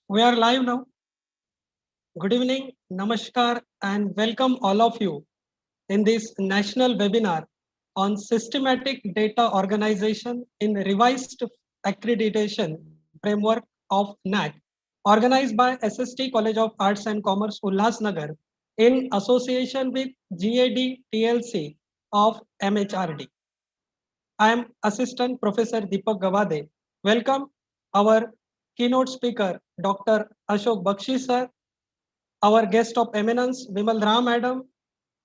We are live now. Good evening, namaskar, and welcome all of you in this national webinar on systematic data organization in revised accreditation framework of NAAC, organized by S.S.T College of Arts and Commerce, Ulhasnagar, in association with Gad TLC of MHRD. I am Assistant Professor Deepak Gawade. Welcome our keynote speaker, Dr. Ashok Bakshi sir, our guest of eminence, Vimal Rarh madam,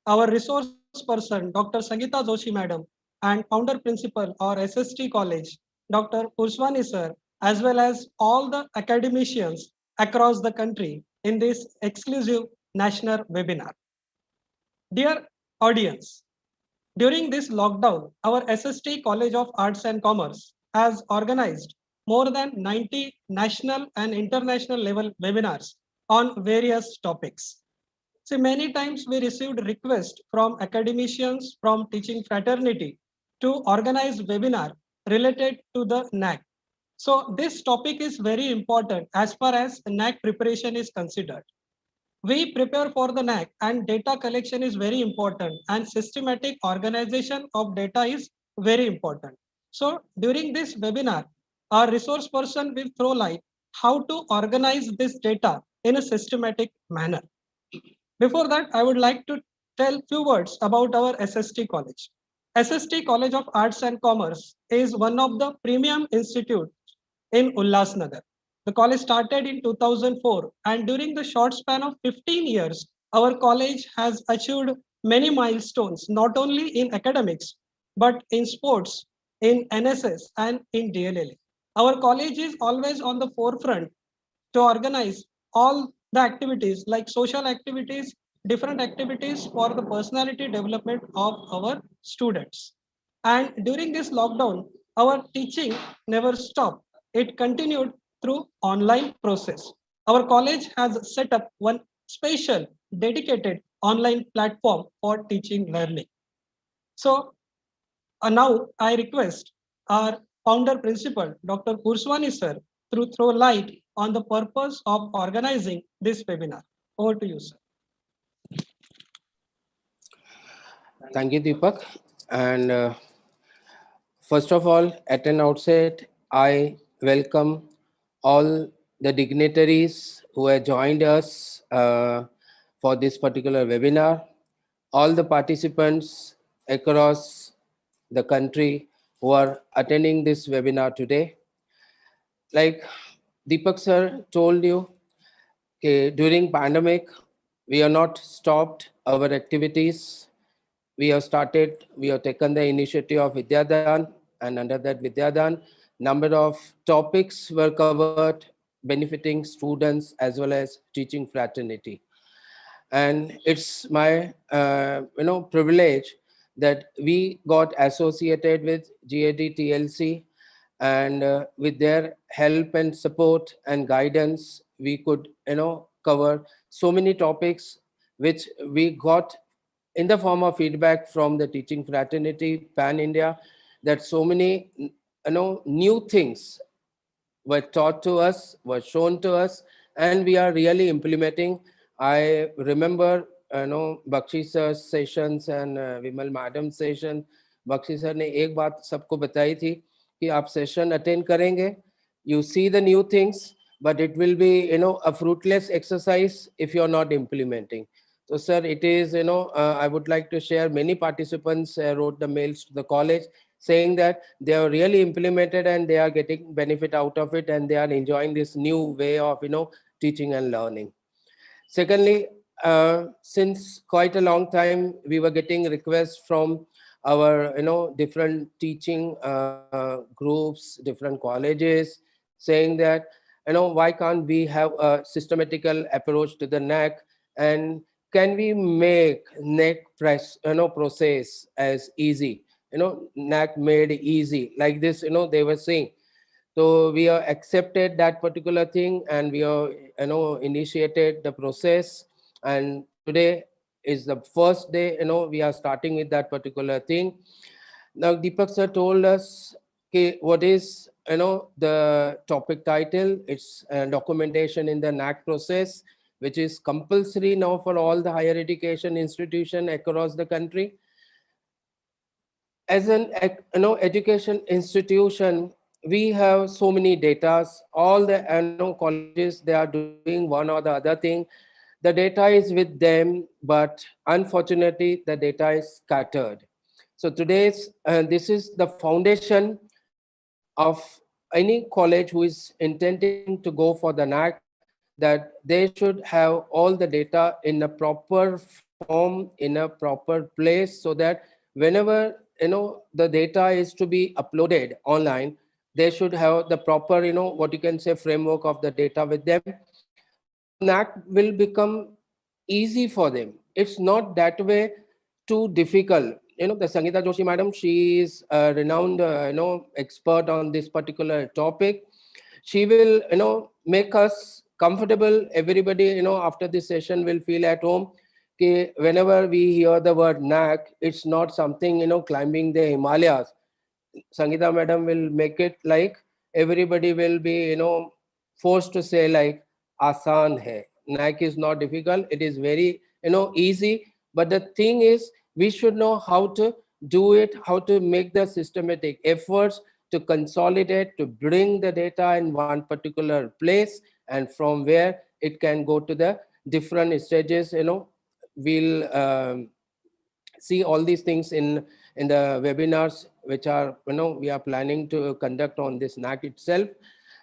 our resource person, Dr. Sangeeta Joshi madam, and founder principal or S.S.T college, Dr. Purswani sir, as well as all the academicians across the country in this exclusive national webinar. Dear audience, during this lockdown, our S.S.T College of Arts and Commerce has organized more than 90 national and international level webinars on various topics. See, many times we received requests from academicians from teaching fraternity to organize webinar related to the NAAC. So this topic is very important as far as NAAC preparation is considered. We prepare for the NAAC and data collection is very important and systematic organization of data is very important. So during this webinar, our resource person will throw light how to organize this data in a systematic manner. Before that, I would like to tell few words about our SST college. SST College of Arts and Commerce is one of the premium institutes in Ulhasnagar. The college started in 2004 and during the short span of 15 years, our college has achieved many milestones, not only in academics, but in sports, in NSS and in DLLA. Our college is always on the forefront to organize all the activities like social activities, different activities for the personality development of our students. And during this lockdown, our teaching never stopped. It continued through online process. Our college has set up one special dedicated online platform for teaching learning. So now I request our founder principal, Dr. Purswani sir, to throw light on the purpose of organizing this webinar. Over to you, sir. Thank you, Deepak. And first of all, at an outset, I welcome all the dignitaries who have joined us for this particular webinar, all the participants across the country who are attending this webinar today. Like Deepak sir told you, during pandemic, we have not stopped our activities. We have taken the initiative of Vidyadan, and under that Vidyadan, number of topics were covered benefiting students as well as teaching fraternity. And it's my privilege that we got associated with GAD TLC, and with their help and support and guidance, we could cover so many topics which we got in the form of feedback from the teaching fraternity pan India, that so many new things were taught to us, were shown to us, and we are really implementing. I remember Bakshi sir's sessions and Vimal madam session. Bakshi sir ने एक बात सबको बताई थी कि आप session attend करेंगे, you see the new things, but it will be a fruitless exercise if you are not implementing. So sir, it is I would like to share, many participants wrote the mails to the college saying that they are really implemented and they are getting benefit out of it, and they are enjoying this new way of teaching and learning. Secondly, since quite a long time we were getting requests from our different teaching groups, different colleges, saying that why can't we have a systematical approach to the NAAC, and can we make NAAC process as easy, NAAC made easy like this, they were saying. So we have accepted that particular thing, and we have initiated the process, and today is the first day we are starting with that particular thing. Now Deepak sir told us what is the topic title. It's documentation in the NAAC process, which is compulsory now for all the higher education institution across the country. As an education institution, we have so many datas. All the colleges, they are doing one or the other thing. The data is with them, but unfortunately the data is scattered. So today's this is the foundation of any college who is intending to go for the NAAC, that they should have all the data in a proper form, in a proper place, so that whenever the data is to be uploaded online, they should have the proper what you can say framework of the data with them. So NAAC will become easy for them. It's not that way too difficult. The Sangeeta Joshi madam, she is a renowned expert on this particular topic. She will make us comfortable. Everybody after this session will feel at home. Okay, whenever we hear the word NAAC, it's not something climbing the Himalayas. Sangeeta madam will make it like everybody will be forced to say like आसान है. NAAC is not difficult. It is very easy. But the thing is, we should know how to do it, how to make the systematic efforts to consolidate, to bring the data in one particular place, and from where it can go to the different stages. We'll see all these things in the webinars which are we are planning to conduct on this NAAC itself.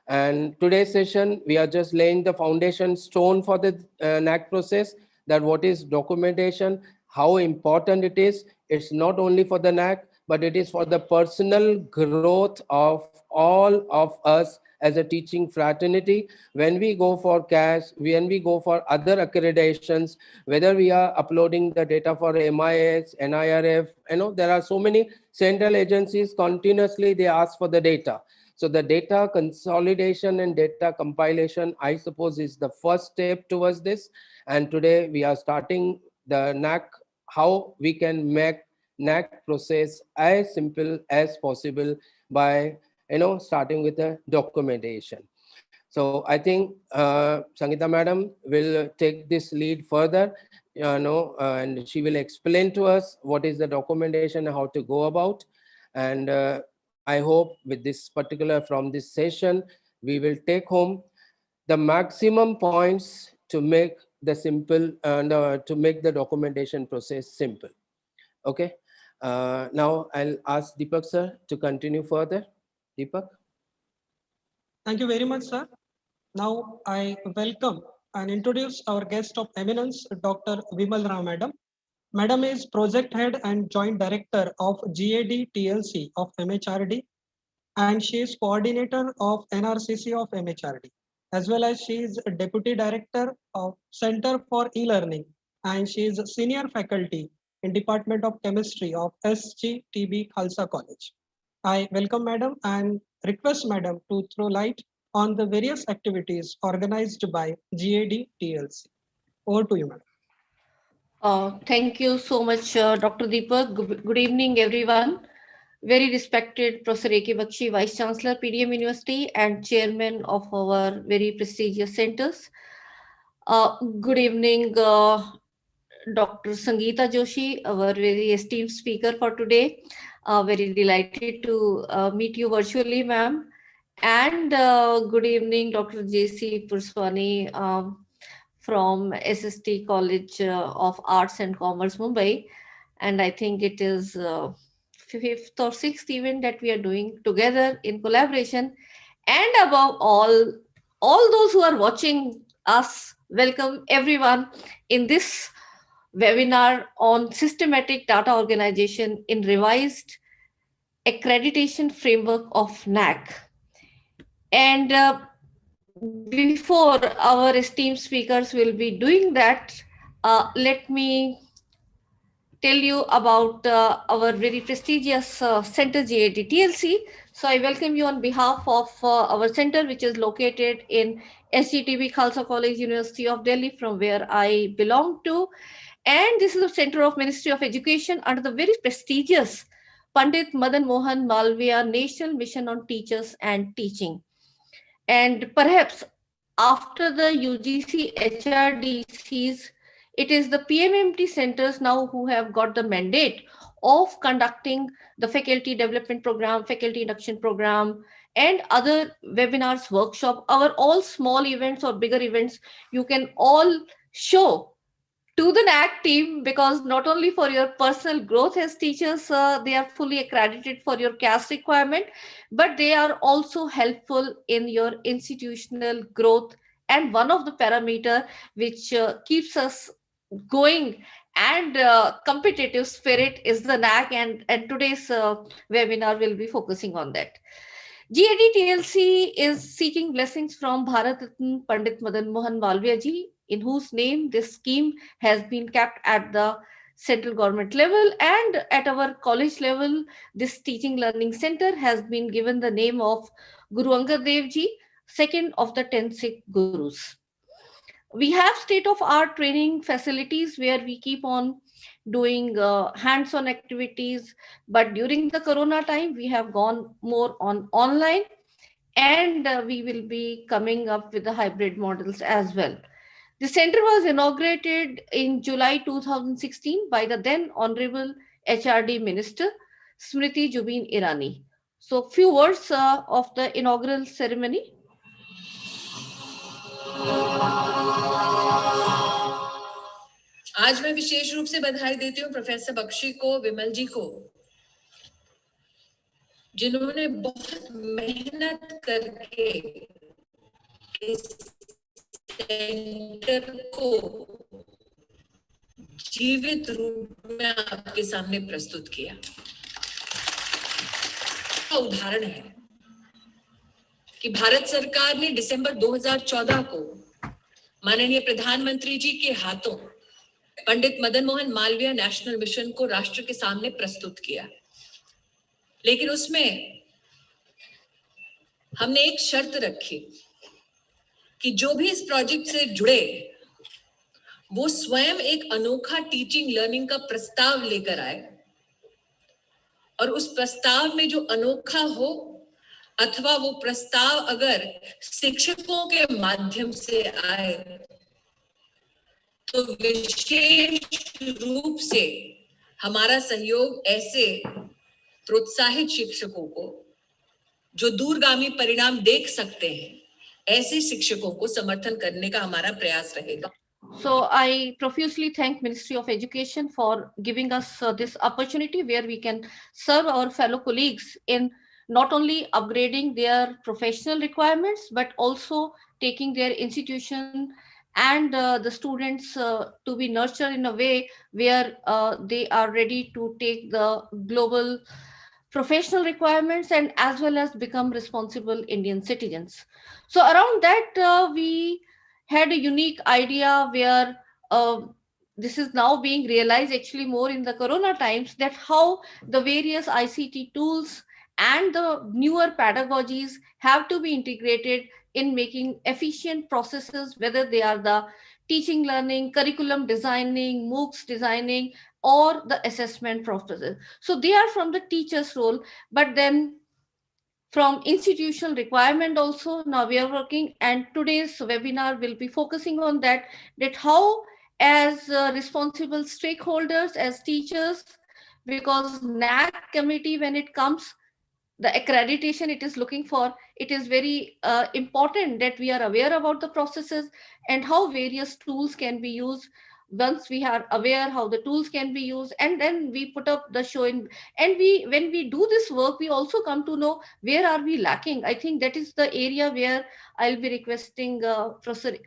And today's session, we are just laying the foundation stone for the NAAC process, that what is documentation, how important it is. It's not only for the NAAC, but it is for the personal growth of all of us as a teaching fraternity. When we go for CAS, when we go for other accreditations, whether we are uploading the data for MIS, NIRF, there are so many central agencies continuously, they ask for the data. So the data consolidation and data compilation, I suppose, is the first step towards this. And today we are starting the NAAC, how we can make NAAC process as simple as possible by starting with the documentation. So I think Sangeeta madam will take this lead further, and she will explain to us what is the documentation, how to go about. And I hope with this particular, from this session, we will take home the maximum points to make the simple to make the documentation process simple. Okay. Now I'll ask Deepak sir to continue further. Deepak. Thank you very much, sir. Now I welcome and introduce our guest of eminence, Dr. Vimal Rarh madam. Madam is project head and joint director of GAD TLC of MHRD, and she is coordinator of NRCC of MHRD, as well as she is deputy director of Center for E-Learning, and she is senior faculty in Department of Chemistry of SGTB Khalsa College. I welcome madam and request madam to throw light on the various activities organized by GAD TLC. Over to you, madam. Thank you so much, Dr. Deepak. Good evening, everyone. Very respected Professor A.K. Bakshi, Vice Chancellor, PDM University, and Chairman of our very prestigious centers. Good evening, Dr. Sangeeta Joshi, our very esteemed speaker for today. Very delighted to meet you virtually, ma'am. And good evening, Dr. J.C. Purswani from S.S.T. College of Arts and Commerce, Mumbai. And I think it is fifth or sixth event that we are doing together in collaboration. And above all those who are watching us, welcome everyone in this webinar on systematic data organization in revised accreditation framework of NAAC. And before our esteemed speakers will be doing that, let me tell you about our very prestigious center, GAD TLC. So I welcome you on behalf of our center, which is located in SGTB Khalsa College, University of Delhi, from where I belong to. And this is the center of Ministry of Education under the very prestigious Pandit Madan Mohan Malviya National Mission on Teachers and Teaching. And perhaps after the UGC HRDCs, it is the PMMT centers now who have got the mandate of conducting the faculty development program, faculty induction program, and other webinars, workshop, our all small events or bigger events, you can all show to the NAAC team, because not only for your personal growth as teachers, they are fully accredited for your caste requirement, but they are also helpful in your institutional growth. And one of the parameter which keeps us going and competitive spirit is the NAAC, and today's webinar will be focusing on that. GAD TLC is seeking blessings from Bharat Ratna Pandit Madan Mohan Malviya ji, in whose name this scheme has been kept at the central government level, and at our college level, this teaching learning center has been given the name of Guru Angad Dev ji, second of the 10 Sikh Gurus. We have state-of-art training facilities where we keep on doing hands-on activities, but during the corona time we have gone more on online, and we will be coming up with the hybrid models as well. The center was inaugurated in July 2016 by the then Honorable HRD Minister Smriti Jubin Irani. So few words of the inaugural ceremony. आज मैं विशेष रूप से बधाई देती हूँ professor Bakshi को, विमल जी को, जिन्होंने बहुत मेहनत करके इस सेंटर को जीवित रूप में आपके सामने प्रस्तुत किया। उदाहरण है कि भारत सरकार ने दिसंबर 2014 को माननीय प्रधानमंत्री जी के हाथों पंडित मदन मोहन मालवीय नेशनल मिशन को राष्ट्र के सामने प्रस्तुत किया, लेकिन उसमें हमने एक शर्त रखी कि जो भी इस प्रोजेक्ट से जुड़े वो स्वयं एक अनोखा टीचिंग लर्निंग का प्रस्ताव लेकर आए, और उस प्रस्ताव में जो अनोखा हो अथवा वो प्रस्ताव अगर शिक्षकों के माध्यम से आए तो विशेष रूप से हमारा सहयोग ऐसे प्रोत्साहित शिक्षकों को जो दूरगामी परिणाम देख सकते हैं, ऐसे शिक्षकों को समर्थन करने का हमारा प्रयास रहेगा। So I profusely thank Ministry of Education for giving us this opportunity where we can serve our fellow colleagues in not only upgrading their professional requirements, but also taking their institution and the students to be nurtured in a way where they are ready to take the global professional requirements and as well as become responsible Indian citizens. So around that, we had a unique idea where this is now being realized actually more in the corona times, that how the various ICT tools and the newer pedagogies have to be integrated in making efficient processes, whether they are the teaching learning, curriculum designing, MOOCs designing, or the assessment processes. So they are from the teacher's role, but then from institutional requirement also now we are working, and today's webinar will be focusing on that how as responsible stakeholders, as teachers, because NAAC committee, when it comes the accreditation it is looking for, it is very important that we are aware about the processes and how various tools can be used. Once we are aware how the tools can be used, and then we put up the show in, and when we do this work, we also come to know where are we lacking. I think that is the area where I'll be requesting Professor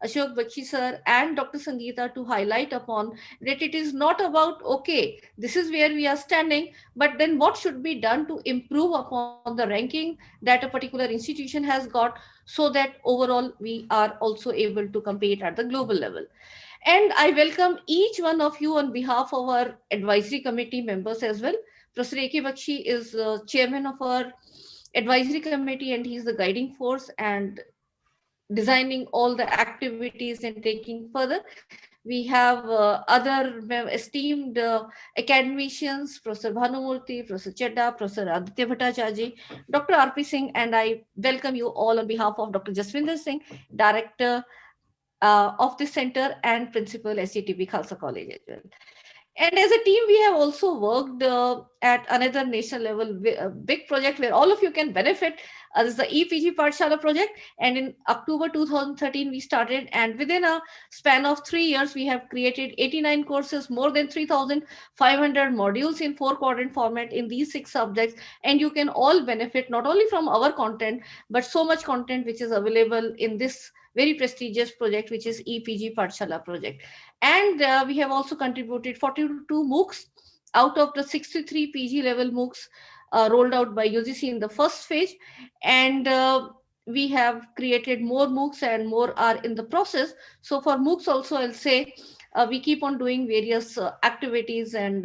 Ashok Bakshi sir and Dr. Sangeeta to highlight upon that it is not about, okay, this is where we are standing, but then what should be done to improve upon the ranking that a particular institution has got, so that overall we are also able to compete at the global level. And I welcome each one of you on behalf of our advisory committee members as well. Professor A.K. Bakshi is chairman of our advisory committee, and he's the guiding force and designing all the activities and taking further. We have other esteemed academicians, Professor Bhanumurthy, Professor Chedda, Professor Aditya Bhattacharya, Dr. R.P. Singh, and I welcome you all on behalf of Dr. Jaswinder Singh, Director of the Center and Principal, SCTP Khalsa College as well. And as a team, we have also worked at another national level big project where all of you can benefit. This is the EPG Pathshala project. And in October 2013, we started. And within a span of 3 years, we have created 89 courses, more than 3,500 modules in 4-quadrant format in these 6 subjects. And you can all benefit not only from our content, but so much content which is available in this very prestigious project, which is EPG Pathshala project. And we have also contributed 42 MOOCs out of the 63 PG level MOOCs rolled out by UGC in the first phase. And we have created more MOOCs and more are in the process. So for MOOCs also, I'll say we keep on doing various activities and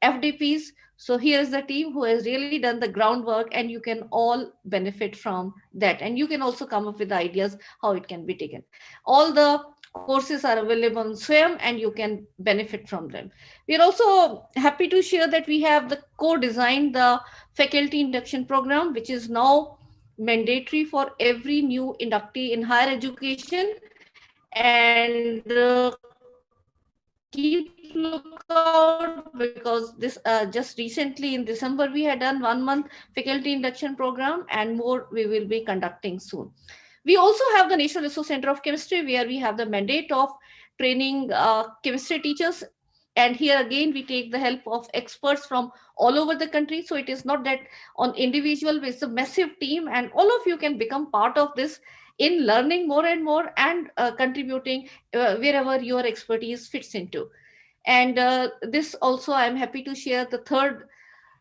FDPs. So here's the team who has really done the groundwork, and you can all benefit from that. And you can also come up with ideas how it can be taken. All the courses are available on SWAYAM and you can benefit from them. We are also happy to share that we have the co-designed the faculty induction program, which is now mandatory for every new inductee in higher education. And keep lookout, because this just recently in December we had done 1 month faculty induction program, and more we will be conducting soon. We also have the National Resource Center of Chemistry, where we have the mandate of training chemistry teachers. And here again, we take the help of experts from all over the country. So it is not that on individual, it's a massive team, and all of you can become part of this in learning more and more and contributing wherever your expertise fits into. And this also, I'm happy to share the third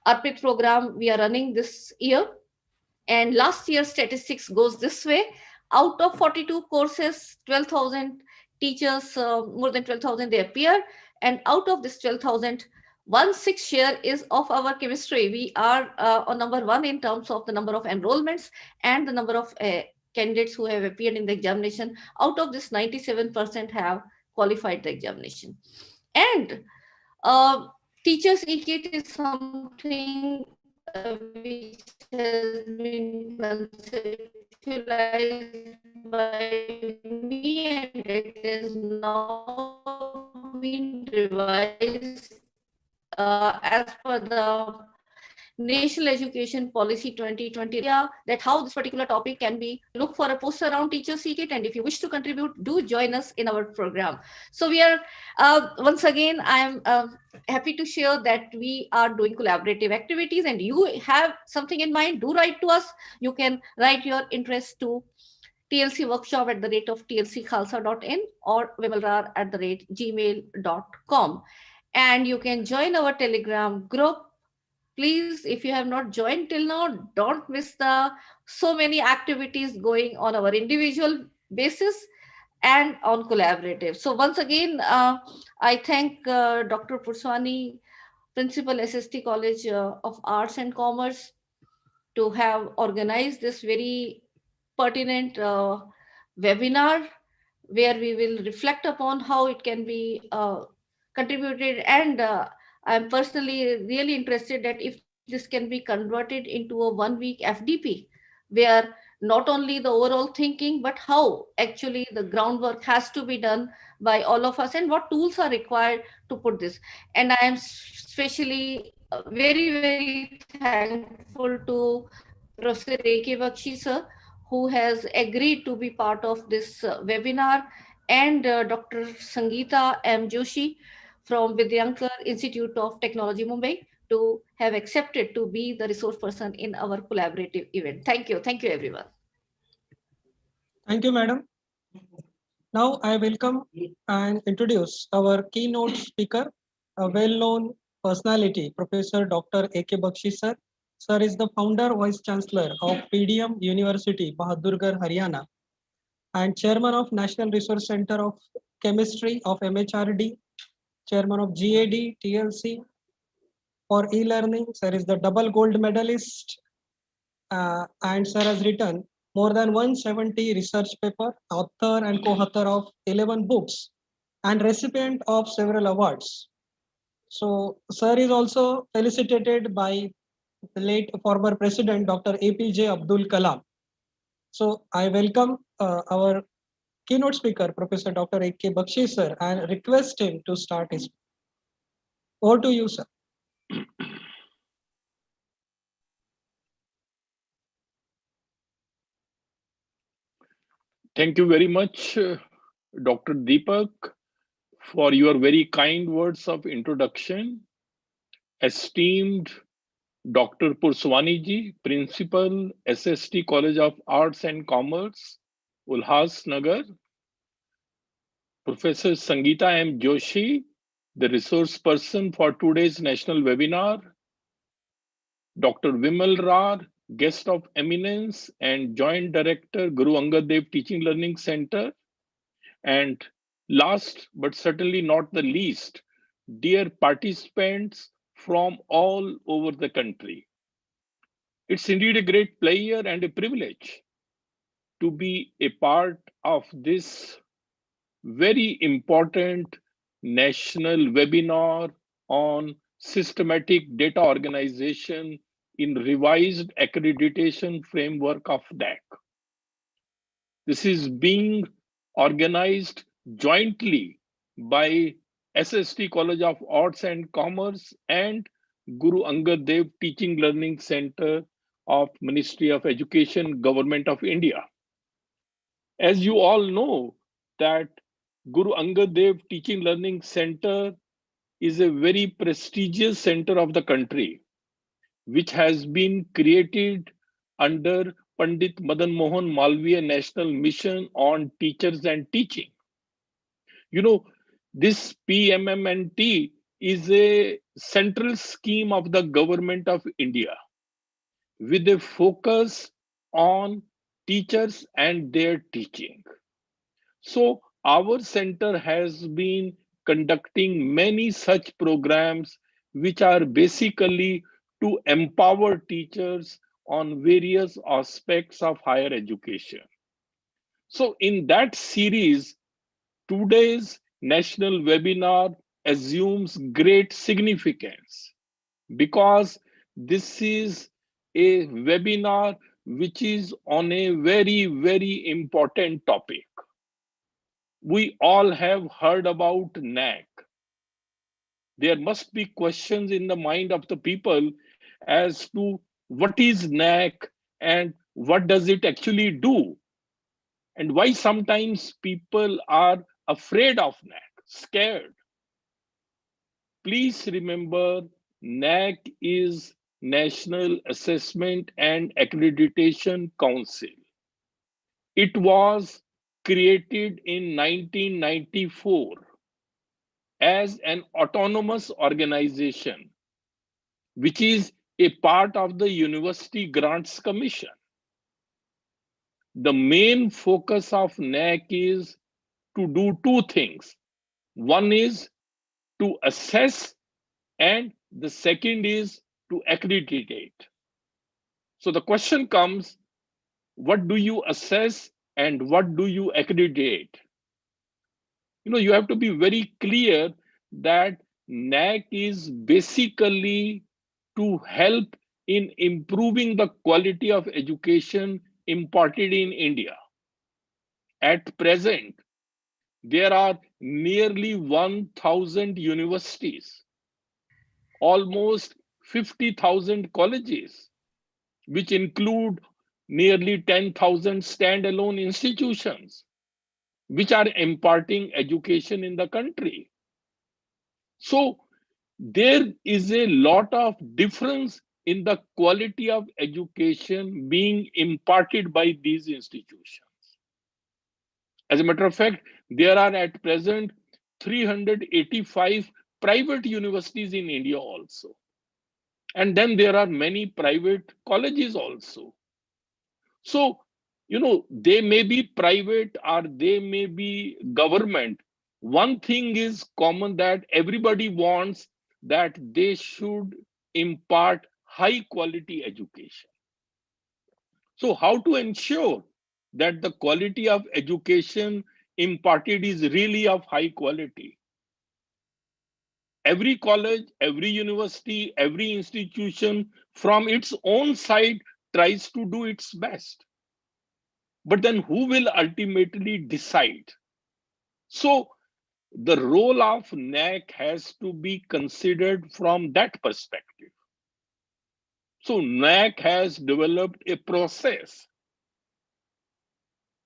ARPIT program we are running this year. And last year's statistics goes this way. Out of 42 courses, 12,000 teachers, more than 12,000 they appear. And out of this 12,000, 1/6 share is of our chemistry. We are on number 1 in terms of the number of enrollments and the number of candidates who have appeared in the examination. Out of this, 97% have qualified the examination. And teachers e-kit is something which has been conceptualized by me, and it is now been revised as per the National Education Policy 2020, that how this particular topic can be. Look for a poster around teacher e-kit, and if you wish to contribute, do join us in our program. So we are, once again, I am happy to share that we are doing collaborative activities, and you have something in mind, do write to us. You can write your interest to tlcworkshop@tlckhalsa.in or vimalrarh@gmail.com. And you can join our Telegram group. Please, if you have not joined till now, don't miss the so many activities going on our individual basis and on collaborative. So once again, I thank Dr. Purswani, Principal, S.S.T. College of Arts and Commerce, to have organized this very pertinent webinar, where we will reflect upon how it can be contributed. And I'm personally really interested that if this can be converted into a 1-week FDP, where not only the overall thinking, but how actually the groundwork has to be done by all of us and what tools are required to put this. And I am especially very, very thankful to Professor A.K. Bakshi sir, who has agreed to be part of this webinar, and Dr. Sangeeta M. Joshi from Vidyankar Institute of Technology, Mumbai, to have accepted to be the resource person in our collaborative event. Thank you. Thank you, everyone. Thank you, madam. Now I welcome and introduce our keynote speaker, a well-known personality, Professor Dr. A.K. Bakshi sir. Sir is the founder, Vice Chancellor of PDM University, Bahadurgarh, Haryana, and Chairman of National Resource Center of Chemistry of MHRD, Chairman of GAD TLC. For e-learning, sir is the double gold medalist, and sir has written more than 170 research paper, author and co-author of 11 books and recipient of several awards. So, sir is also felicitated by the late former President Dr. APJ Abdul Kalam. So, I welcome our keynote speaker, Professor Dr. A.K. Bakshi, sir, and request him to start his. Over to you, sir. Thank you very much, Dr. Deepak, for your very kind words of introduction. Esteemed Dr. Purswani ji, Principal, S.S.T. College of Arts and Commerce, Ulhasnagar. Professor Sangeeta M. Joshi, the resource person for today's national webinar. Dr. Vimal Rarh, guest of Eminence and Joint Director, Guru Angad Dev Teaching Learning Center. And last but certainly not the least, dear participants from all over the country. It's indeed a great pleasure and a privilege to be a part of this very important national webinar on systematic data organization in revised accreditation framework of NAAC. This is being organized jointly by S.S.T. College of Arts and Commerce and Guru Angad Dev Teaching Learning Center of Ministry of Education, Government of India. As you all know that Guru Angad Dev Teaching Learning Center is a very prestigious center of the country, which has been created under Pandit Madan Mohan Malviya National Mission on Teachers and Teaching. You know, this PMMNT is a central scheme of the government of India with a focus on teachers and their teaching. So our center has been conducting many such programs which are basically to empower teachers on various aspects of higher education. So in that series, today's national webinar assumes great significance because this is a webinar which is on a very, very important topic. We all have heard about NAAC. There must be questions in the mind of the people as to what is NAAC and what does it actually do, and why sometimes people are afraid of NAAC, scared. Please remember, NAAC is National Assessment and Accreditation Council. It was created in 1994 as an autonomous organization, which is a part of the University Grants Commission. The main focus of NAAC is to do two things. One is to assess, and the second is to accreditate. So the question comes, what do you assess and what do you accreditate? You know, you have to be very clear that NAAC is basically to help in improving the quality of education imparted in India. At present, there are nearly 1,000 universities, almost 50,000 colleges, which include nearly 10,000 standalone institutions, which are imparting education in the country. So there is a lot of difference in the quality of education being imparted by these institutions. As a matter of fact, there are at present 385 private universities in India also. And then there are many private colleges also. So, you know, they may be private or they may be government. One thing is common, that everybody wants that they should impart high quality education. So how to ensure that the quality of education imparted is really of high quality. Every college, every university, every institution from its own side tries to do its best. But then who will ultimately decide? So the role of NAAC has to be considered from that perspective. So NAAC has developed a process.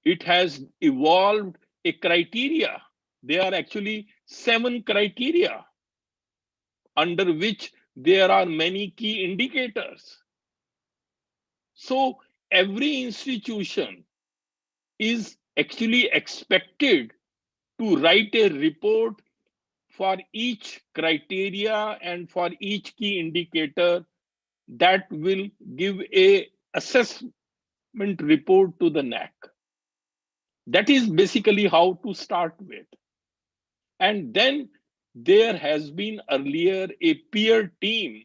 It has evolved a criteria. There are actually 7 criteria under which there are many key indicators. So every institution is actually expected to write a report for each criteria and for each key indicator that will give a assessment report to the NAAC. That is basically how to start with. And then there has been earlier a peer team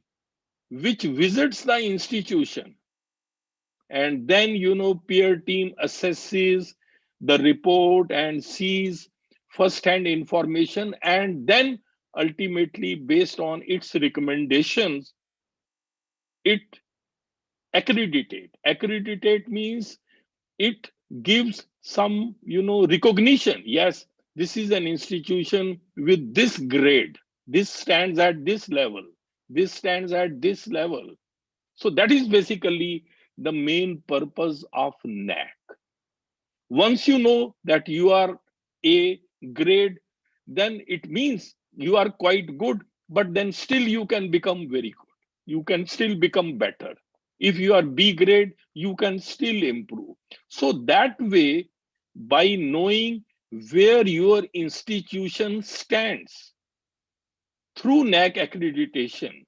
which visits the institution. And then, peer team assesses the report and sees first-hand information, and then ultimately, based on its recommendations, it accreditate. Accreditate means it gives some, recognition. Yes, this is an institution with this grade. This stands at this level. This stands at this level. So that is basically the main purpose of NAAC. Once you know that you are A grade, then it means you are quite good, but then still you can become very good. You can still become better. If you are B grade, you can still improve. So that way, by knowing where your institution stands through NAAC accreditation,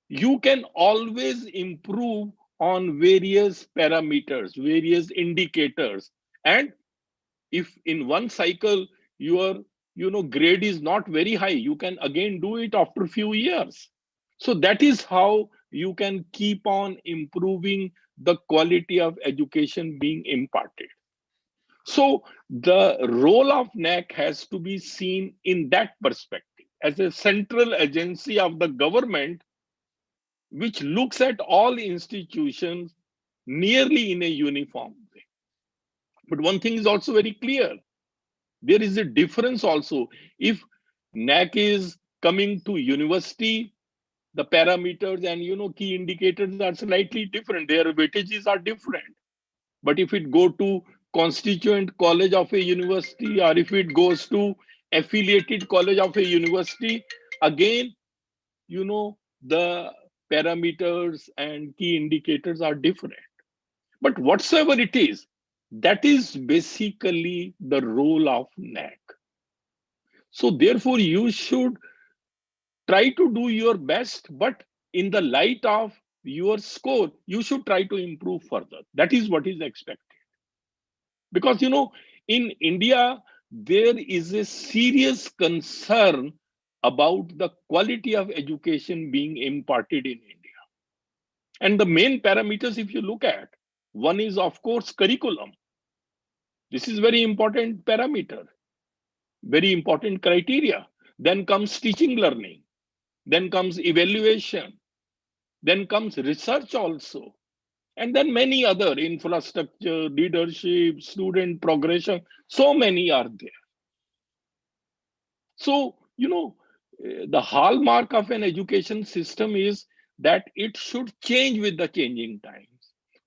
you can always improve on various parameters, various indicators. And if in one cycle your grade is not very high, you can again do it after a few years. So that is how you can keep on improving the quality of education being imparted. So the role of NAAC has to be seen in that perspective as a central agency of the government which looks at all institutions nearly in a uniform way. But one thing is also very clear. There is a difference also. If NAAC is coming to university, the parameters and key indicators are slightly different. Their weightages are different. But if it go to constituent college of a university, or if it goes to affiliated college of a university, again, the parameters and key indicators are different. But whatsoever it is, that is basically the role of NAAC. So therefore, you should try to do your best, but in the light of your score, you should try to improve further. That is what is expected. Because, in India, there is a serious concern about the quality of education being imparted in India. And the main parameters, if you look at, one is, of course, curriculum. This is very important parameter, very important criteria. Then comes teaching learning. Then comes evaluation. Then comes research also. And then many other infrastructure, leadership, student progression. So many are there. So, the hallmark of an education system is that it should change with the changing times.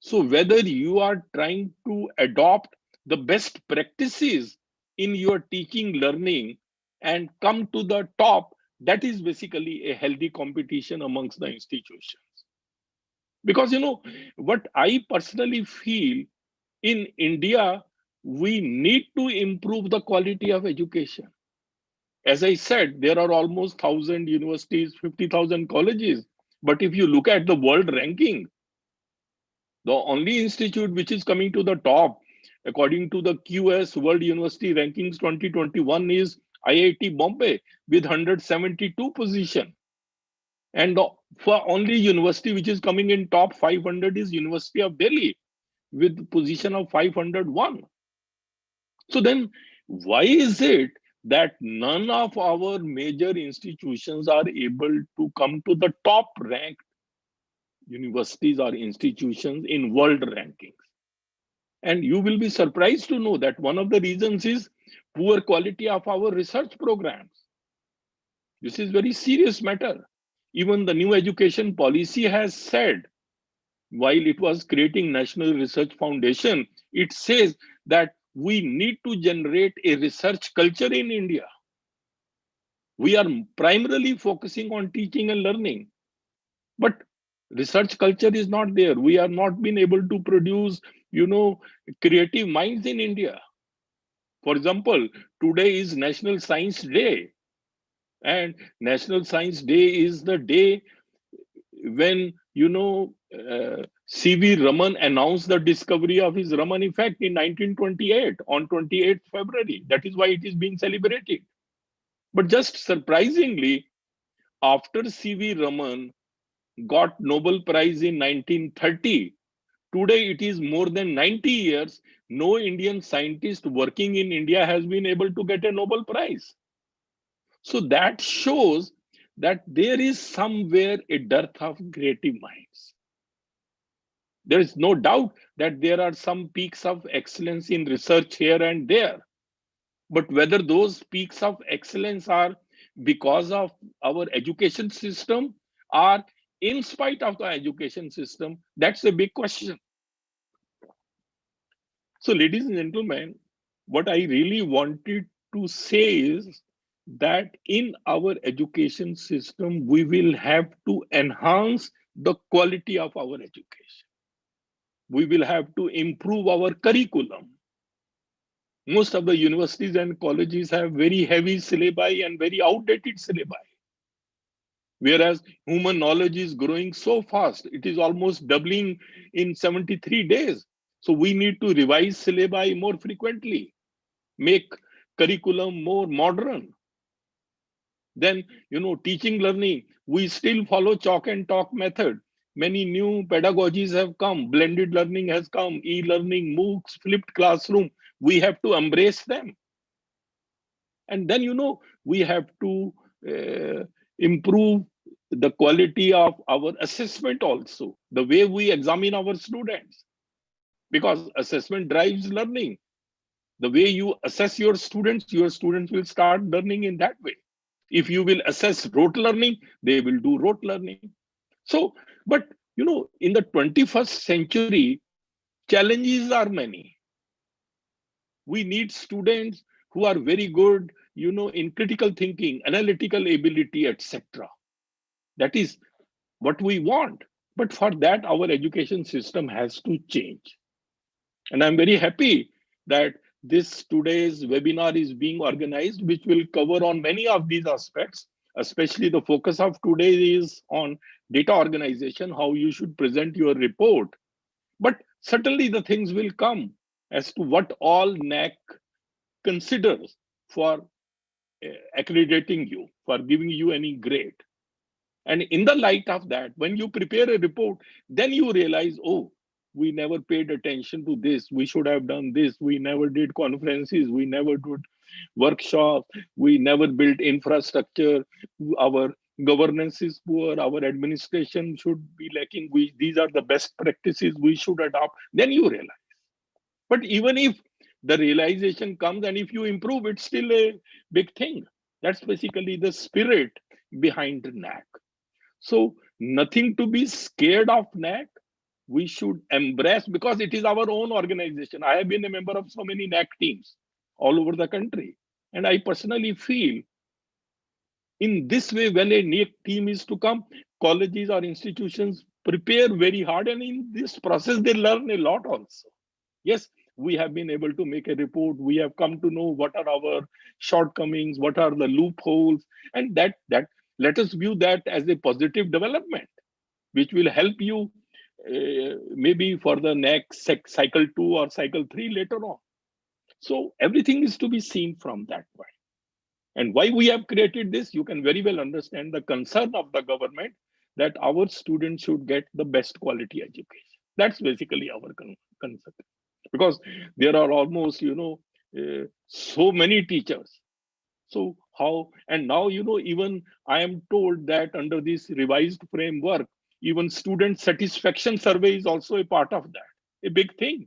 So whether you are trying to adopt the best practices in your teaching, learning, and come to the top, that is basically a healthy competition amongst the institutions. Because, what I personally feel, in India, we need to improve the quality of education. As I said, there are almost 1,000 universities, 50,000 colleges. But if you look at the world ranking, the only institute which is coming to the top, according to the QS World University Rankings 2021, is IIT Bombay with 172 position. And for only university which is coming in top 500 is University of Delhi with position of 501. So then Why is it that none of our major institutions are able to come to the top ranked universities or institutions in world rankings? And you will be surprised to know that one of the reasons is poor quality of our research programs. This is very serious matter. Even the new education policy has said, while it was creating National Research Foundation, it says that we need to generate a research culture in India. We are primarily focusing on teaching and learning, but research culture is not there. We are not been able to produce, creative minds in India. For example, today is National Science Day, and National Science Day is the day when C.V. Raman announced the discovery of his Raman effect in 1928 on 28th February. That is why it is being celebrated. But just surprisingly, after C.V. Raman got Nobel Prize in 1930, today it is more than 90 years, no Indian scientist working in India has been able to get a Nobel Prize. So that shows that there is somewhere a dearth of creative minds. There is no doubt that there are some peaks of excellence in research here and there. But whether those peaks of excellence are because of our education system or in spite of the education system, that's a big question. So, ladies and gentlemen, what I really wanted to say is that in our education system, we will have to enhance the quality of our education. We will have to improve our curriculum. Most of the universities and colleges have very heavy syllabi and very outdated syllabi. Whereas human knowledge is growing so fast, it is almost doubling in 73 days. So we need to revise syllabi more frequently, make curriculum more modern. Then, teaching learning, we still follow chalk and talk method. Many new pedagogies have come, blended learning has come, e-learning, MOOCs, flipped classroom. We have to embrace them. And then, we have to improve the quality of our assessment also, the way we examine our students, because assessment drives learning. The way you assess your students will start learning in that way. If you will assess rote learning, they will do rote learning. So, but in the 21st century, challenges are many. We need students who are very good, in critical thinking, analytical ability, etc. That is what we want. But for that, our education system has to change. And I'm very happy that this today's webinar is being organized, which will cover on many of these aspects. Especially the focus of today is on data organization, how you should present your report. But certainly the things will come as to what all NAAC considers for accrediting you, for giving you any grade. And in the light of that, when you prepare a report, then you realize, oh, we never paid attention to this. We should have done this. We never did conferences. We never did workshops. We never built infrastructure. Our governance is poor. Our administration should be lacking. These are the best practices we should adopt. Then you realize. But even if the realization comes and if you improve, it's still a big thing. That's basically the spirit behind NAAC. So nothing to be scared of NAAC. We should embrace, because it is our own organization. I have been a member of so many NAAC teams all over the country. And I personally feel in this way, when a NAAC team is to come, colleges or institutions prepare very hard. And in this process, they learn a lot also. Yes, we have been able to make a report. We have come to know what are our shortcomings, what are the loopholes, and that let us view that as a positive development, which will help you maybe for the next cycle 2 or cycle 3 later on. So everything is to be seen from that point. And why we have created this, you can very well understand the concern of the government that our students should get the best quality education. That's basically our concern. Because there are almost, so many teachers. So how, and now, even I am told that under this revised framework, even student satisfaction survey is also a part of that, a big thing.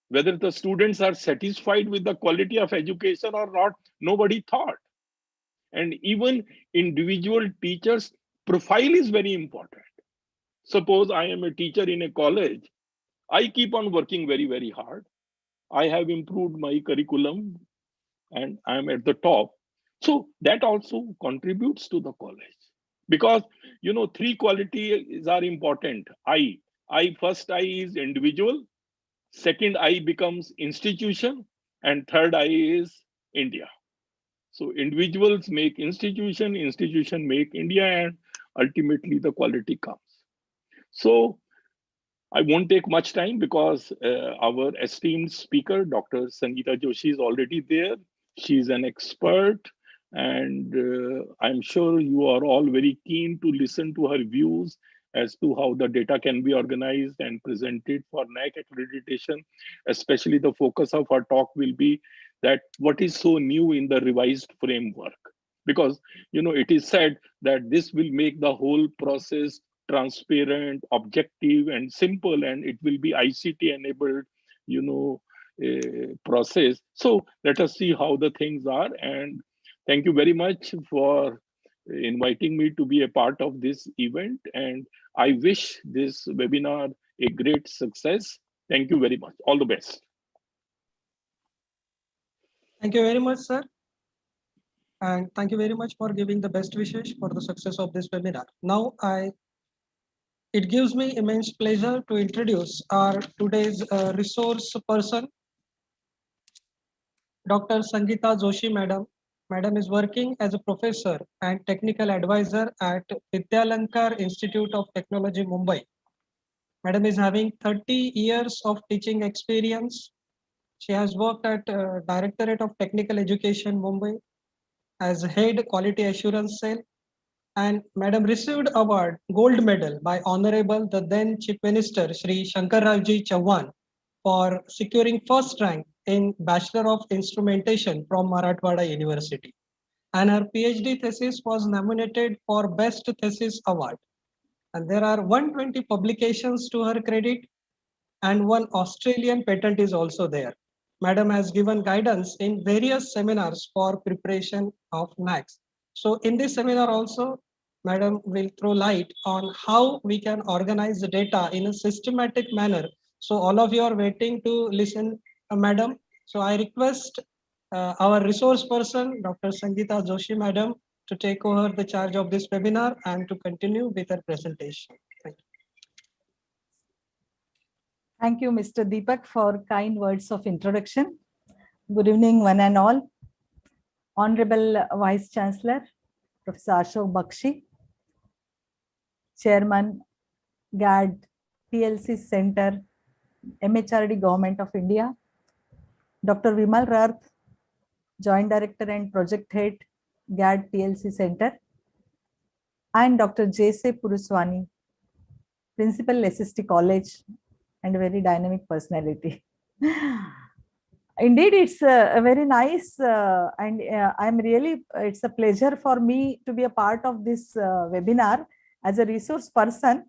Whether the students are satisfied with the quality of education or not, nobody thought. And even individual teachers' profile is very important. Suppose I am a teacher in a college, I keep on working very, very hard. I have improved my curriculum and I am at the top. So that also contributes to the college. Because, three qualities are important. First I is individual, second I becomes institution, and third I is India. So individuals make institution, institution make India, and ultimately the quality comes. So I won't take much time because our esteemed speaker, Dr. Sangeeta Joshi, is already there. She's an expert, and I'm sure you are all very keen to listen to her views as to how the data can be organized and presented for NAAC accreditation. Especially the focus of our talk will be that what is so new in the revised framework. Because, it is said that this will make the whole process transparent, objective, and simple, and it will be ICT enabled, process. So let us see how the things are. And thank you very much for inviting me to be a part of this event. And I wish this webinar a great success. Thank you very much. All the best. Thank you very much, sir. And thank you very much for giving the best wishes for the success of this webinar. Now, it gives me immense pleasure to introduce our today's resource person, Dr. Sangeeta Joshi, Madam. Madam is working as a professor and technical advisor at Vidyalankar Institute of Technology, Mumbai. Madam is having 30 years of teaching experience. She has worked at Directorate of Technical Education, Mumbai, as head quality assurance cell. And Madam received award gold medal by Honorable the then Chief Minister Shri Shankar Ravji Chauhan for securing first rank in Bachelor of Instrumentation from Marathwada University. And her PhD thesis was nominated for Best Thesis Award. And there are 120 publications to her credit, and one Australian patent is also there. Madam has given guidance in various seminars for preparation of NAACs. So in this seminar also, Madam will throw light on how we can organize the data in a systematic manner. So all of you are waiting to listen, Madam. So I request our resource person, Dr. Sangeeta Joshi, Madam, to take over the charge of this webinar and to continue with her presentation. Thank you. Thank you, Mr. Deepak, for kind words of introduction. Good evening, one and all. Honorable Vice Chancellor, Professor Ashok Bakshi, Chairman, Gad TLC Center, MHRD Government of India, Dr. Vimal Rarh, Joint Director and Project Head, Gad TLC Center, and Dr. J.C. Puruswani, Principal S.S.T. College, and a very dynamic personality. Indeed, it's a very nice and it's a pleasure for me to be a part of this webinar as a resource person.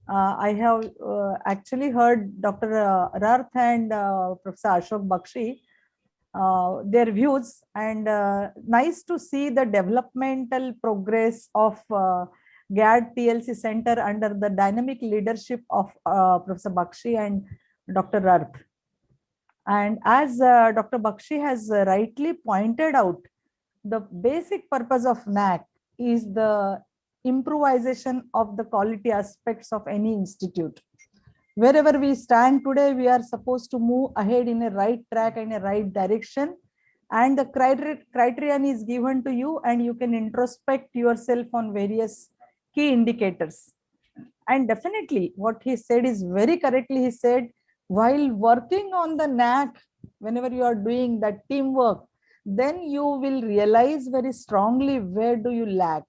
I have actually heard Dr. Rarh and Professor Ashok Bakshi, their views, and nice to see the developmental progress of Gad TLC Center under the dynamic leadership of Professor Bakshi and Dr. Rarh. And as Dr. Bakshi has rightly pointed out, the basic purpose of NAAC is the improvisation of the quality aspects of any institute. Wherever we stand today, we are supposed to move ahead in a right track and a right direction. And the criterion is given to you, and you can introspect yourself on various key indicators. And definitely what he said is very correctly. He said, while working on the NAAC, whenever you are doing that teamwork, then you will realize very strongly where do you lag,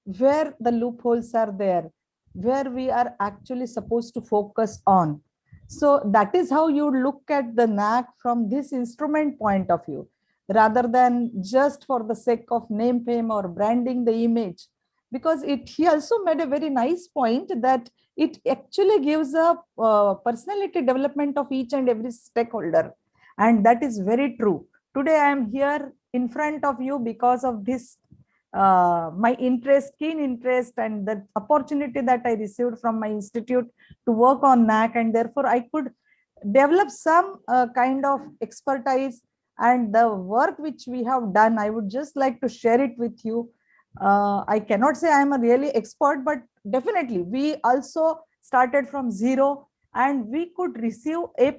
where the loopholes are there, where we are actually supposed to focus on. So that is how you look at the NAAC from this instrument point of view, rather than just for the sake of name, fame, or branding the image. Because he also made a very nice point that it actually gives a personality development of each and every stakeholder. And that is very true. Today, I am here in front of you because of this, my interest, keen interest, and the opportunity that I received from my institute to work on NAAC. And therefore, I could develop some kind of expertise, and the work which we have done, I would just like to share it with you. I cannot say I am a really expert, but definitely we also started from zero, and we could receive A+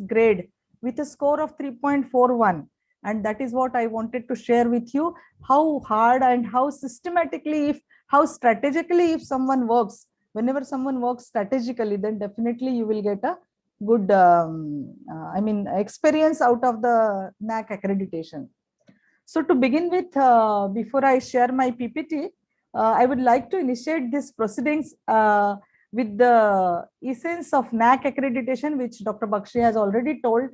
grade with a score of 3.41. And that is what I wanted to share with you, how hard and how systematically, how strategically, if someone works, whenever someone works strategically, then definitely you will get a good experience out of the NAAC accreditation. So to begin with, before I share my PPT, I would like to initiate these proceedings with the essence of NAAC accreditation, which Dr. Bakshi has already told.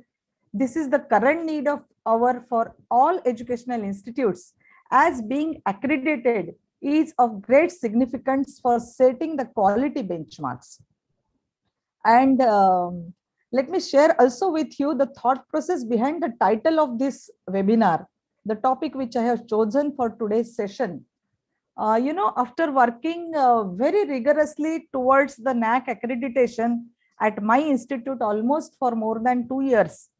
This is the current need of our for all educational institutes, as being accredited is of great significance for setting the quality benchmarks. And let me share also with you the thought process behind the title of this webinar, the topic which I have chosen for today's session. After working very rigorously towards the NAAC accreditation at my institute almost for more than 2 years,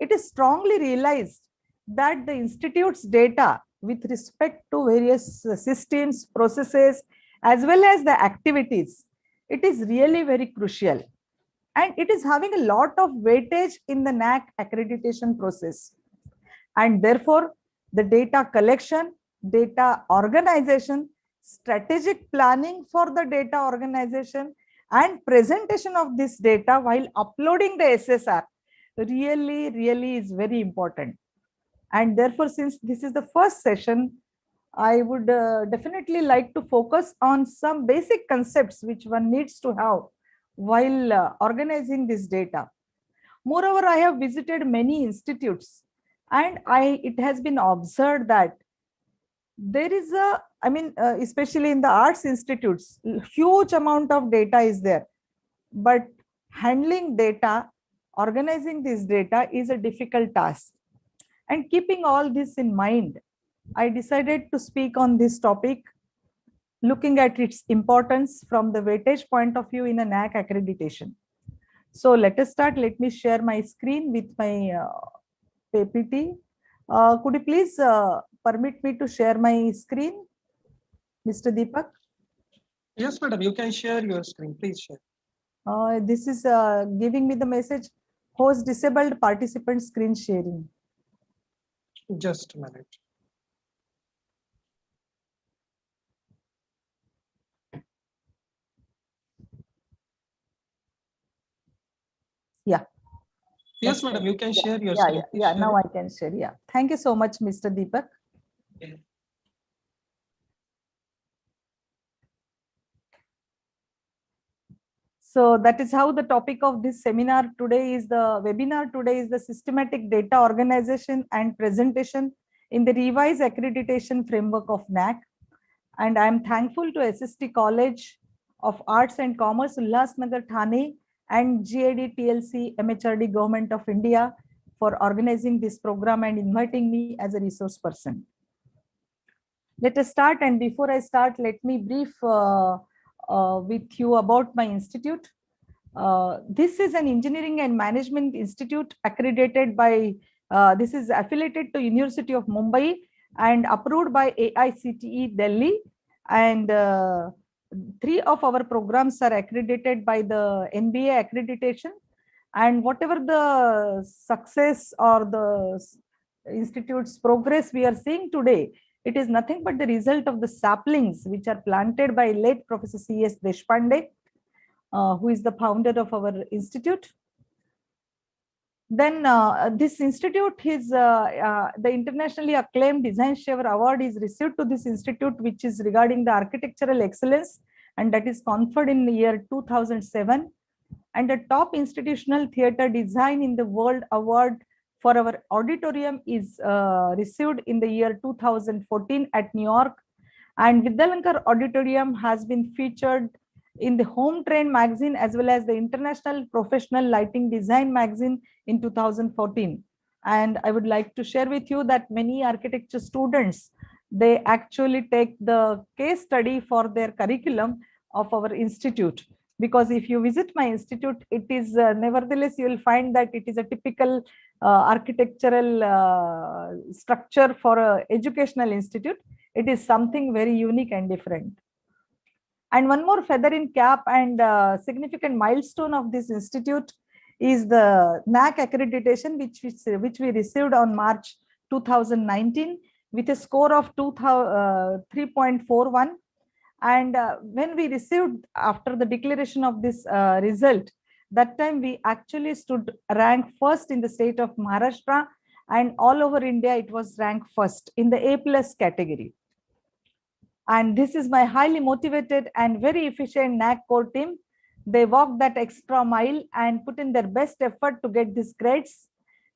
it is strongly realized that the institute's data with respect to various systems, processes, as well as the activities, it is really very crucial. And it is having a lot of weightage in the NAAC accreditation process. And therefore, the data collection, data organization, strategic planning for the data organization, and presentation of this data while uploading the SSR really is very important. And therefore, since this is the first session, I would definitely like to focus on some basic concepts which one needs to have while organizing this data. Moreover, I have visited many institutes, and it has been observed that there is especially in the arts institutes, huge amount of data is there, but handling data, organizing this data is a difficult task. And keeping all this in mind, I decided to speak on this topic, looking at its importance from the weightage point of view in a NAAC accreditation. So let us start. Let me share my screen with my PPT. Could you please permit me to share my screen, Mr. Deepak? Yes, madam, you can share your screen. Please share. This is giving me the message, host disabled participant screen sharing. Just a minute. Yeah. Yes, madam, you can share your screen. Yeah, now I can share. Yeah. Thank you so much, Mr. Deepak. Yeah. So that is how the topic of this seminar today is, the webinar today is the systematic data organization and presentation in the revised accreditation framework of NAAC. And I am thankful to S.S.T College of Arts and Commerce, Ulhasnagar, Thane, and Gad TLC, MHRD Government of India for organizing this program and inviting me as a resource person. Let us start. And before I start, let me brief with you about my institute. This is an engineering and management institute accredited by, this is affiliated to University of Mumbai and approved by AICTE Delhi. And 3 of our programs are accredited by the NBA accreditation. And whatever the success or the institute's progress we are seeing today, it is nothing but the result of the saplings which are planted by late Professor C.S. Deshpande, who is the founder of our institute. Then this institute is the internationally acclaimed Design Shaver Award is received to this institute, which is regarding the architectural excellence, and that is conferred in the year 2007. And the top institutional theater design in the world award for our auditorium is received in the year 2014 at New York. And Vidyalankar Auditorium has been featured in the Home Train magazine as well as the International Professional Lighting Design magazine in 2014. And I would like to share with you that many architecture students, they actually take the case study for their curriculum of our institute. Because if you visit my institute, it is nevertheless, you will find that it is a typical architectural structure for an educational institute. It is something very unique and different. And one more feather in cap and significant milestone of this institute is the NAAC accreditation, which we received on March 2019 with a score of 3.41. And when we received after the declaration of this result, that time we actually stood ranked first in the state of Maharashtra, and all over India it was ranked first in the A+ category. And this is my highly motivated and very efficient NAAC core team. They walked that extra mile and put in their best effort to get these grades.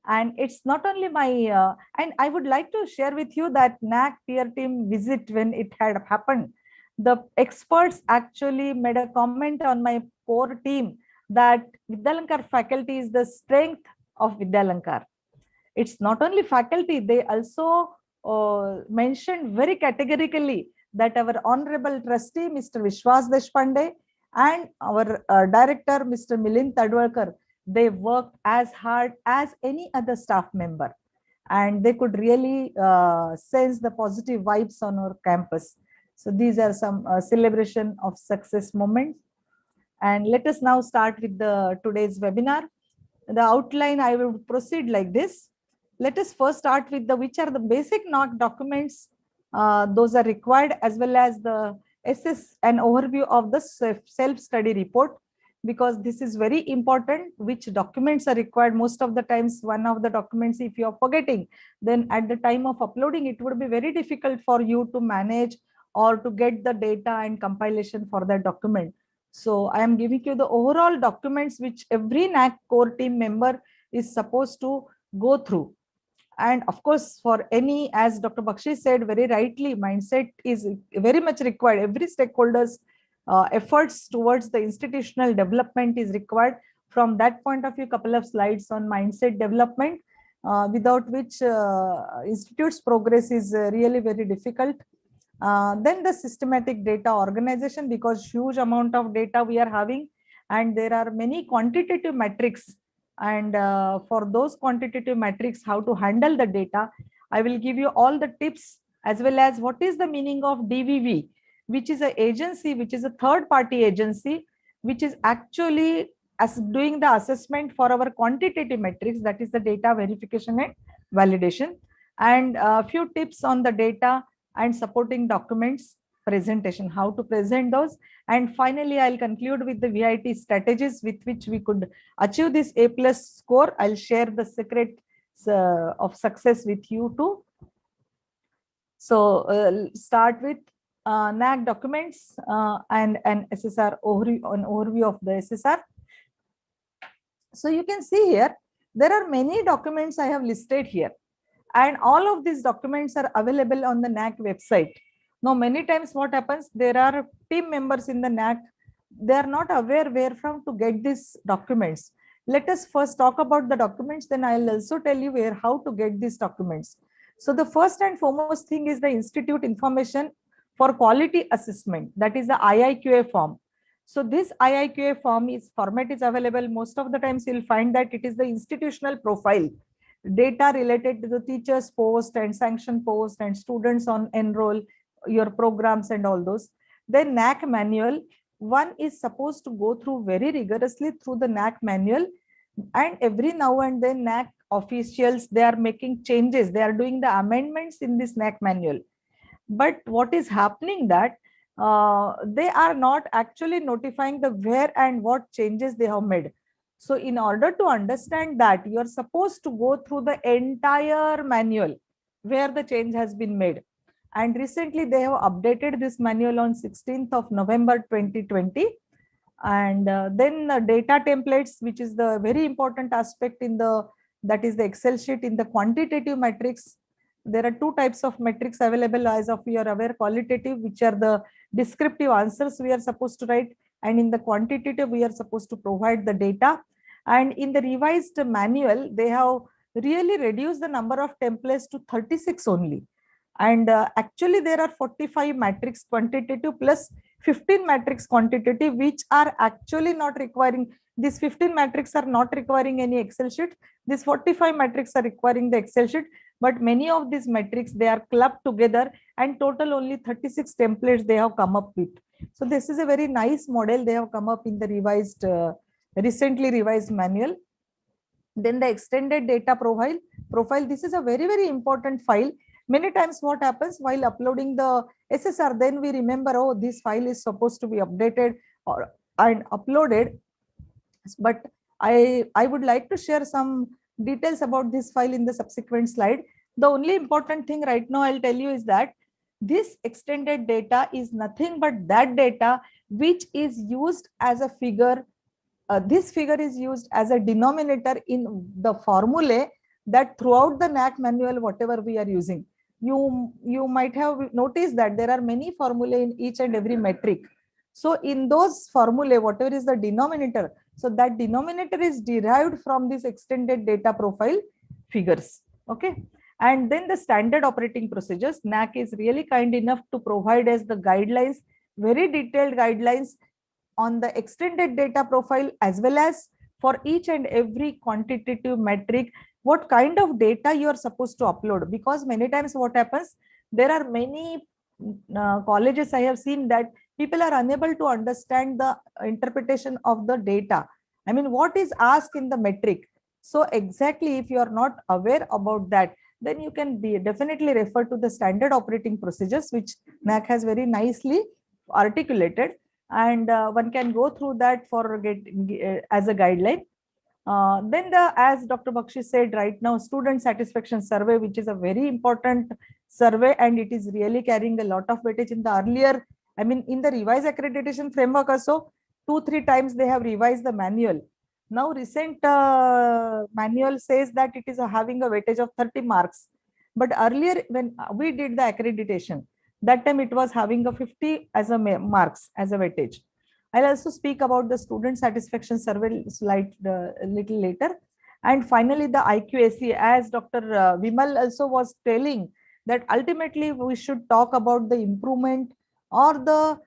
And it's not only my, and I would like to share with you that NAAC peer team visit when it had happened. The experts actually made a comment on my core team that Vidyalankar faculty is the strength of Vidyalankar. It's not only faculty, they also mentioned very categorically that our honorable trustee, Mr. Vishwas Deshpande, and our director, Mr. Milind Tadwalkar, they worked as hard as any other staff member. And they could really sense the positive vibes on our campus. So these are some celebration of success moments. And let us now start with today's webinar. The outline, I will proceed like this. Let us first start with which are the basic NAAC documents. Those are required, as well as the an overview of the self-study report, because this is very important. Which documents are required? Most of the times, one of the documents, if you are forgetting, then at the time of uploading, it would be very difficult for you to manage or to get the data and compilation for that document. So I am giving you the overall documents which every NAAC core team member is supposed to go through. And of course, for any, as Dr. Bakshi said very rightly, mindset is very much required. Every stakeholder's efforts towards the institutional development is required. From that point of view, couple of slides on mindset development, without which institute's progress is really very difficult. Then the systematic data organization, because huge amount of data we are having, and there are many quantitative metrics. And for those quantitative metrics, how to handle the data, I will give you all the tips, as well as what is the meaning of DVV, which is an agency, which is a third-party agency, which is actually doing the assessment for our quantitative metrics, that is the data verification and validation, and a few tips on the data and supporting documents presentation, how to present those. And finally, I'll conclude with the VIT strategies with which we could achieve this A+ score. I'll share the secrets of success with you too. So start with NAAC documents and an SSR overview of the SSR. So you can see here, there are many documents I have listed here. And all of these documents are available on the NAAC website. Now, many times what happens, there are team members in the NAAC, they are not aware where from to get these documents. Let us first talk about the documents, then I'll also tell you how to get these documents. So the first and foremost thing is the Institute Information for Quality Assessment, that is the IIQA form. So this IIQA format is available. Most of the times you'll find that it is the institutional profile, data related to the teachers post and sanction post and students on enroll, your programs and all those. Then NAAC manual, one is supposed to go through very rigorously through the NAAC manual, and every now and then NAAC officials, they are making changes, they are doing the amendments in this NAAC manual. But what is happening that they are not actually notifying the where and what changes they have made. So in order to understand that, you are supposed to go through the entire manual where the change has been made. And recently they have updated this manual on 16th of November 2020. And then data templates, which is the very important aspect in the, that is the Excel sheet. In the quantitative metrics, there are two types of metrics available, as of you are aware: qualitative, which are the descriptive answers we are supposed to write, and in the quantitative we are supposed to provide the data. And in the revised manual, they have really reduced the number of templates to 36 only. And actually there are 45 matrix quantitative plus 15 matrix quantitative, which are actually not requiring, these 15 matrix are not requiring any Excel sheet. These 45 matrix are requiring the Excel sheet, but many of these metrics, they are clubbed together, and total only 36 templates they have come up with. So this is a very nice model they have come up in the revised, recently revised manual. Then the extended data profile, this is a very, very important file. Many times what happens while uploading the SSR, then we remember, oh, this file is supposed to be updated or and uploaded. But I would like to share some details about this file in the subsequent slide. The only important thing right now I'll tell you is that this extended data is nothing but that data which is used as a figure. This figure is used as a denominator in the formulae that throughout the NAAC manual, whatever we are using. You might have noticed that there are many formulae in each and every metric. So in those formulae, whatever is the denominator, so that denominator is derived from this extended data profile figures. Okay. And then the standard operating procedures, NAAC is really kind enough to provide us the guidelines, very detailed guidelines on the extended data profile, as well as for each and every quantitative metric, what kind of data you are supposed to upload. Because many times what happens, there are many colleges I have seen that people are unable to understand the interpretation of the data. I mean, what is asked in the metric. So exactly, if you are not aware about that, then you can definitely refer to the standard operating procedures, which NAAC has very nicely articulated. And one can go through that for as a guideline. Then as Dr. Bakshi said, right now, student satisfaction survey, which is a very important survey, and it is really carrying a lot of weightage. In the earlier, I mean, in the revised accreditation framework also, 2-3 times they have revised the manual. Now recent manual says that it is having a weightage of 30 marks. But earlier when we did the accreditation, that time it was having a 50 as a marks as a weightage. I'll also speak about the student satisfaction survey slide a little later. And finally, the IQAC, as Dr. Vimal also was telling, that ultimately we should talk about the improvement or the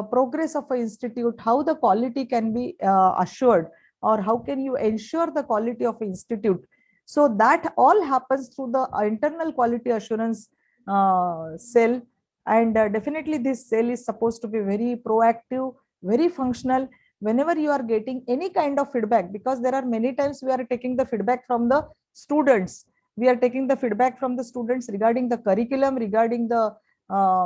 progress of an institute, how the quality can be assured, or how can you ensure the quality of an institute. So that all happens through the internal quality assurance cell. And definitely this cell is supposed to be very proactive, very functional whenever you are getting any kind of feedback, because there are many times we are taking the feedback from the students. We are taking the feedback from the students regarding the curriculum, regarding the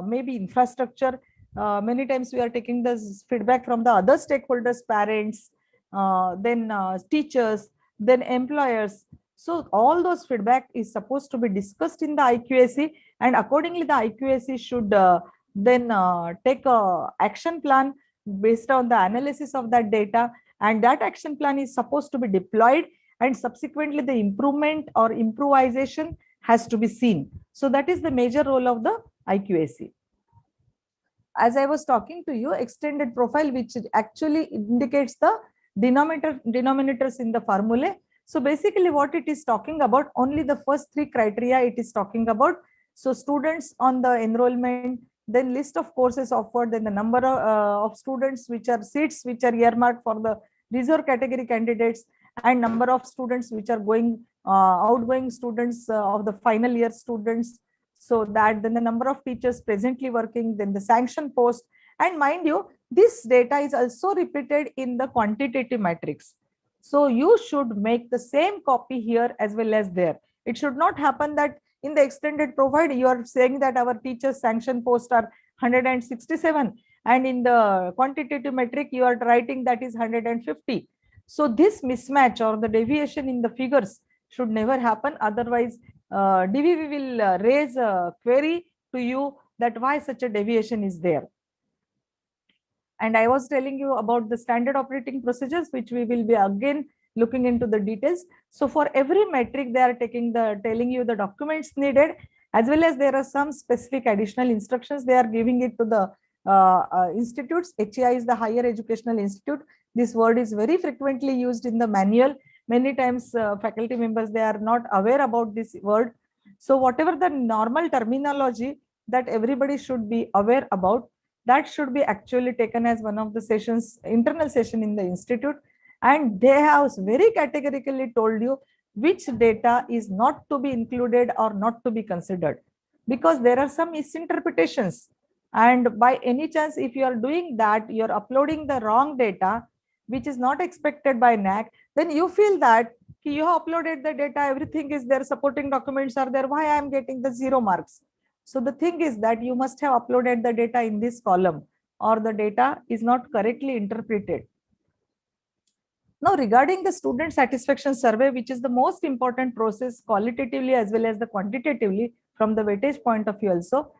maybe infrastructure. Many times we are taking the feedback from the other stakeholders, parents, then teachers, then employers. So all those feedback is supposed to be discussed in the IQAC, and accordingly the IQAC should then take a action plan based on the analysis of that data, and that action plan is supposed to be deployed, and subsequently the improvement or improvisation has to be seen. So that is the major role of the IQAC. As I was talking to you, extended profile, which actually indicates the denominators in the formula. So basically what it is talking about, only the first 3 criteria it is talking about. So students on the enrollment, then list of courses offered, then the number of students which are seats which are earmarked for the reserve category candidates, and number of students which are going outgoing students of the final year students. So that, then the number of teachers presently working, then the sanction post. And mind you, this data is also repeated in the quantitative matrix. So you should make the same copy here as well as there. It should not happen that in the extended profile, you are saying that our teachers sanction posts are 167, and in the quantitative metric, you are writing that is 150. So this mismatch or the deviation in the figures should never happen. Otherwise, DVV will raise a query to you that why such a deviation is there. And I was telling you about the standard operating procedures, which we will be again looking into the details. So for every metric, they are telling you the documents needed, as well as there are some specific additional instructions they are giving it to the institutes. HEI is the Higher Educational Institute. This word is very frequently used in the manual. Many times faculty members, they are not aware about this word. So whatever the normal terminology that everybody should be aware about, that should be actually taken as one of the sessions, internal session in the institute. And they have very categorically told you which data is not to be included or not to be considered, because there are some misinterpretations. And by any chance, if you are doing that, you're uploading the wrong data, which is not expected by NAAC, then you feel that you have uploaded the data, everything is there, supporting documents are there, why I am getting the 0 marks? So the thing is that you must have uploaded the data in this column, or the data is not correctly interpreted. Now, regarding the student satisfaction survey, which is the most important process qualitatively as well as the quantitatively from the weightage point of view also,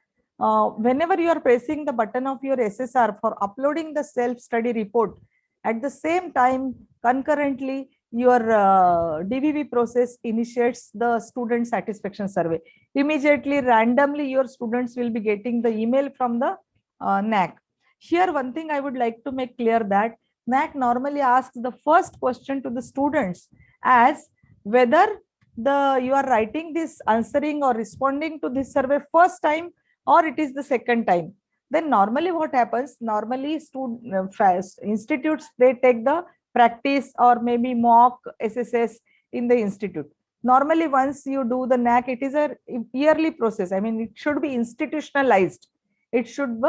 whenever you are pressing the button of your SSR for uploading the self-study report, at the same time, concurrently, your DVV process initiates the student satisfaction survey. Immediately, randomly, your students will be getting the email from the NAAC. Here, one thing I would like to make clear that NAAC normally asks the first question to the students as whether you are writing this, answering or responding to this survey first time or it is the second time. Then normally what happens, normally institutes, they take the practice or maybe mock SSS in the institute. Normally once you do the NAAC, it is a yearly process. I mean, it should be institutionalized. It should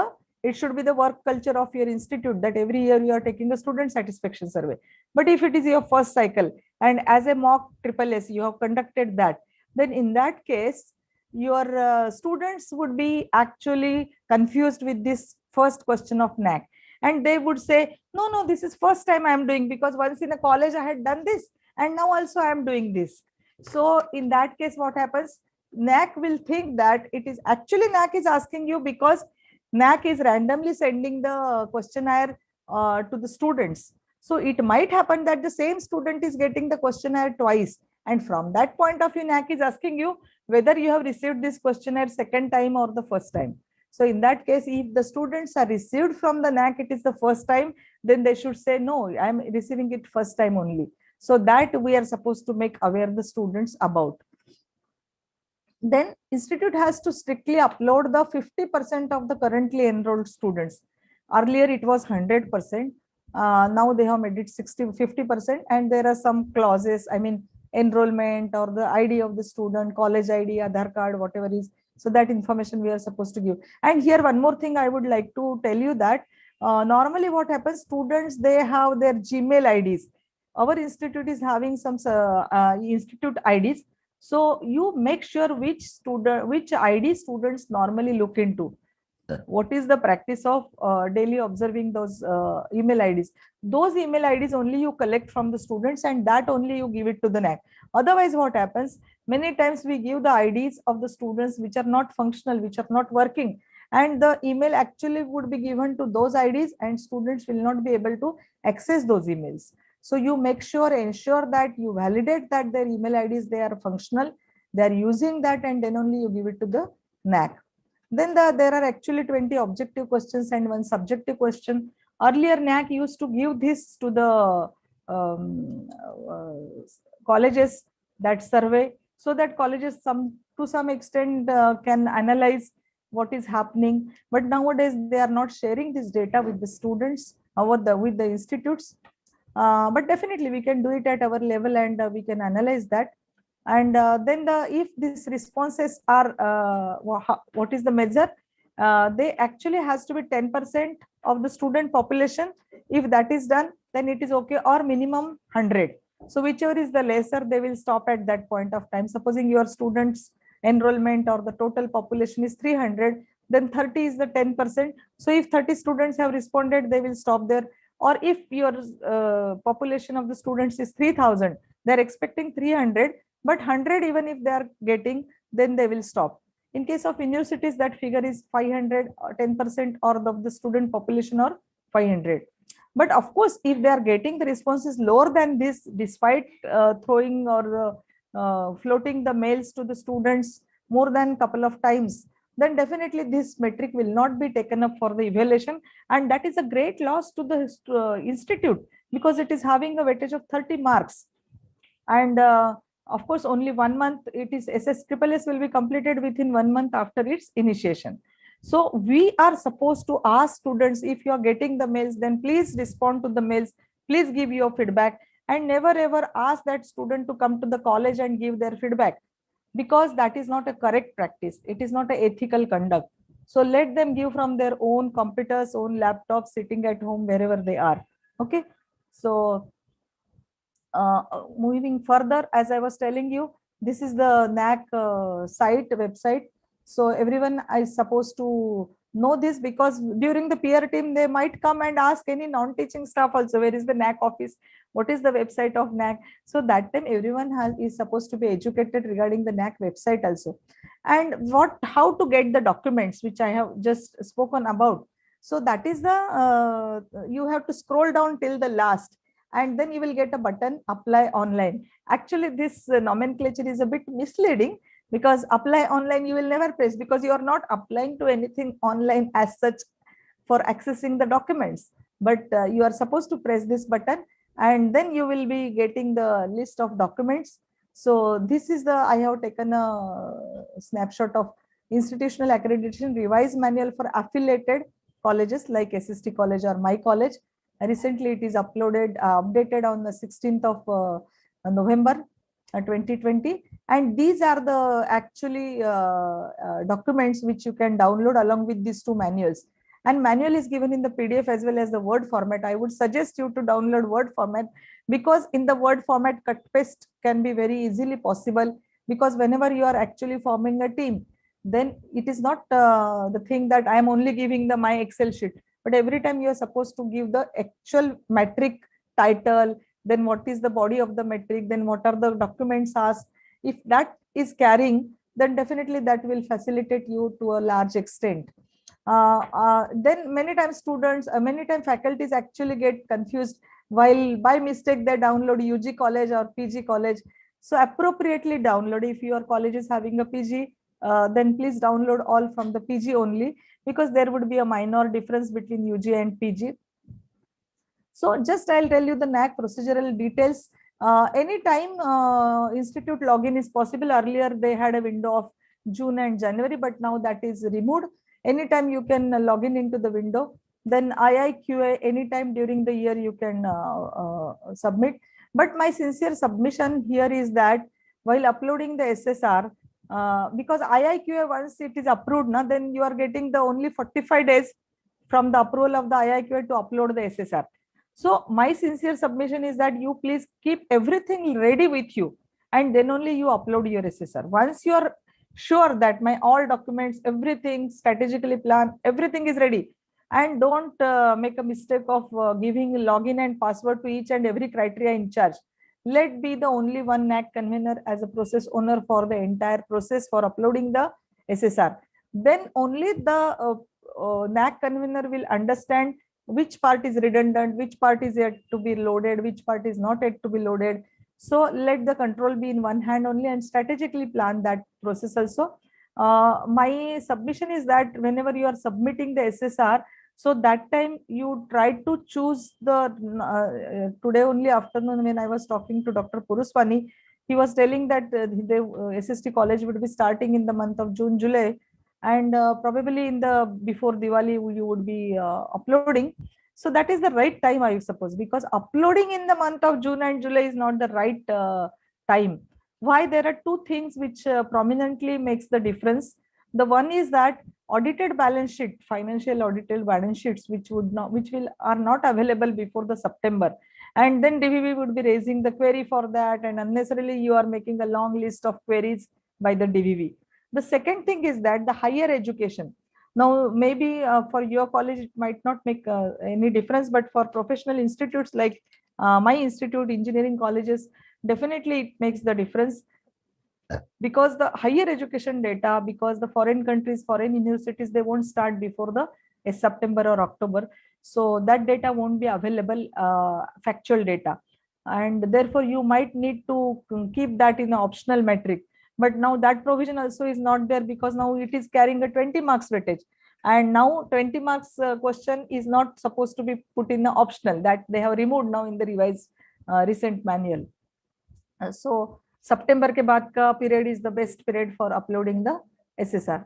be the work culture of your institute that every year you are taking a student satisfaction survey. But if it is your first cycle and as a mock SSS you have conducted that, then in that case your students would be actually confused with this first question of NAAC, and they would say, no, this is first time I am doing, because once in a college I had done this and now also I am doing this. So in that case, what happens, NAAC will think that it is actually NAAC is asking you because NAAC is randomly sending the questionnaire to the students. So it might happen that the same student is getting the questionnaire twice. And from that point of view, NAAC is asking you whether you have received this questionnaire second time or the first time. So in that case, if the students are received from the NAAC, it is the first time, then they should say, no, I am receiving it first time only. So that we are supposed to make aware the students about. Then institute has to strictly upload the 50% of the currently enrolled students. Earlier it was 100%. Now they have made it 50%, and there are some clauses, I mean, enrollment or the ID of the student, college ID, Aadhaar card, whatever is. So that information we are supposed to give. And here one more thing I would like to tell you that normally what happens, students, they have their Gmail IDs. Our institute is having some institute IDs. So you make sure which ID students normally look into. What is the practice of daily observing those email IDs? Those email IDs only you collect from the students, and that only you give it to the NAAC. Otherwise, what happens? Many times we give the IDs of the students which are not functional, which are not working, and the email actually would be given to those IDs, and students will not be able to access those emails. So you ensure that you validate that their email IDs, they are functional, they are using that, and then only you give it to the NAAC. Then there are actually 20 objective questions and one subjective question. Earlier, NAAC used to give this to the colleges, that survey, so that colleges to some extent can analyze what is happening. But nowadays, they are not sharing this data with the students or with the institutes. But definitely we can do it at our level, and we can analyze that. And then if these responses are, what is the measure? They actually has to be 10% of the student population. If that is done, then it is okay, or minimum 100. So whichever is the lesser, they will stop at that point of time. Supposing your students enrollment or the total population is 300, then 30 is the 10%. So if 30 students have responded, they will stop there. Or if your population of the students is 3000, they're expecting 300, but 100 even if they are getting, then they will stop. In case of universities, that figure is 500, 10% or of the student population or 500. But of course, if they are getting the responses lower than this, despite throwing or floating the mails to the students more than a couple of times, then definitely this metric will not be taken up for the evaluation, and that is a great loss to the institute, because it is having a weightage of 30 marks. And of course, only 1 month it is SSSS will be completed within 1 month after its initiation. So we are supposed to ask students, if you are getting the mails, then please respond to the mails, please give your feedback, and never ever ask that student to come to the college and give their feedback, because that is not a correct practice. It is not an ethical conduct. So let them give from their own computers, own laptops, sitting at home, wherever they are. Okay. So moving further, as I was telling you, this is the NAAC website. So everyone is supposed to know this, because during the peer team, they might come and ask any non-teaching staff also, where is the NAAC office? What is the website of NAAC? So that time everyone is supposed to be educated regarding the NAAC website also. And how to get the documents, which I have just spoken about. So that is the, you have to scroll down till the last, and then you will get a button, apply online. Actually, this nomenclature is a bit misleading, because apply online you will never press, because you are not applying to anything online as such for accessing the documents. But you are supposed to press this button, and then you will be getting the list of documents. So this is I have taken a snapshot of Institutional Accreditation Revised Manual for affiliated colleges like S.S.T college or my college. Recently, it is updated on the 16th of November 2020. And these are the actually documents which you can download along with these two manuals. And manual is given in the PDF as well as the Word format. I would suggest you to download Word format, because in the Word format, cut paste can be very easily possible, because whenever you are actually forming a team, then it is not the thing that I am only giving my Excel sheet. But every time you are supposed to give the actual metric title, then what is the body of the metric, then what are the documents asked. If that is carrying, then definitely that will facilitate you to a large extent. Then many times students, many times faculties actually get confused while by mistake they download UG college or PG college. So appropriately download. If your college is having a PG, then please download all from the PG only, because there would be a minor difference between UG and PG. So just I'll tell you the NAAC procedural details. Anytime institute login is possible. Earlier they had a window of June and January, but now that is removed. Anytime you can log in into the window. Then IIQA, anytime during the year you can submit. But my sincere submission here is that while uploading the SSR, because IIQA, once it is approved, then you are getting the only 45 days from the approval of the IIQA to upload the SSR. So my sincere submission is that you please keep everything ready with you, and then only you upload your SSR. Once you are sure that my all documents, everything strategically planned, everything is ready, and don't make a mistake of giving login and password to each and every criteria in charge. Let be the only one NAAC convener as a process owner for the entire process for uploading the SSR. Then only the NAAC convener will understand which part is redundant, which part is yet to be loaded, which part is not yet to be loaded. So let the control be in one hand only, and strategically plan that process also. My submission is that whenever you are submitting the SSR, so that time you try to choose the, today only afternoon when I was talking to Dr. Puruswani, he was telling that the S.S.T college would be starting in the month of June, July, and probably in the before Diwali you would be uploading. So that is the right time, I suppose, because uploading in the month of June and July is not the right time. Why? There are two things which prominently makes the difference. The one is that audited balance sheet, financial audited balance sheets, which are not available before the September, and then DVV would be raising the query for that, and unnecessarily you are making a long list of queries by the DVV. The second thing is that the higher education. Now, maybe for your college, it might not make any difference, but for professional institutes like my institute, engineering colleges, definitely it makes the difference, because the higher education data, because the foreign countries, foreign universities, they won't start before the September or October. So that data won't be available, factual data. And therefore, you might need to keep that in an optional metric. But now that provision also is not there, because now it is carrying a 20 marks weightage. And now 20 marks question is not supposed to be put in the optional, that they have removed now in the revised recent manual. So September ke baad ka period is the best period for uploading the SSR.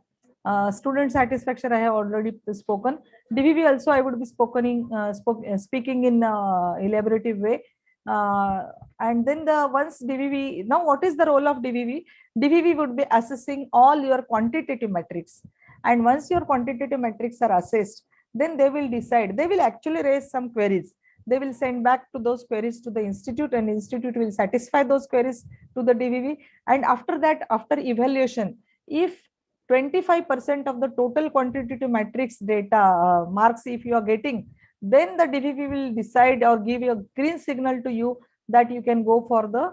Student satisfaction I have already spoken. DVV also I would be speaking in elaborative way. And then once DVV, now what is the role of DVV? DVV would be assessing all your quantitative metrics. And once your quantitative metrics are assessed, then they will decide, they will actually raise some queries. They will send back to those queries to the institute, and institute will satisfy those queries to the DVV. And after that, after evaluation, if 25% of the total quantitative metrics data marks if you are getting, then the DVV will decide or give you a green signal to you that you can go for the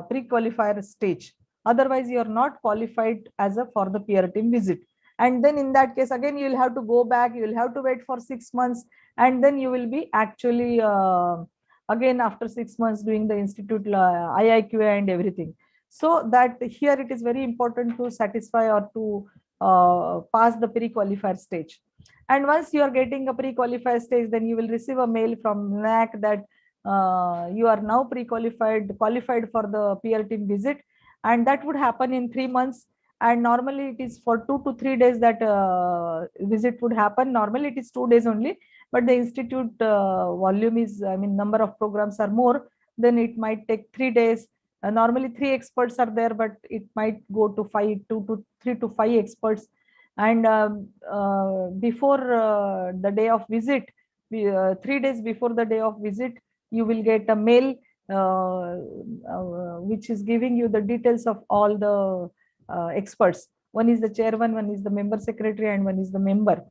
pre-qualifier stage. Otherwise, you are not qualified for the peer team visit. And then in that case, again, you will have to go back, you will have to wait for 6 months, and then you will be actually, again, after 6 months doing the institute IIQA and everything. So that here it is very important to satisfy or to pass the pre-qualifier stage. And once you are getting a pre-qualifier stage, then you will receive a mail from NAAC that you are now qualified for the peer team visit, and that would happen in 3 months. And normally it is for 2 to 3 days that visit would happen. Normally it is 2 days only, but the institute volume is, I mean, number of programs are more, then it might take 3 days. Normally 3 experts are there, but it might go to 3 to 5 experts. And before the day of visit, 3 days before the day of visit, you will get a mail which is giving you the details of all the experts. One is the chairman, one is the member secretary, and one is the member.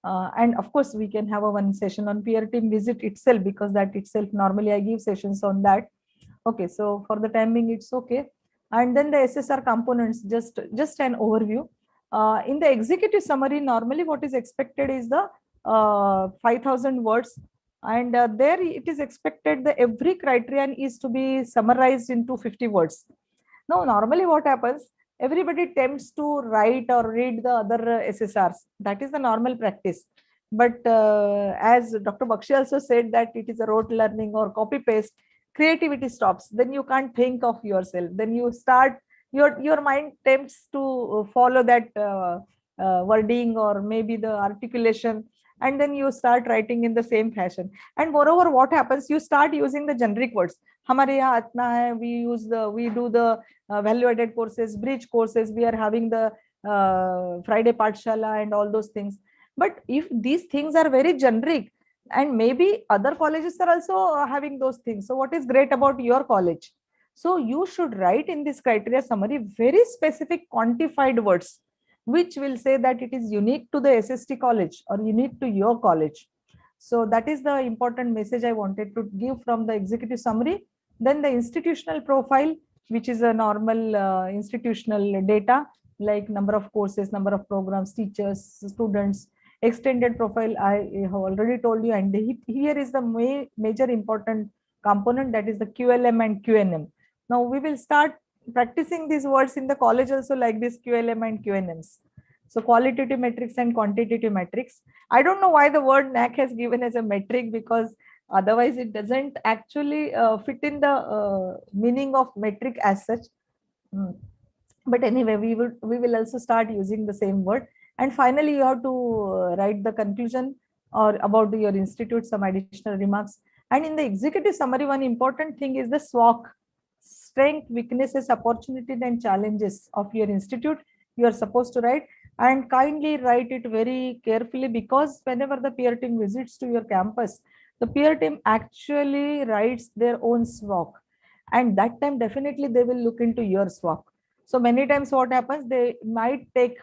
And of course, we can have a one session on peer team visit itself, because that itself normally I give sessions on that. Okay, so for the timing, it's okay. And then the SSR components, just an overview. In the executive summary, normally what is expected is the 5,000 words. And there it is expected that every criterion is to be summarized into 50 words. Now, normally what happens, everybody tempts to write or read the other SSRs. That is the normal practice. But as Dr. Bakshi also said that it is a rote learning or copy paste, creativity stops. Then you can't think of yourself. Then you start, your mind tempts to follow that wording or maybe the articulation, and then you start writing in the same fashion. And moreover, what happens, you start using the generic words. Hamare yahan atna hai, we do the value added courses, bridge courses, we are having the Friday Pathshala and all those things. But if these things are very generic, and maybe other colleges are also having those things, so what is great about your college? So you should write in this criteria summary very specific quantified words, which will say that it is unique to the S.S.T college or unique to your college. So that is the important message I wanted to give from the executive summary. Then the institutional profile, which is a normal institutional data, like number of courses, number of programs, teachers, students. Extended profile, I have already told you, and here is the major important component, that is the QLM and QNM. Now we will start practicing these words in the college also, like this QLM and QNMs. So qualitative metrics and quantitative metrics. I don't know why the word NAAC has given as a metric, because otherwise it doesn't actually fit in the meaning of metric as such. But anyway, we will also start using the same word. And finally, you have to write the conclusion or about your institute, some additional remarks. And in the executive summary, one important thing is the SWOT, strength, weaknesses, opportunities, and challenges of your institute. You are supposed to write, and kindly write it very carefully, because whenever the peer team visits to your campus, the peer team actually writes their own SWOT. And that time, definitely they will look into your SWOT. So many times what happens, they might take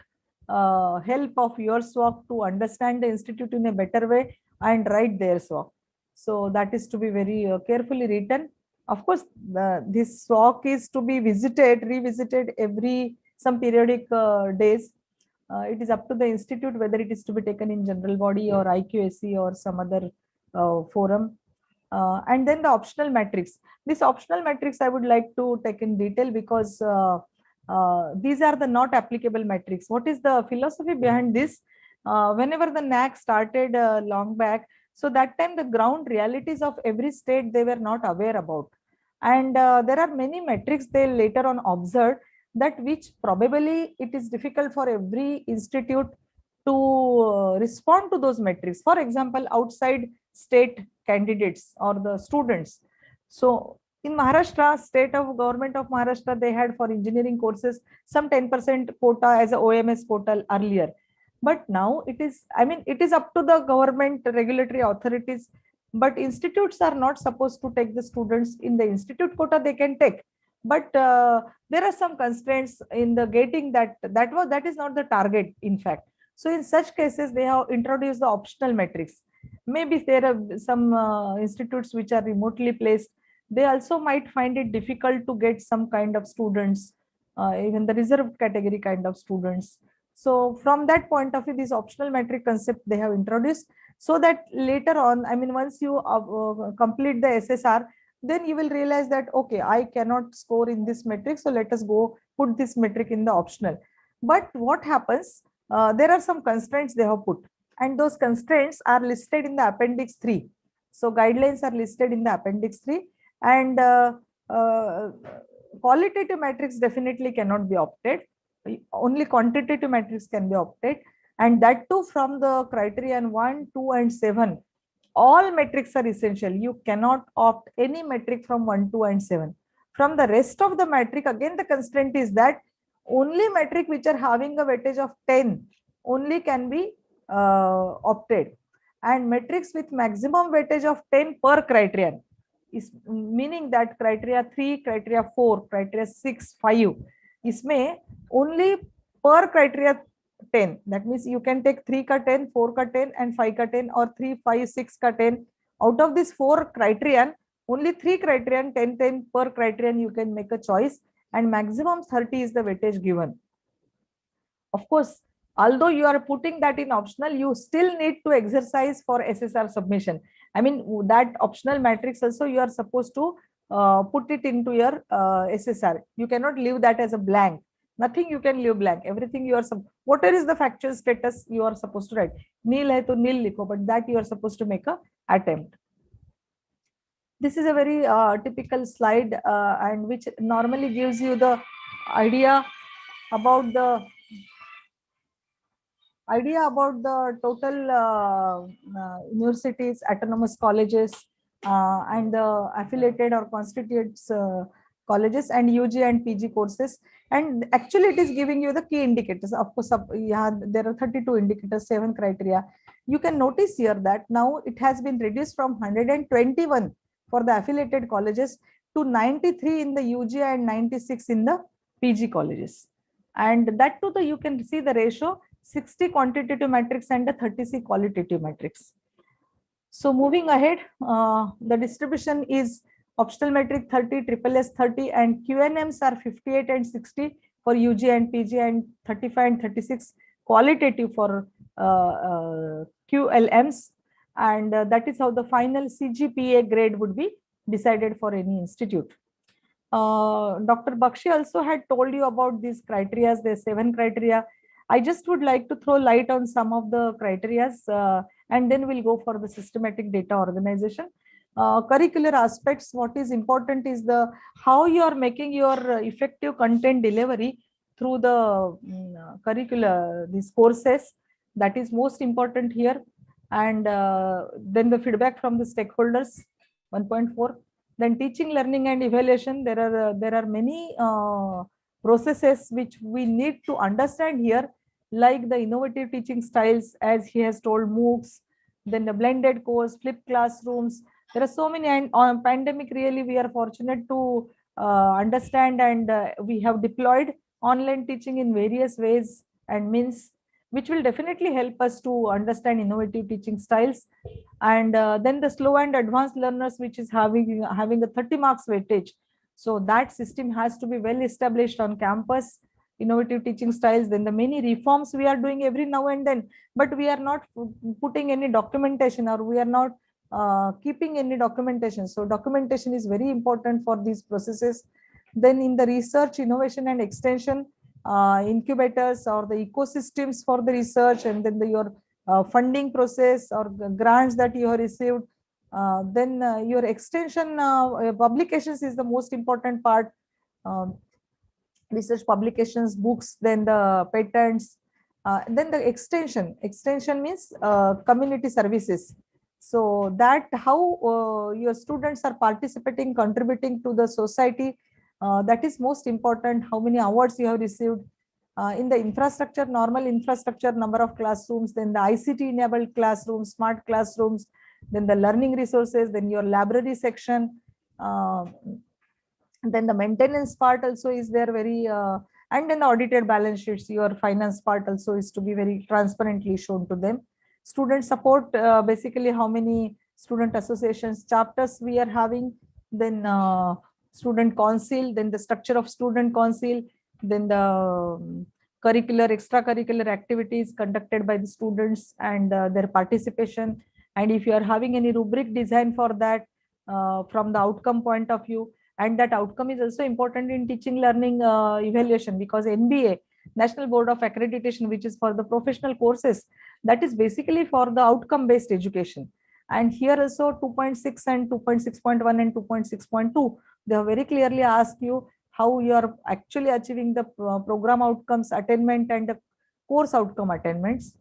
help of your SWOT to understand the institute in a better way and write their SWOT. So that is to be very carefully written. Of course, this SWOT is to be revisited every some periodic days. It is up to the institute whether it is to be taken in general body or IQAC or some other forum. And then the optional matrix. This optional matrix I would like to take in detail because these are the not applicable matrix. What is the philosophy behind this? Whenever the NAAC started long back, so that time the ground realities of every state they were not aware about. And there are many metrics they later on observed that which probably it is difficult for every institute to respond to those metrics. For example, outside state candidates or the students. So in Maharashtra, state of government of Maharashtra, they had for engineering courses some 10% quota as a OMS quota earlier. But now it is, I mean, it is up to the government regulatory authorities, but institutes are not supposed to take the students in the institute quota, they can take. But there are some constraints in the gating that is not the target, in fact. So in such cases, they have introduced the optional metrics. Maybe there are some institutes which are remotely placed, they also might find it difficult to get some kind of students, even the reserved category kind of students. So from that point of view, this optional metric concept they have introduced, so that later on, I mean, once you complete the SSR, then you will realize that, okay, I cannot score in this metric, so let us go put this metric in the optional. But what happens, there are some constraints they have put, and those constraints are listed in the appendix 3. So guidelines are listed in the appendix 3, and qualitative metrics definitely cannot be opted. Only quantitative metrics can be opted, and that too from the criterion 1, 2, and 7. All metrics are essential. You cannot opt any metric from 1, 2, and 7. From the rest of the metric, again the constraint is that only metric which are having a weightage of 10 only can be opted, and metrics with maximum weightage of 10 per criterion, is meaning that criteria 3, criteria 4, criteria 6, 5, इसमें only per criteria 10. That means you can take 3 ka 10, 4 ka 10, and 5 ka 10, or 3, 5, 6 ka 10. Out of this 4 criterion, only 3 criterion, 10, 10 per criterion you can make a choice, and maximum 30 is the weightage given. Of course, although you are putting that in optional, you still need to exercise for SSR submission. I mean, that optional matrix also you are supposed to put it into your SSR. You cannot leave that as a blank. Nothing you can leave blank. Everything you are, whatever is the factual status you are supposed to write. Nil hai to nil likho, but that you are supposed to make a attempt. This is a very typical slide and which normally gives you the idea about the total universities, autonomous colleges, and the affiliated or constituents colleges, and UG and PG courses. And actually it is giving you the key indicators. Of course, yeah, there are 32 indicators, 7 criteria. You can notice here that now it has been reduced from 121 for the affiliated colleges to 93 in the UG and 96 in the PG colleges. And that too, you can see the ratio, 60 quantitative metrics and a 30 qualitative metrics. So moving ahead, the distribution is optional metric 30, triple S 30, and QNMs are 58 and 60 for UG and PG, and 35 and 36 qualitative for QLMs. And that is how the final CGPA grade would be decided for any institute. Dr. Bakshi also had told you about these criteria. There are 7 criteria. I just would like to throw light on some of the criteria, and then we'll go for the systematic data organization. Curricular aspects, what is important is the how you are making your effective content delivery through the curricular, these courses. That is most important here. And then the feedback from the stakeholders, 1.4. Then teaching, learning, and evaluation. There are many processes which we need to understand here, like the innovative teaching styles, as he has told, MOOCs, then the blended course, flipped classrooms. There are so many, and on pandemic, really, we are fortunate to understand, and we have deployed online teaching in various ways and means, which will definitely help us to understand innovative teaching styles. And then the slow and advanced learners, which is having a 30 marks weightage. So that system has to be well established on campus. innovative teaching styles, then the many reforms we are doing every now and then, but we are not putting any documentation, or we are not keeping any documentation. So documentation is very important for these processes. Then in the research, innovation and extension, incubators or the ecosystems for the research, and then your funding process or the grants that you have received. Then your extension publications is the most important part. Research publications, books, then the patents, then the extension. Extension means community services. So that how your students are participating, contributing to the society, that is most important. How many awards you have received. In the infrastructure, normal infrastructure, number of classrooms, then the ICT enabled classrooms, smart classrooms, then the learning resources, then your library section, then the maintenance part also is there very, and then the audited balance sheets, your finance part also is to be very transparently shown to them. Student support, basically how many student associations, chapters we are having, then student council, then the structure of student council, then the curricular, extracurricular activities conducted by the students and their participation. And if you are having any rubric design for that, from the outcome point of view, and that outcome is also important in teaching learning evaluation, because NBA, National Board of Accreditation, which is for the professional courses, that is basically for the outcome based education. And here also 2.6 and 2.6.1 and 2.6.2, they have very clearly asked you how you are actually achieving the program outcomes attainment and the course outcome attainments.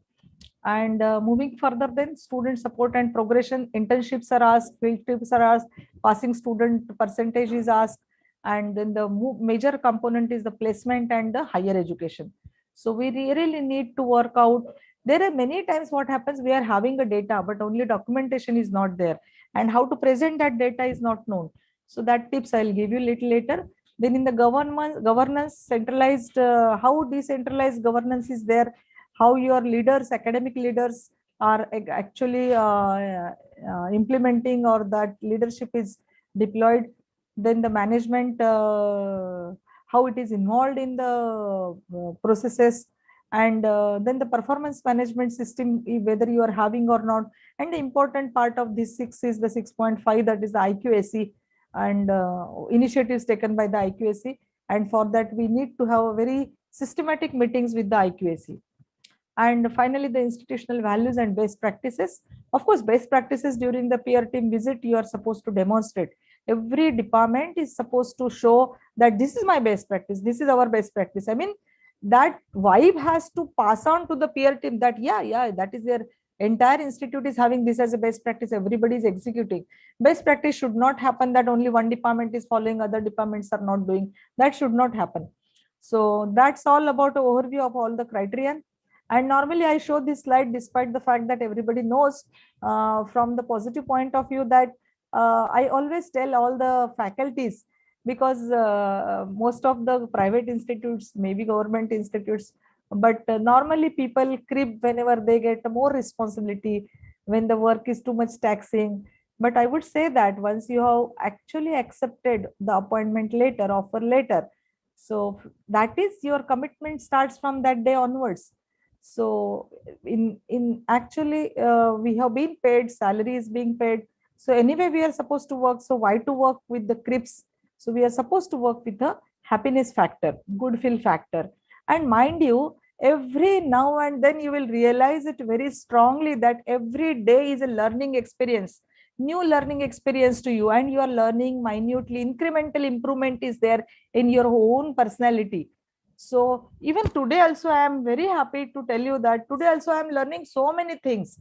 And moving further, then student support and progression, internships are asked, field trips are asked, passing student percentage is asked, and then the major component is the placement and the higher education. So we really need to work out. There are many times what happens, we are having a data, but only documentation is not there, and how to present that data is not known. So that tips I'll give you little later. Then in the governance, centralized, how decentralized governance is there, how your leaders, academic leaders are actually implementing, or that leadership is deployed. Then the management, how it is involved in the processes, and then the performance management system, whether you are having or not. And the important part of this 6 is the 6.5, that is the IQAC, and initiatives taken by the IQAC. And for that we need to have a very systematic meetings with the IQAC. And finally, the institutional values and best practices. Of course, best practices during the peer team visit, you are supposed to demonstrate. Every department is supposed to show that this is my best practice, this is our best practice. I mean, that vibe has to pass on to the peer team, that yeah, that is their entire institute is having this as a best practice, everybody is executing. Best practice should not happen that only one department is following, other departments are not doing. That should not happen. So that's all about an overview of all the criterion. And normally I show this slide despite the fact that everybody knows, from the positive point of view, that I always tell all the faculties, because most of the private institutes, maybe government institutes, but normally people crib whenever they get more responsibility, when the work is too much taxing. But I would say that once you have actually accepted the appointment letter, offer letter, so that is your commitment starts from that day onwards. So in actually we have been paid, salary is being paid. So anyway, we are supposed to work. So why to work with the crips? So we are supposed to work with the happiness factor, good feel factor. And mind you, every now and then you will realize it very strongly that every day is a learning experience, new learning experience to you, and you are learning minutely. Incremental improvement is there in your own personality. So even today also, I am very happy to tell you that today also I am learning so many things,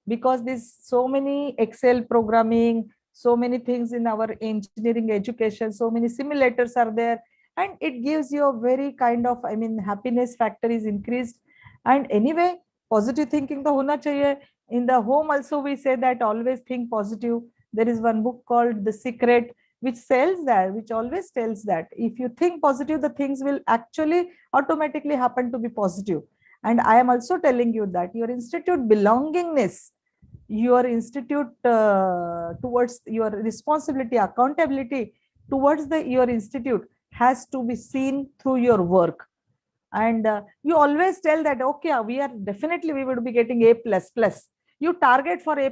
because this so many Excel programming, so many things in our engineering education, so many simulators are there, and it gives you a very kind of, I mean, happiness factor is increased. And anyway, positive thinking to hona chahiye. In the home also we say that always think positive. There is one book called The Secret, which says that, which always tells that if you think positive, the things will actually automatically happen to be positive. And I am also telling you that your institute belongingness, your institute towards your responsibility, accountability towards your institute has to be seen through your work. And you always tell that, okay, we would be getting A++. You target for A++.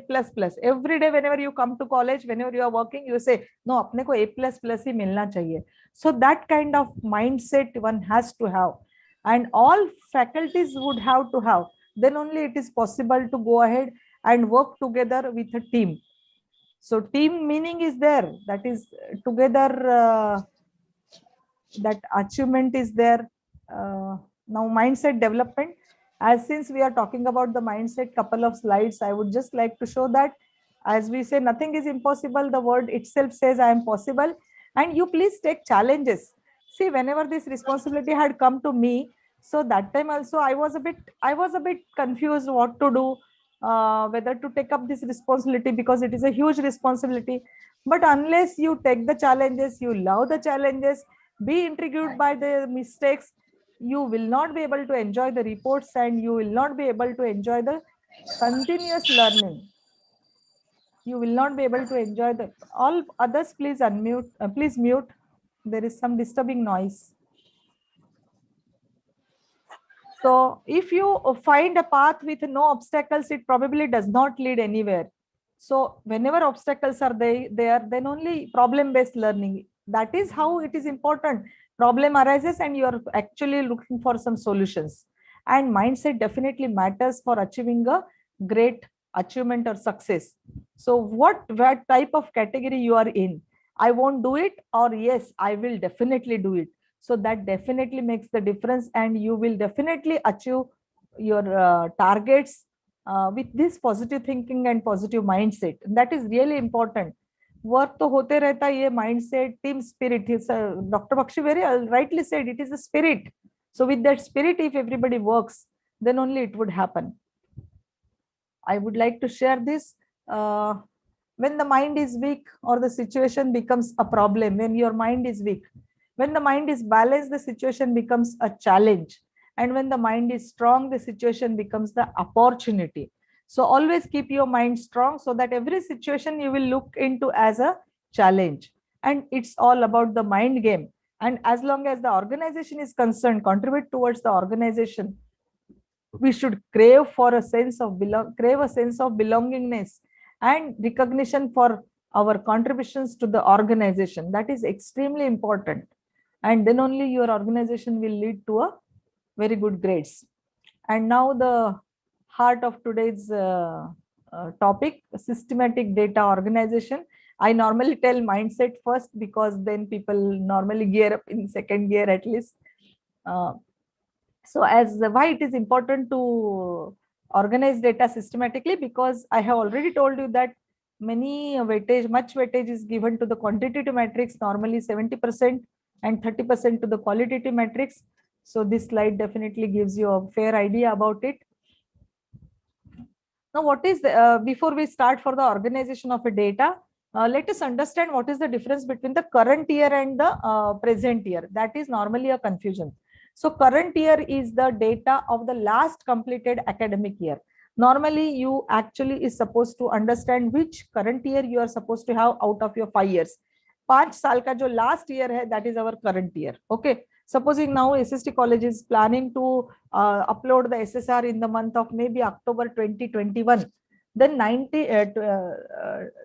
Every day, whenever you come to college, whenever you are working, you say, no, apne ko A++ hi milna chahiye. So that kind of mindset one has to have. And all faculties would have to have. Then only it is possible to go ahead and work together with a team. So team meaning is there. That is together, that achievement is there. Now mindset development. As since we are talking about the mindset, couple of slides, I would just like to show that, as we say, nothing is impossible. The word itself says I am possible. And you please take challenges. See, whenever this responsibility had come to me, so that time also I was a bit confused what to do, whether to take up this responsibility, because it is a huge responsibility. But unless you take the challenges, you love the challenges, be intrigued by the mistakes, you will not be able to enjoy the reports, and you will not be able to enjoy the continuous learning. You will not be able to enjoy the all others. Please unmute, please mute. There is some disturbing noise. So if you find a path with no obstacles, it probably does not lead anywhere. So whenever obstacles are there, then only problem-based learning. That is how it is important. Problem arises and you are actually looking for some solutions. And mindset definitely matters for achieving a great achievement or success. So what type of category you are in? I won't do it, or yes, I will definitely do it. So that definitely makes the difference, and you will definitely achieve your targets with this positive thinking and positive mindset. That is really important. Work to hote rehta hai, ye mindset, team spirit. Dr. Bakshi very rightly said, it is a spirit. So with that spirit, if everybody works, then only it would happen. I would like to share this. When the mind is weak, or the situation becomes a problem, when your mind is weak. When the mind is balanced, the situation becomes a challenge. And when the mind is strong, the situation becomes the opportunity. So always keep your mind strong, so that every situation you will look into as a challenge. And it's all about the mind game. And as long as the organization is concerned, contribute towards the organization. We should crave a sense of belongingness and recognition for our contributions to the organization. That is extremely important. And then only your organization will lead to a very good grades. And now the heart of today's topic, systematic data organization. I normally tell mindset first, because then people normally gear up in second gear at least. So as why it is important to organize data systematically, because I have already told you that much weightage is given to the quantitative metrics, normally 70%, and 30% to the qualitative metrics. So this slide definitely gives you a fair idea about it. Now, what is the, before we start for the organization of a data, let us understand what is the difference between the current year and the present year. That is normally a confusion. So current year is the data of the last completed academic year. Normally, you actually is supposed to understand which current year you are supposed to have out of your 5 years. 5 साल का जो last year है, that is our current year. Okay. Supposing now S.S.T college is planning to upload the SSR in the month of maybe October 2021, then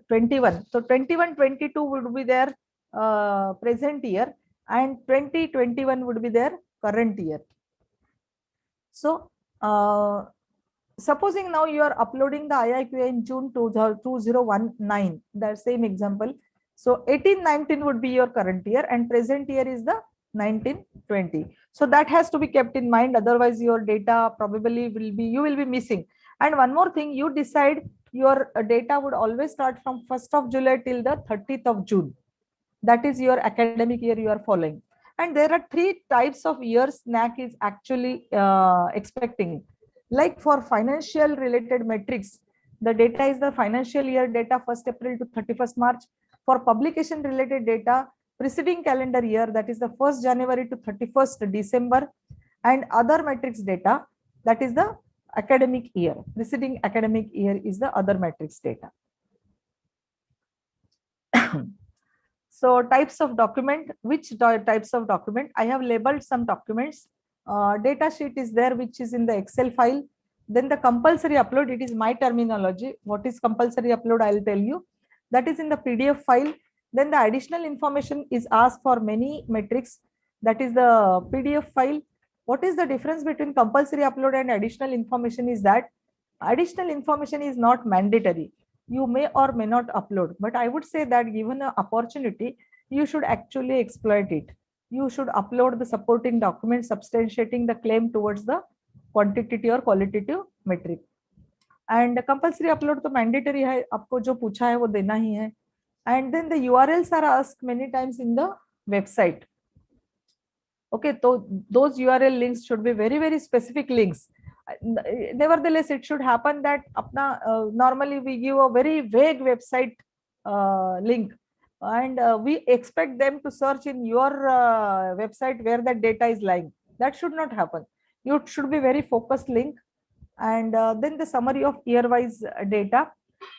21. So 21-22 would be their present year, and 2021 would be their current year. So supposing now you are uploading the IIQA in June 2019, that same example. So 18-19 would be your current year, and present year is the 19-20. So that has to be kept in mind. Otherwise, your data probably you will be missing. And one more thing, you decide your data would always start from 1st of July till the 30th of June. That is your academic year you are following. And there are 3 types of years NAAC is actually expecting. Like for financial related metrics, the data is the financial year data 1st April to 31st March. For publication related data, preceding calendar year, that is the 1st January to 31st December. And other metrics data, that is the academic year. Preceding academic year is the other metrics data. So types of document, which types of document? I have labeled some documents. Data sheet is there, which is in the Excel file. Then the compulsory upload, it is my terminology. What is compulsory upload, I'll tell you. That is in the PDF file. Then the additional information is asked for many metrics. That is the PDF file. What is the difference between compulsory upload and additional information is that additional information is not mandatory. You may or may not upload, but I would say that given an opportunity, you should actually exploit it. You should upload the supporting document substantiating the claim towards the quantitative or qualitative metric. And compulsory upload तो mandatory है, आपको जो पूछा है वो देना ही है. And then the URLs are asked many times in the website. Okay, so those URL links should be very, very specific links. Nevertheless, it should happen that normally we give a very vague website link, and we expect them to search in your website where that data is lying. That should not happen. It should be very focused link. And then the summary of year-wise data,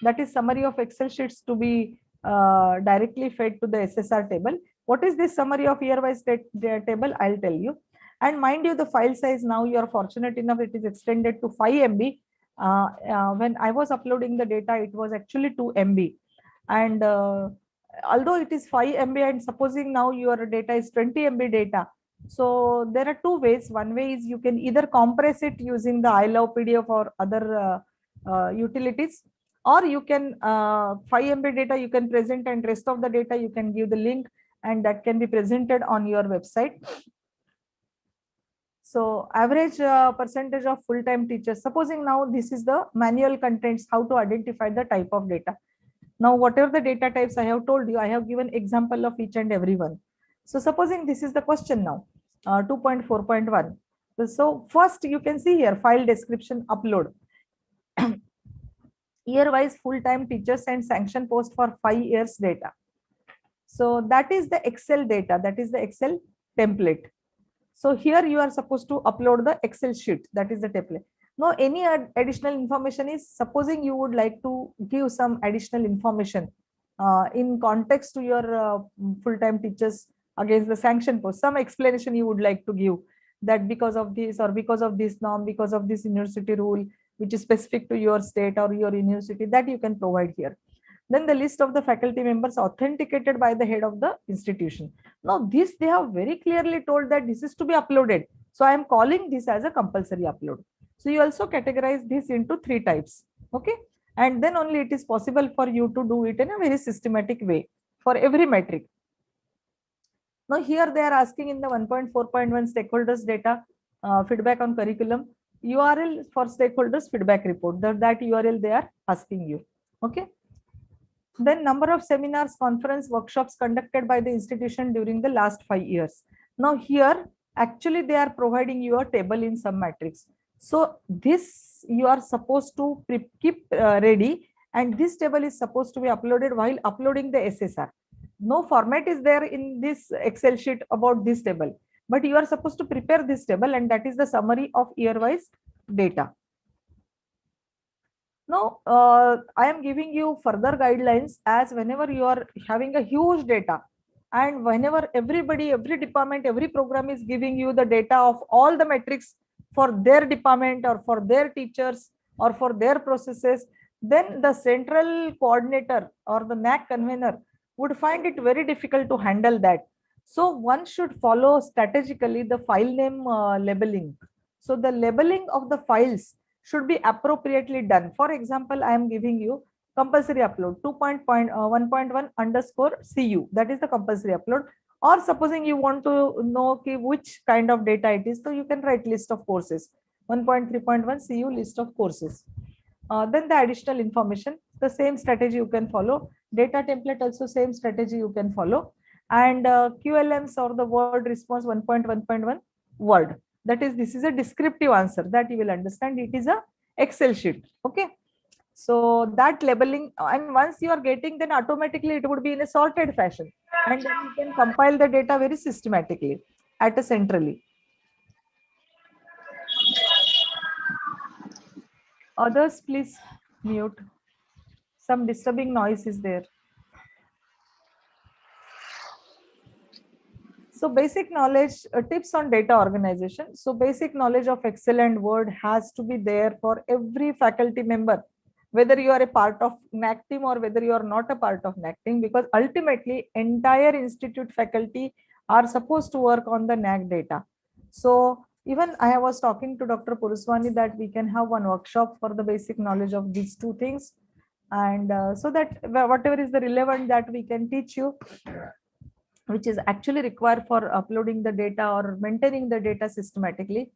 that is summary of Excel sheets to be directly fed to the SSR table. What is this summary of year-wise table? I'll tell you. And mind you, the file size now, you are fortunate enough, it is extended to 5 MB. When I was uploading the data, it was actually 2 MB. And although it is 5 MB, and supposing now your data is 20 MB data, so there are two ways. One way is you can either compress it using the I Love PDF or other utilities, or you can 5 MB data you can present, and rest of the data you can give the link, and that can be presented on your website. So average percentage of full-time teachers, supposing now this is the manual contents, how to identify the type of data. Now whatever the data types I have told you, I have given example of each and every one. So supposing this is the question now, 2.4.1. So first you can see here, file description upload. Year-wise full-time teachers and sanction post for 5 years data. So that is the Excel data, that is the Excel template. So here you are supposed to upload the Excel sheet, that is the template. Now any additional information is, supposing you would like to give some additional information in context to your full-time teachers against the sanction post, some explanation you would like to give, that because of this or because of this norm, because of this university rule, which is specific to your state or your university, that you can provide here. Then the list of the faculty members authenticated by the head of the institution. Now this they have very clearly told that this is to be uploaded. So I am calling this as a compulsory upload. So you also categorize this into 3 types. Okay. And then only it is possible for you to do it in a very systematic way for every metric. Now here they are asking in the 1.4.1 stakeholders data, feedback on curriculum, URL for stakeholders feedback report, that URL they are asking you. Okay. Then number of seminars, conference, workshops conducted by the institution during the last 5 years. Now here, actually they are providing you a table in some matrix. So this you are supposed to keep ready, and this table is supposed to be uploaded while uploading the SSR. No format is there in this Excel sheet about this table, but you are supposed to prepare this table, and that is the summary of year-wise data. Now, I am giving you further guidelines, as whenever you are having a huge data, and whenever everybody, every department, every program is giving you the data of all the metrics for their department or for their teachers or for their processes, then the central coordinator or the NAAC convener would find it very difficult to handle that. So one should follow strategically the file name labeling. So the labeling of the files should be appropriately done. For example, I am giving you compulsory upload 2.1.1 underscore CU, that is the compulsory upload. Or supposing you want to know which kind of data it is, so you can write list of courses 1.3.1 CU list of courses. Then the additional information, the same strategy you can follow. Data template also same strategy you can follow. And QLMs or the word response 1.1.1 word. That is, this is a descriptive answer that you will understand. It is a Excel sheet. Okay. So that labeling, and once you are getting, then automatically it would be in a sorted fashion. And then you can compile the data very systematically at a centrally. Others, please mute. Some disturbing noise is there. So basic knowledge, tips on data organization. So basic knowledge of Excel and Word has to be there for every faculty member, whether you are a part of NAAC team or whether you are not a part of NAAC team, because ultimately entire institute faculty are supposed to work on the NAAC data. So even I was talking to Dr. Puruswani that we can have one workshop for the basic knowledge of these two things. And so that whatever is the relevant that we can teach you, which is actually required for uploading the data or maintaining the data systematically.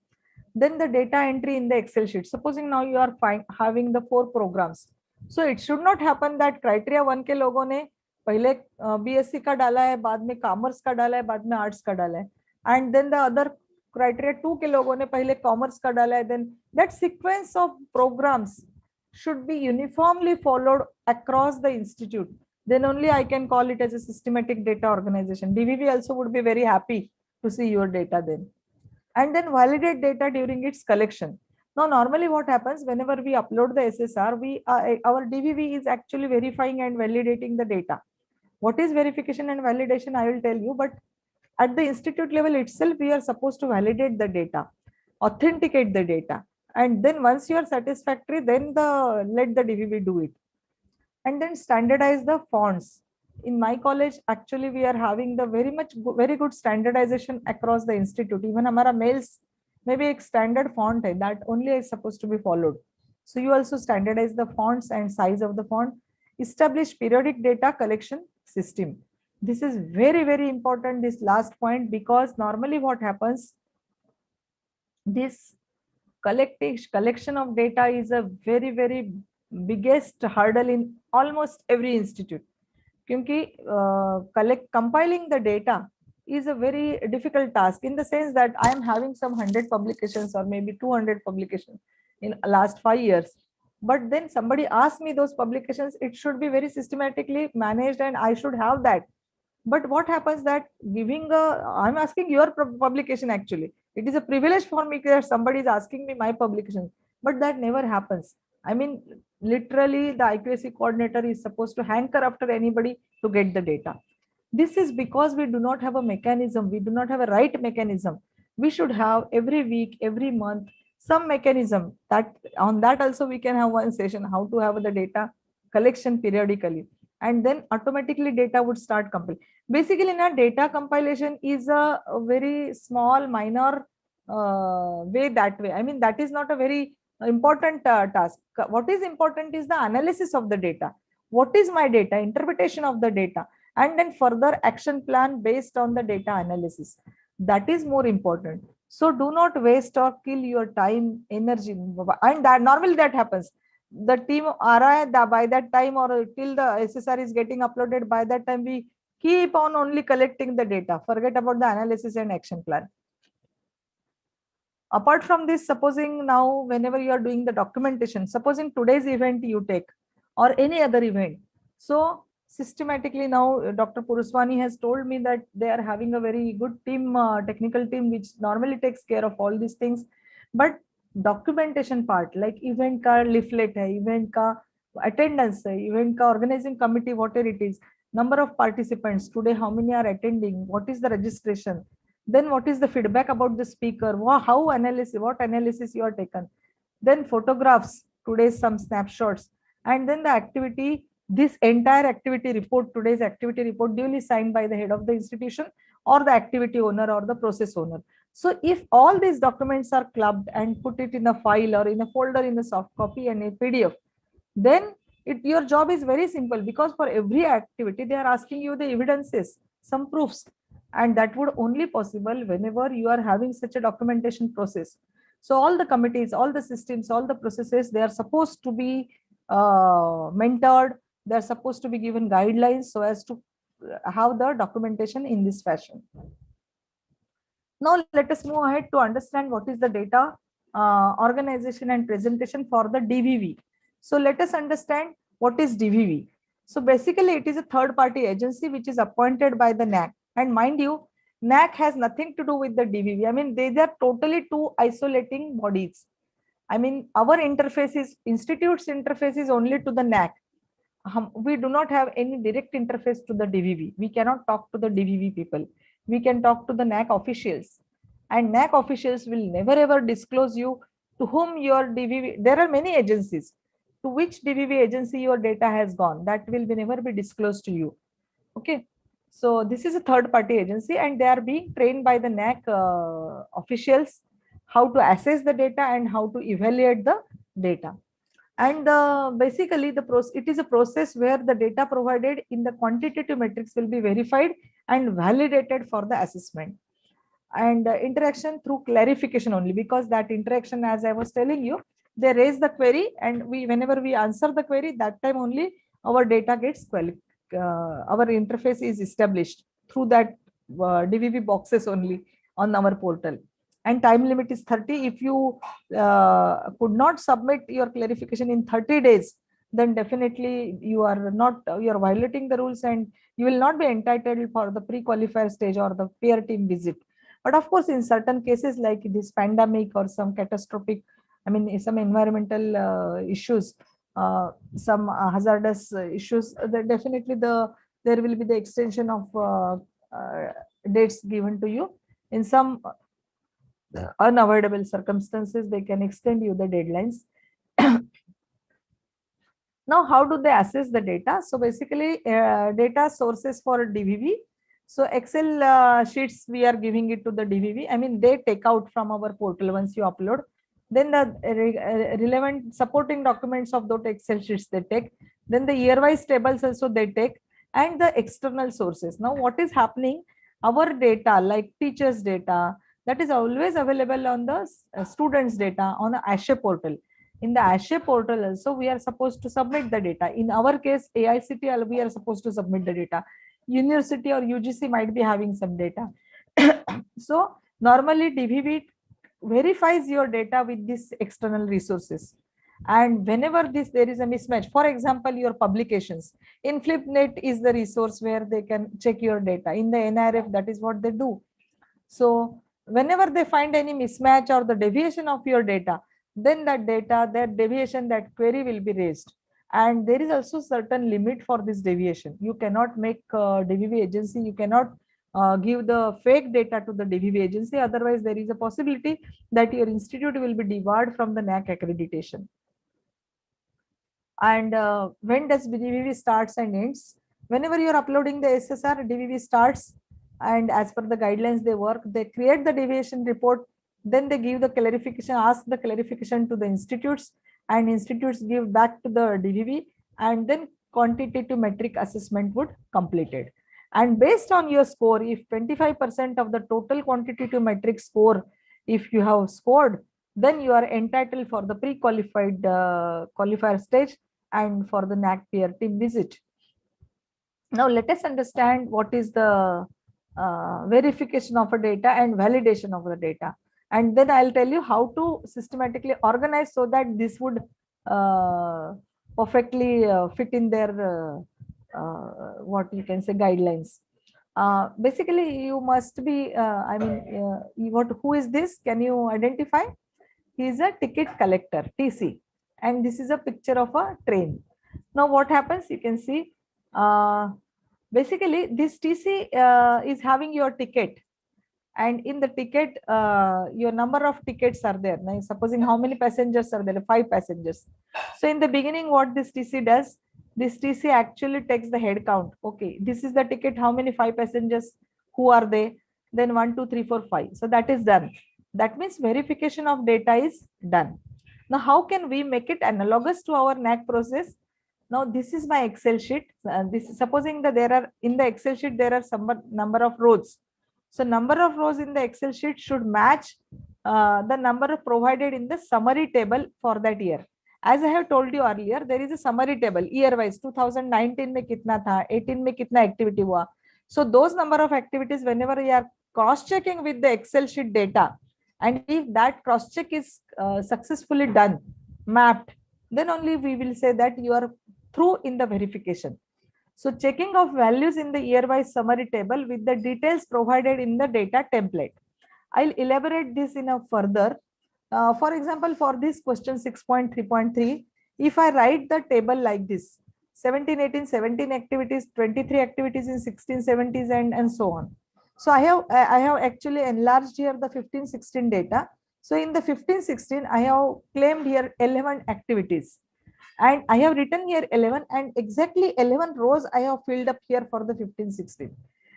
Then the data entry in the Excel sheet. Supposing now you are having the 4 programs. So it should not happen that criteria 1 के लोगों ने पहले BSc का डाला है, बाद में commerce का डाला है, बाद में आर्ट्स का डाला है, and then the other criteria 2 के लोगों ने पहले कॉमर्स का डाला है. Then that sequence of programs should be uniformly followed across the institute. Then only I can call it as a systematic data organization. DVV also would be very happy to see your data then. And then validate data during its collection. Now, normally what happens whenever we upload the SSR, our DVV is actually verifying and validating the data. What is verification and validation, I will tell you, but at the institute level itself, we are supposed to validate the data, authenticate the data. And then once you are satisfactory, then let the DVV do it. And then standardize the fonts. In my college, actually, we are having the very good standardization across the institute. Even our mails, maybe a standard font hai, that only is supposed to be followed. So you also standardize the fonts and size of the font. Establish periodic data collection system. This is very, very important, this last point, because normally what happens, this collection of data is a very, very biggest hurdle in almost every institute. Because compiling the data is a very difficult task, in the sense that I am having some 100 publications or maybe 200 publications in last 5 years. But then somebody asks me those publications, it should be very systematically managed and I should have that. But what happens that I'm asking your publication actually. It is a privilege for me that somebody is asking me my publication, but that never happens. I mean, literally the IQAC coordinator is supposed to hanker after anybody to get the data. This is because we do not have a mechanism. We do not have a right mechanism. We should have every week, every month, some mechanism that on that also we can have one session, how to have the data collection periodically. And then automatically data would start compiling. Basically, now data compilation is a very small, minor way that way. I mean, that is not a very important task. What is important is the analysis of the data. What is my data? Interpretation of the data. And then further action plan based on the data analysis. That is more important. So do not waste or kill your time, energy. And that normally that happens. The team by that time or till the SSR is getting uploaded, by that time we keep on only collecting the data, forget about the analysis and action plan. Apart from this, supposing now whenever you are doing the documentation, supposing today's event you take or any other event, so systematically now Dr. Puruswani has told me that they are having a very good team, technical team, which normally takes care of all these things. But documentation part, like event ka leaflet hai, event ka attendance hai, event ka organizing committee, whatever it is, number of participants today, how many are attending, what is the registration, then what is the feedback about the speaker, what analysis you are taken, then photographs, today's some snapshots, and then the activity, this entire activity report, today's activity report duly signed by the head of the institution or the activity owner or the process owner. So if all these documents are clubbed and put it in a file or in a folder in a soft copy and a PDF, then your job is very simple, because for every activity they are asking you the evidences, some proofs, and that would only possible whenever you are having such a documentation process. So all the committees, all the systems, all the processes, they are supposed to be mentored, they are supposed to be given guidelines so as to have the documentation in this fashion. Now let us move ahead to understand what is the data organization and presentation for the DVV. So let us understand what is DVV. So basically it is a third party agency which is appointed by the NAAC. And mind you, NAAC has nothing to do with the DVV. I mean, they are totally two isolating bodies. I mean, our interface is, institute's interface is only to the NAAC. We do not have any direct interface to the DVV. We cannot talk to the DVV people. we can talk to the NAAC officials, and NAAC officials will never ever disclose you to whom your DVV, there are many agencies, to which DVV agency your data has gone, that will never be disclosed to you. Okay, so this is a third party agency, and they are being trained by the NAAC officials how to assess the data and how to evaluate the data. And basically it is a process where the data provided in the quantitative metrics will be verified and validated for the assessment. And interaction through clarification only, because that interaction, as I was telling you, they raise the query, and whenever we answer the query, that time only our data gets our interface is established through that DVV boxes only on our portal. And time limit is 30. If you could not submit your clarification in 30 days, then definitely you are violating the rules, and you will not be entitled for the pre-qualifier stage or the peer team visit. But of course, in certain cases like this pandemic or some catastrophic, I mean, some environmental issues, some hazardous issues, definitely there will be the extension of dates given to you. In some unavoidable circumstances, they can extend you the deadlines. Now, how do they assess the data? So basically, data sources for DVV. So Excel sheets, we are giving it to the DVV. I mean, they take out from our portal once you upload. Then the relevant supporting documents of those Excel sheets they take. Then the year-wise tables also they take, and the external sources. Now, what is happening? Our data, like teachers' data, that is always available on the students' data on the ASHE portal. In the ASHE portal also, we are supposed to submit the data. In our case, AICTL, we are supposed to submit the data. University or UGC might be having some data. So normally DVV verifies your data with these external resources. And whenever there is a mismatch, for example, your publications, in FlipNet is the resource where they can check your data. In the NRF, that is what they do. So whenever they find any mismatch or the deviation of your data, then that deviation, that query will be raised. And there is also certain limit for this deviation. You cannot make DVV agency, you cannot give the fake data to the DVV agency. Otherwise, there is a possibility that your institute will be debarred from the NAAC accreditation. And when does DVV starts and ends? Whenever you are uploading the SSR, DVV starts, and as per the guidelines they work, they create the deviation report, then they give the clarification, ask the clarification to the institutes, and institutes give back to the DVV, and then quantitative metric assessment would completed. And based on your score, if 25% of the total quantitative metric score, if you have scored, then you are entitled for the pre-qualified qualifier stage and for the NAAC peer team visit. Now let us understand what is the verification of a data and validation of the data. And then I'll tell you how to systematically organize so that this would perfectly fit in their what you can say guidelines. Basically, you must be, who is this? Can you identify? He is a ticket collector, TC. And this is a picture of a train. Now what happens? You can see, basically this TC is having your ticket. And in the ticket, your number of tickets are there. Now, supposing how many passengers are there? 5 passengers. So in the beginning, what this TC does, this TC actually takes the head count. Okay, this is the ticket. How many? 5 passengers. Who are they? Then 1, 2, 3, 4, 5. So that is done. That means verification of data is done. Now, how can we make it analogous to our NAAC process? Now, this is my Excel sheet. This is supposing that there are in the Excel sheet there are some number of rows. So number of rows in the Excel sheet should match the number provided in the summary table for that year. As I have told you earlier, there is a summary table year wise. 2019 में कितना था, 18 में कितना activity हुआ. So those number of activities, whenever you are cross checking with the Excel sheet data, and if that cross check is successfully done, mapped, then only we will say that you are through in the verification. So checking of values in the year-wise summary table with the details provided in the data template. I'll elaborate this in a further. For example, for this question 6.3.3, if I write the table like this, 17, 18, 17 activities, 23 activities in 16, 17s and so on. So I have actually enlarged here the 15-16 data. So in the 15-16, I have claimed here 11 activities. And I have written here 11, and exactly 11 rows I have filled up here for the 15-16.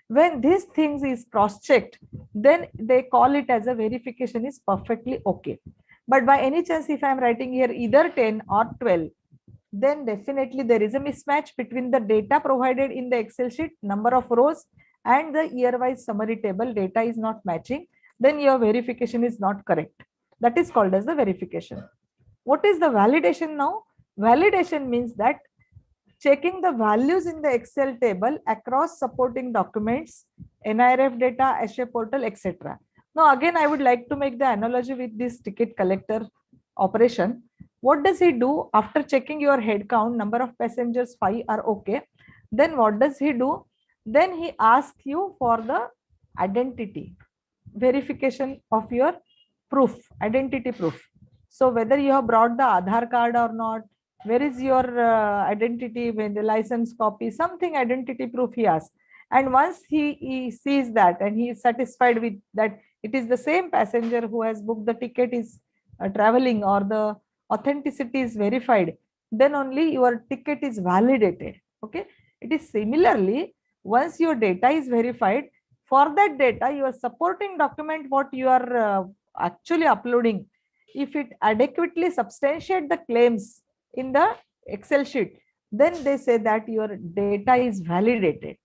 When these things is cross-checked, then they call it as a verification is perfectly okay. But by any chance, if I am writing here either 10 or 12, then definitely there is a mismatch between the data provided in the Excel sheet, number of rows, and the year-wise summary table data is not matching, then your verification is not correct. That is called as the verification. What is the validation now? Validation means that checking the values in the Excel table across supporting documents, NIRF data, ASHA portal, etc. Now, again, I would like to make the analogy with this ticket collector operation. What does he do after checking your head count, number of passengers 5 are okay? Then what does he do? Then he asks you for the identity, verification of your proof, identity proof. So whether you have brought the Aadhaar card or not, where is your identity, when the license copy, something identity proof he asks. And once he sees that and he is satisfied with that it is the same passenger who has booked the ticket is traveling, or the authenticity is verified, then only your ticket is validated. Okay. It is similarly, once your data is verified, for that data, your supporting document, what you are actually uploading, if it adequately substantiate the claims in the Excel sheet, then they say that your data is validated.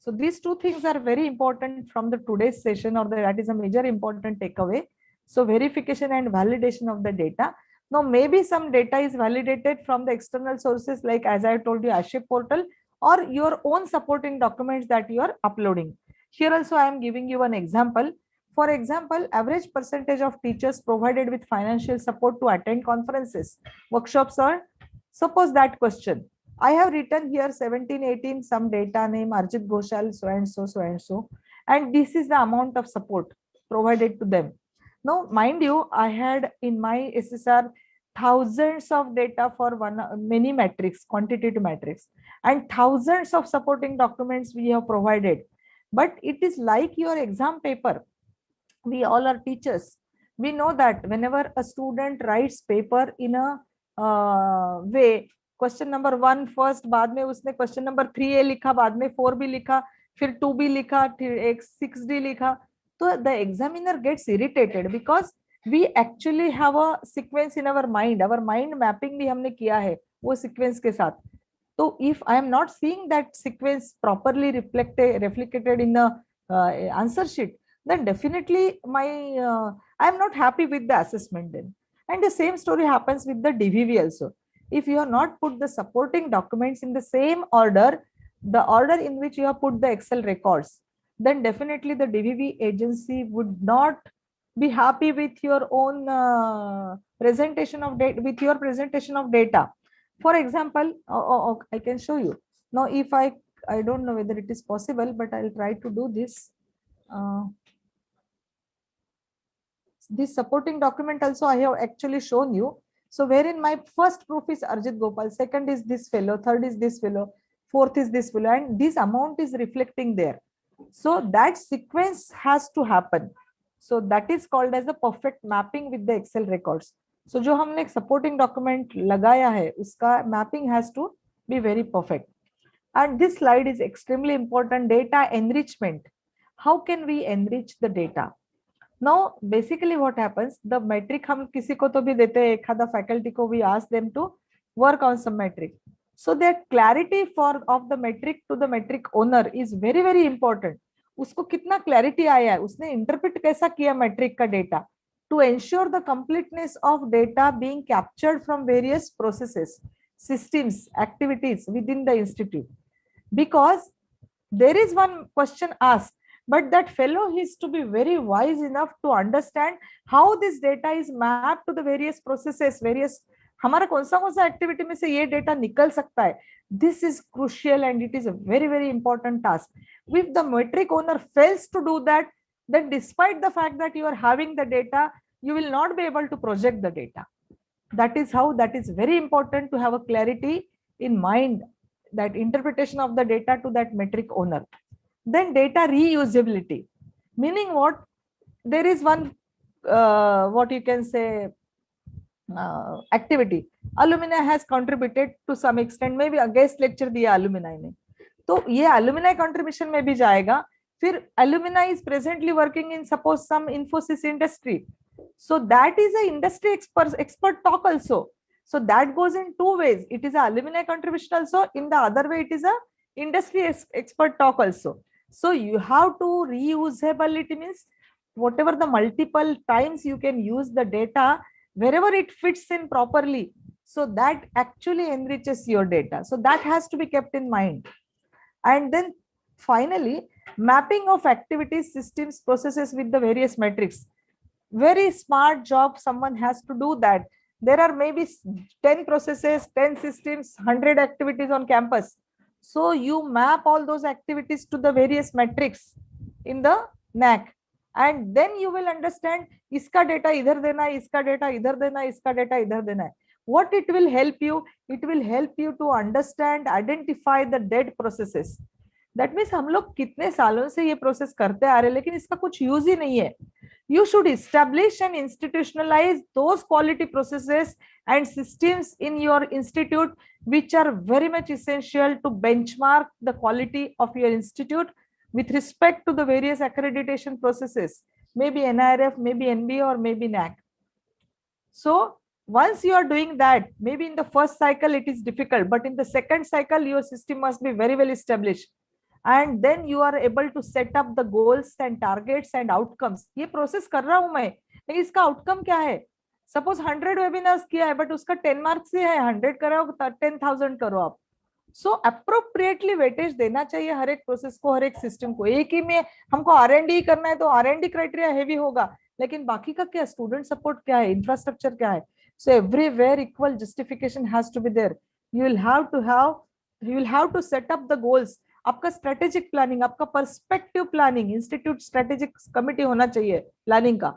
So these two things are very important from the today's session, or that is a major important takeaway. So verification and validation of the data. Now maybe some data is validated from the external sources, like as I told you, ASHA portal, or your own supporting documents that you are uploading. Here also I am giving you an example. For example, average percentage of teachers provided with financial support to attend conferences, workshops, or suppose that question. I have written here 17, 18, some data name, Arjit Ghoshal, so and so, so and so. And this is the amount of support provided to them. Now, mind you, I had in my SSR thousands of data for many metrics, quantitative metrics, and thousands of supporting documents we have provided. But it is like your exam paper. We all are teachers. We know that whenever a student writes paper in a way, question number 1 first, बाद में उसने question number 3A लिखा, बाद में 4B लिखा, फिर 2B लिखा, फिर 6D लिखा, तो the examiner gets irritated because we actually have a sequence in our mind mapping भी हमने किया है वो sequence के साथ. So if I am not seeing that sequence properly reflected in the answer sheet, then definitely I am not happy with the assessment then. And the same story happens with the DVV also. If you have not put the supporting documents in the same order, the order in which you have put the Excel records, then definitely the DVV agency would not be happy with your own presentation of data, For example, I can show you. Now, if I don't know whether it is possible, but I'll try to do this. This supporting document also I have actually shown you. So wherein my first proof is Arjit Gopal, second is this fellow, third is this fellow, fourth is this fellow, and this amount is reflecting there. So that sequence has to happen. So that is called as the perfect mapping with the Excel records. So जो हमने एक supporting document लगाया है, उसका mapping has to be very perfect. And this slide is extremely important, data enrichment. How can we enrich the data? Now, basically what happens, the metric हम किसी को तो भी देते हैं, एक आधा faculty को we ask them to work on some metric. So that clarity of the metric to the metric owner is very, very important. उसको कितना clarity आया है, उसने interpret कैसा किया metric का data, to ensure the completeness of data being captured from various processes, systems, activities within the institute. Because there is one question asked, but that fellow is to be very wise enough to understand how this data is mapped to the various processes, हमारा कौन सा activity में से ये data निकल सकता है. This is crucial and it is a very, very important task. If the metric owner fails to do that, then despite the fact that you are having the data, you will not be able to project the data. That is very important to have a clarity in mind, that interpretation of the data to that metric owner. Then data reusability, meaning what? There is one what you can say activity, alumni has contributed to some extent, maybe a guest lecture दिया alumni ने, तो ये alumni contribution में भी जाएगा. फिर alumni is presently working in suppose some Infosys industry, so that is a industry expert talk also. So that goes in two ways. It is a alumni contribution also. In the other way, it is a industry expert talk also. So you have to reusability, means whatever the multiple times you can use the data wherever it fits in properly. So that actually enriches your data. So that has to be kept in mind. And then finally, mapping of activities, systems, processes with the various metrics. Very smart job someone has to do that. There are maybe 10 processes, 10 systems, 100 activities on campus. So you map all those activities to the various metrics in the NAAC, and then you will understand iska data idhar dena hai, iska data idhar dena hai, iska data idhar dena hai. What it will help you? It will help you to understand, identify the dead processes. That means हम लोग कितने सालों से ये process करते आ रहे हैं, लेकिन इसका कुछ यूज ही नहीं है. You should establish and institutionalize those quality processes and systems in your institute, which are very much essential to benchmark the quality of your institute with respect to the various accreditation processes, maybe NIRF, maybe NBA, or maybe NAAC. So once you are doing that, maybe in the first cycle it is difficult, but in the second cycle your system must be very well established. And then you are able to set up the goals and targets and outcomes. ये process कर रहा हूं मैं, लेकिन इसका outcome क्या है? Suppose 100 webinars किया है, बट उसका 10 मार्क्स ही है, 100 करो 10,000 करो आप. सो अप्रोप्रिएटली वेटेज देना चाहिए हर एक प्रोसेस को, हर एक सिस्टम को. एक ही में हमको R&D करना है तो R&D क्राइटेरिया हैवी होगा, लेकिन बाकी का क्या, स्टूडेंट सपोर्ट क्या है, इंफ्रास्ट्रक्चर क्या है. So everywhere equal justification has to be there. You will have to set up the goals. आपका स्ट्रेटेजिक प्लानिंग, आपका perspective planning, institute strategic committee होना चाहिए प्लानिंग का.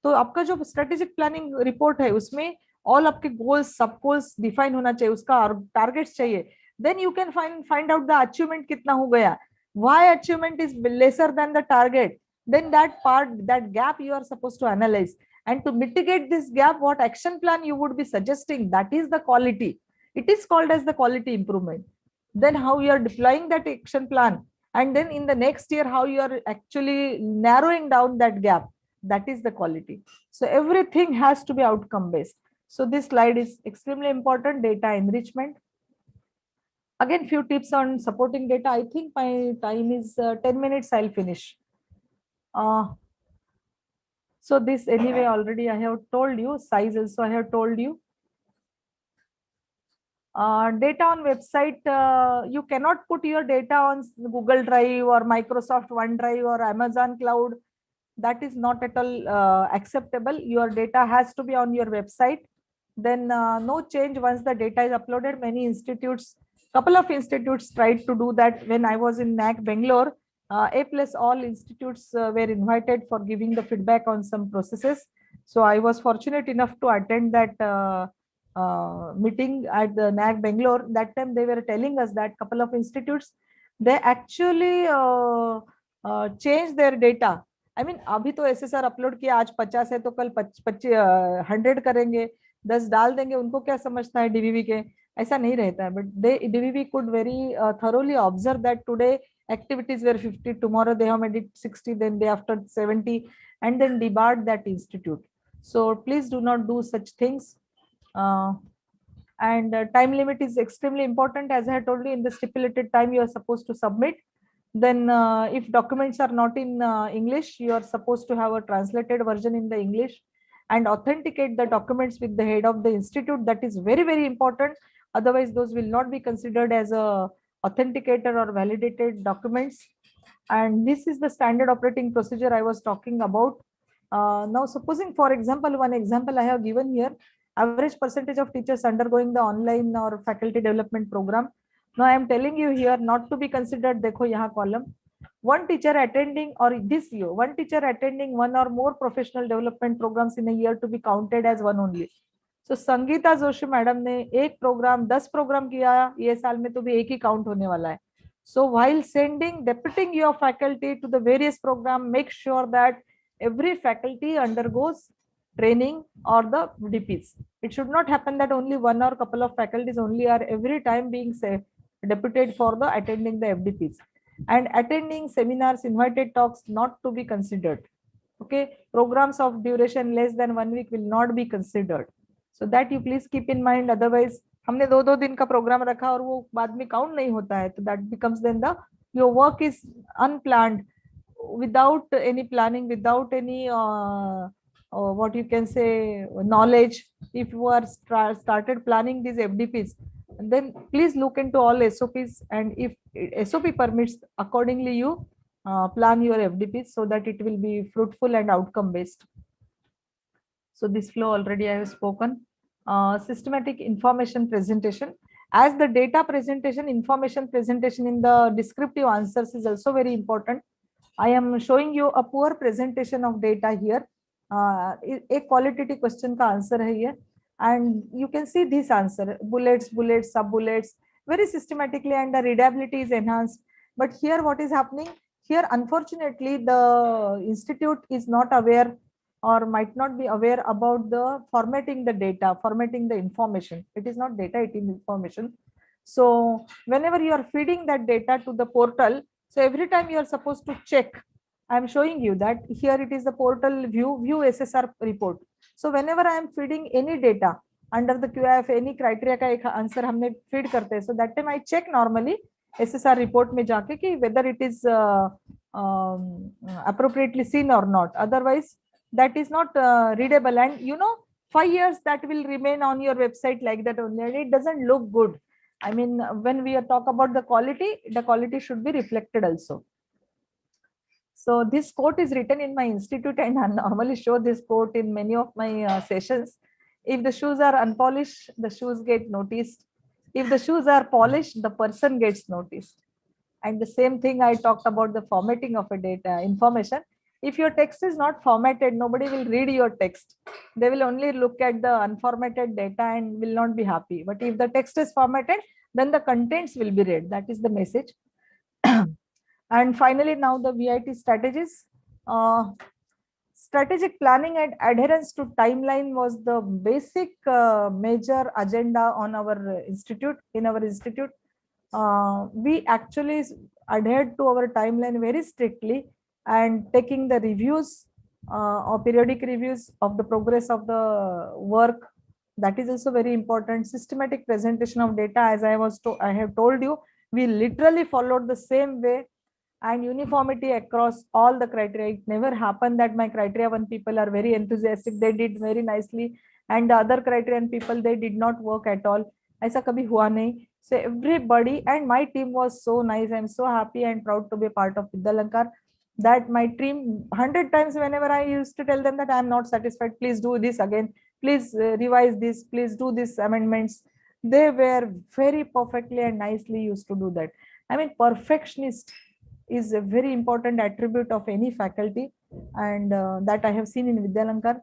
तो आपका जो स्ट्रेटेजिक प्लानिंग रिपोर्ट है उसमें ऑल आपके गोल्स, सब गोल्स डिफाइन होना चाहिए, उसका टारगेट्स चाहिए. Then you can find out the achievement कितना हो गया, why achievement is lesser than the target. Then that gap you are supposed to analyze, and to mitigate this gap, what action plan you would be suggesting, that is the quality. It is called as the quality improvement. Then how you are deploying that action plan, and then in the next year how you are actually narrowing down that gap, that is the quality. So everything has to be outcome based. So this slide is extremely important. Data enrichment. Again, few tips on supporting data. I think my time is 10 minutes. I'll finish. So this anyway already I have told you. Size also I have told you. Data on website, you cannot put your data on Google Drive or Microsoft OneDrive or Amazon Cloud. That is not at all acceptable. Your data has to be on your website. Then no change once the data is uploaded. Many institutes, couple of institutes tried to do that. When I was in NAAC Bangalore, A+ all institutes were invited for giving the feedback on some processes. So I was fortunate enough to attend that meeting at the NAAC Bangalore. That time they were telling us that couple of institutes, they actually changed their data. I mean, अभी तो SSR upload किया, आज 50 है तो कल 100 करेंगे, 10 डाल देंगे. उनको क्या समझता है DVV के, ऐसा नहीं रहता है. But DVV could very thoroughly observe that today activities were 50, tomorrow they have made it 60, then day after 70, and then debarred that institute. So please do not do such things. And time limit is extremely important. As I had told you, in the stipulated time you are supposed to submit. Then if documents are not in English, you are supposed to have a translated version in the English, and authenticate the documents with the head of the institute. That is very, very important. Otherwise those will not be considered as a authenticator or validated documents. And this is the standard operating procedure I was talking about. Now supposing, for example, one example I have given here, average percentage of teachers undergoing the online or faculty development program. Now I am telling you here not to be considered. Dekho yahan column. One teacher attending, or this year, one teacher attending one or more professional development programs in a year to be counted as one only. So Sangeeta Joshi madam ने एक programme 10 programme किया ये साल में, तो भी एक ही count होने वाला है. So while deputing your faculty to the various program, make sure that every faculty undergoes training or the DPs. It should not happen that only one or couple of faculties only are every time being deputed for the attending the FDPs. And attending seminars, invited talks not to be considered. Okay, programs of duration less than 1 week will not be considered. So that you please keep in mind. Otherwise, हमने 2-2 दिन का programme रखा और वो बाद में count नहीं होता है, तो that becomes then the your work is unplanned, without any planning, without any what you can say knowledge. If you are started planning these FDPs, then please look into all SOPs, and if SOP permits, accordingly you plan your FDPs so that it will be fruitful and outcome based. So this flow already I have spoken. Systematic information presentation. As the data presentation, information presentation in the descriptive answers is also very important. I am showing you a poor presentation of data here. A qualitative question ka answer hai here, and you can see this answer: bullets, bullets, sub bullets, very systematically, and the readability is enhanced. But here, what is happening? Here, unfortunately, the institute is not aware or might not be aware about the formatting the data, formatting the information. It is not data, it is information. So whenever you are feeding that data to the portal, so every time you are supposed to check. I am showing you that here it is the portal view SSR report. So whenever I am feeding any data under the QIF, any criteria का एक answer हमने feed करते हैं, so that time I check normally SSR report में जाके कि whether it is appropriately seen or not. Otherwise, that is not readable, and 5 years that will remain on your website like that only, and it doesn't look good. I mean, when we talk about the quality should be reflected also. So this quote is written in my institute, and I normally show this quote in many of my sessions. If the shoes are unpolished, the shoes get noticed. If the shoes are polished, the person gets noticed. And the same thing I talked about the formatting of a data information. If your text is not formatted, nobody will read your text. They will only look at the unformatted data and will not be happy. But if the text is formatted, then the contents will be read. That is the message. And finally, now the VIT strategies. Strategic planning and adherence to timeline was the basic major agenda on our institute. In our institute, we actually adhered to our timeline very strictly, and taking the reviews or periodic reviews of the progress of the work. That is also very important. Systematic presentation of data, as I have told you, we literally followed the same way, and uniformity across all the criteria. It never happened that my criteria 1 people are very enthusiastic, they did very nicely, and the other criterion people, they did not work at all. Aisa kabhi hua nahi. So everybody, and my team was so nice. I'm so happy and proud to be part of Vidyalankar, that my team 100 times whenever I used to tell them that I'm not satisfied, please do this again, please revise this, please do this amendments, they were very perfectly and nicely used to do that. I mean, perfectionist is a very important attribute of any faculty, and that I have seen in Vidyalankar.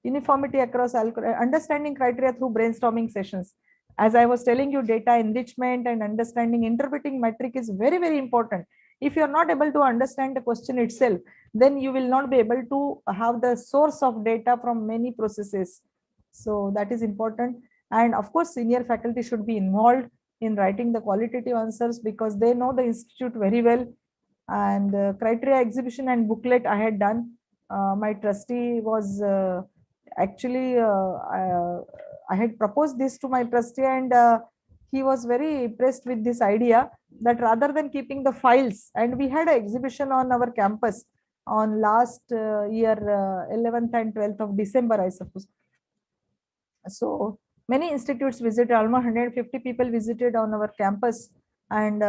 Uniformity across understanding criteria through brainstorming sessions. As I was telling you, data enrichment and understanding interpreting metric is very, very important. If you are not able to understand the question itself, then you will not be able to have the source of data from many processes. So that is important. And of course, senior faculty should be involved in writing the qualitative answers, because they know the institute very well. And criteria exhibition and booklet I had done. My trustee was actually I had proposed this to my trustee, and he was very impressed with this idea, that rather than keeping the files, and we had an exhibition on our campus on last year 11th and 12th of December, I suppose. So many institutes visited, almost 150 people visited on our campus, and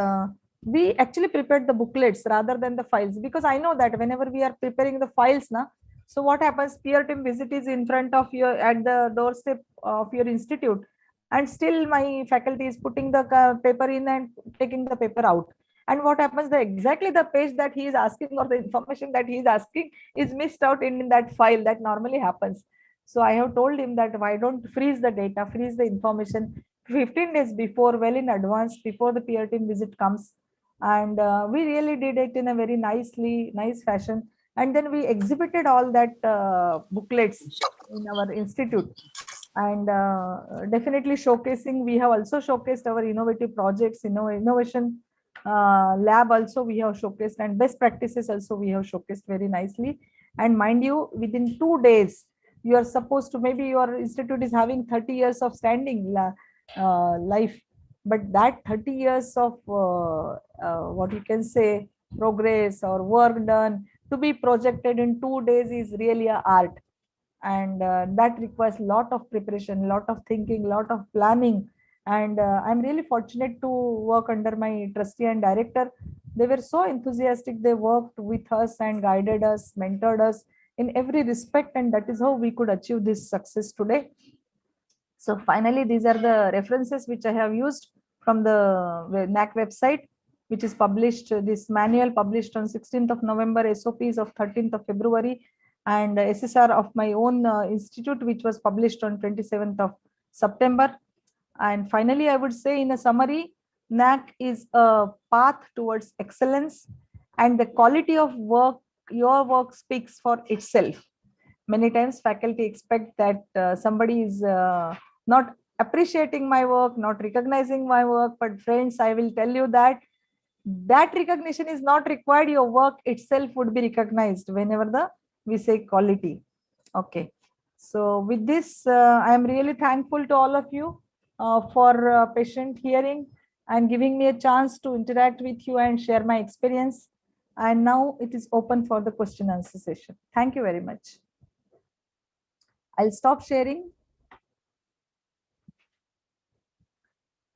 we actually prepared the booklets rather than the files, because I know that whenever we are preparing the files now, so what happens, peer team visit is in front of your, at the doorstep of your institute, and still my faculty is putting the paper in and taking the paper out. And what happens, the exactly the page that he is asking, or the information that he is asking, is missed out in that file. That normally happens. So I have told him that why don't freeze the data, freeze the information 15 days before, well in advance, before the peer team visit comes. And we really did it in a very nice fashion. And then we exhibited all that booklets in our institute, and definitely showcasing. We have also showcased our innovative projects, innovation lab also we have showcased, and best practices also we have showcased very nicely. And mind you, within 2 days, you are supposed to, maybe your institute is having 30 years of standing life, but that 30 years of what you can say progress or work done to be projected in 2 days is really a art. And that requires a lot of preparation, lot of thinking, lot of planning. And I'm really fortunate to work under my trustee and director. They were so enthusiastic. They worked with us and guided us, mentored us in every respect, and that is how we could achieve this success today. So finally, these are the references which I have used from the NAAC website, which is published, this manual published on 16th of November, SOPs of 13th of February, and SSR of my own institute, which was published on 27th of September. And finally, I would say in a summary, NAAC is a path towards excellence, and the quality of work, your work speaks for itself. Many times faculty expect that somebody is not appreciating my work, not recognizing my work. But friends, I will tell you that that recognition is not required. Your work itself would be recognized whenever we say quality. Okay. So with this, I am really thankful to all of you for patient hearing and giving me a chance to interact with you and share my experience. And now it is open for the question and answer session. Thank you very much. I'll stop sharing.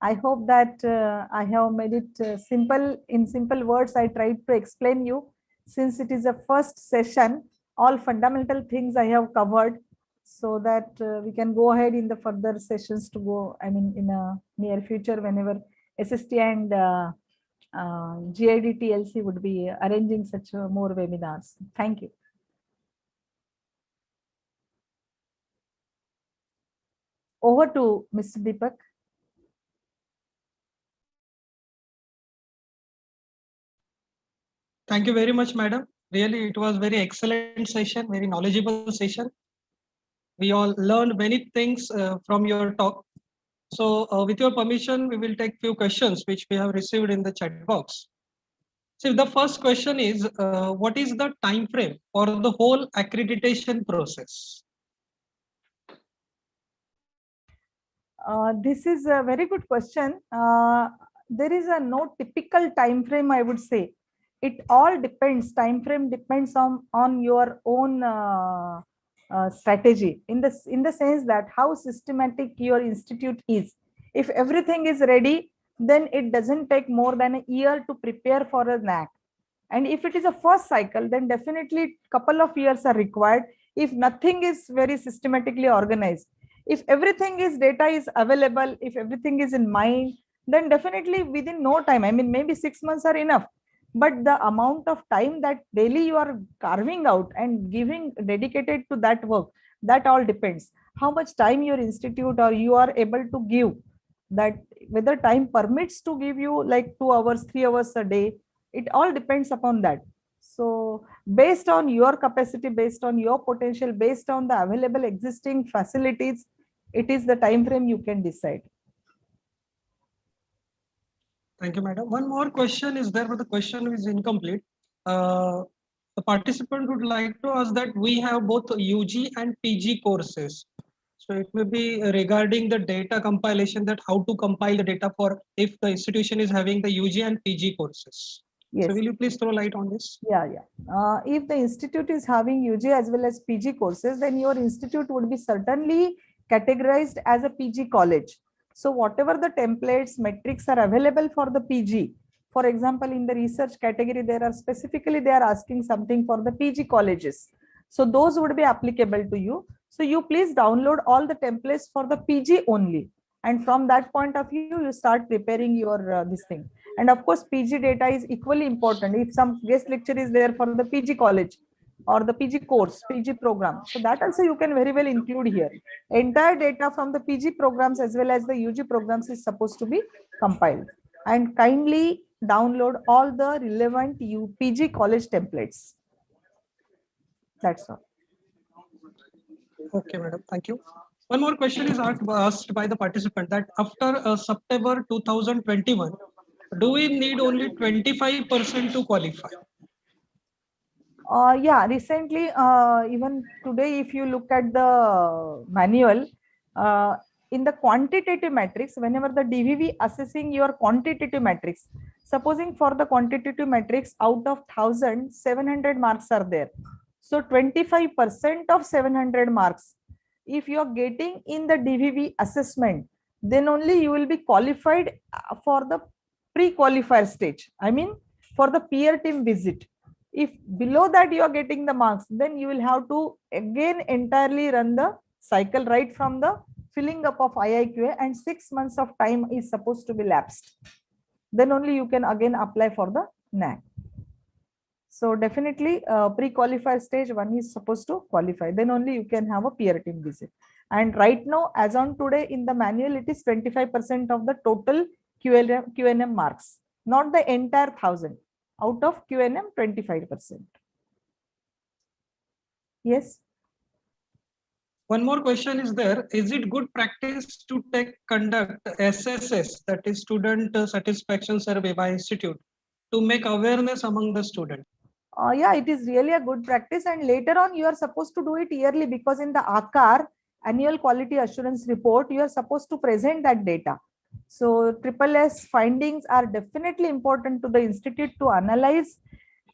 I hope that I have made it simple. In simple words, I tried to explain you. Since it is a first session, all fundamental things I have covered, so that we can go ahead in the further sessions to go, I mean, in a near future, whenever S.S.T and Gad TLC would be arranging such more webinars. Thank you. Over to Mr. Deepak. Thank you very much, madam. Really, it was very excellent session, very knowledgeable session. We all learned many things from your talk. So with your permission, we will take few questions which we have received in the chat box. So the first question is, what is the time frame for the whole accreditation process? This is a very good question. There is no typical time frame, I would say. It all depends. Time frame depends on your own strategy, in the sense that how systematic your institute is. If everything is ready, then it doesn't take more than a year to prepare for a NAAC. And if it is a first cycle, then definitely couple of years are required if nothing is very systematically organized. If everything is data is available, if everything is in mind, then definitely within no time, I mean, maybe 6 months are enough. But the amount of time that daily you are carving out and giving dedicated to that work, that all depends. How much time your institute or you are able to give, that whether time permits to give you like 2 hours, 3 hours a day, it all depends upon that. So based on your capacity, based on your potential, based on the available existing facilities, it is the time frame you can decide. Thank you, madam. One more question is there, but the question is incomplete. The participant would like to ask that we have both UG and PG courses. So it may be regarding the data compilation, that how to compile the data for if the institution is having the UG and PG courses. Yes. So will you please throw light on this? Yeah. If the institute is having UG as well as PG courses, then your institute would be certainly categorized as a PG college. So whatever the templates, metrics are available for the PG, for example, in the research category, there are specifically, they are asking something for the PG colleges. So those would be applicable to you. So you please download all the templates for the PG only. And from that point of view, you start preparing your this thing. And of course, PG data is equally important. If some guest lecture is there for the PG college or the PG course, PG program, so that also you can very well include here. Entire data from the PG programs as well as the UG programs is supposed to be compiled. And kindly download all the relevant UPG college templates. That's all. Okay, madam. Thank you. One more question is asked by the participant that after September 2021, do we need only 25% to qualify? Yeah, recently, even today, if you look at the manual, in the quantitative matrix, whenever the DVV assessing your quantitative matrix, supposing for the quantitative matrix out of 1,000, 700 marks are there. So 25% of 700 marks, if you are getting in the DVV assessment, then only you will be qualified for the pre-qualifier stage. I mean, for the peer team visit. If below that you are getting the marks, then you will have to again entirely run the cycle right from the filling up of IIQA, and 6 months of time is supposed to be lapsed. Then only you can again apply for the NAAC. So definitely pre-qualifier stage 1 is supposed to qualify. Then only you can have a peer team visit. And right now, as on today in the manual, it is 25% of the total QNM marks, not the entire 1,000. Out of QNM, 25%. Yes. One more question is there. Is it good practice to conduct SSS, that is Student Satisfaction Survey by Institute, to make awareness among the students? Yeah, it is really a good practice. And later on, you are supposed to do it yearly, because in the ACAR, Annual Quality Assurance Report, you are supposed to present that data. So SSS findings are definitely important to the institute to analyze.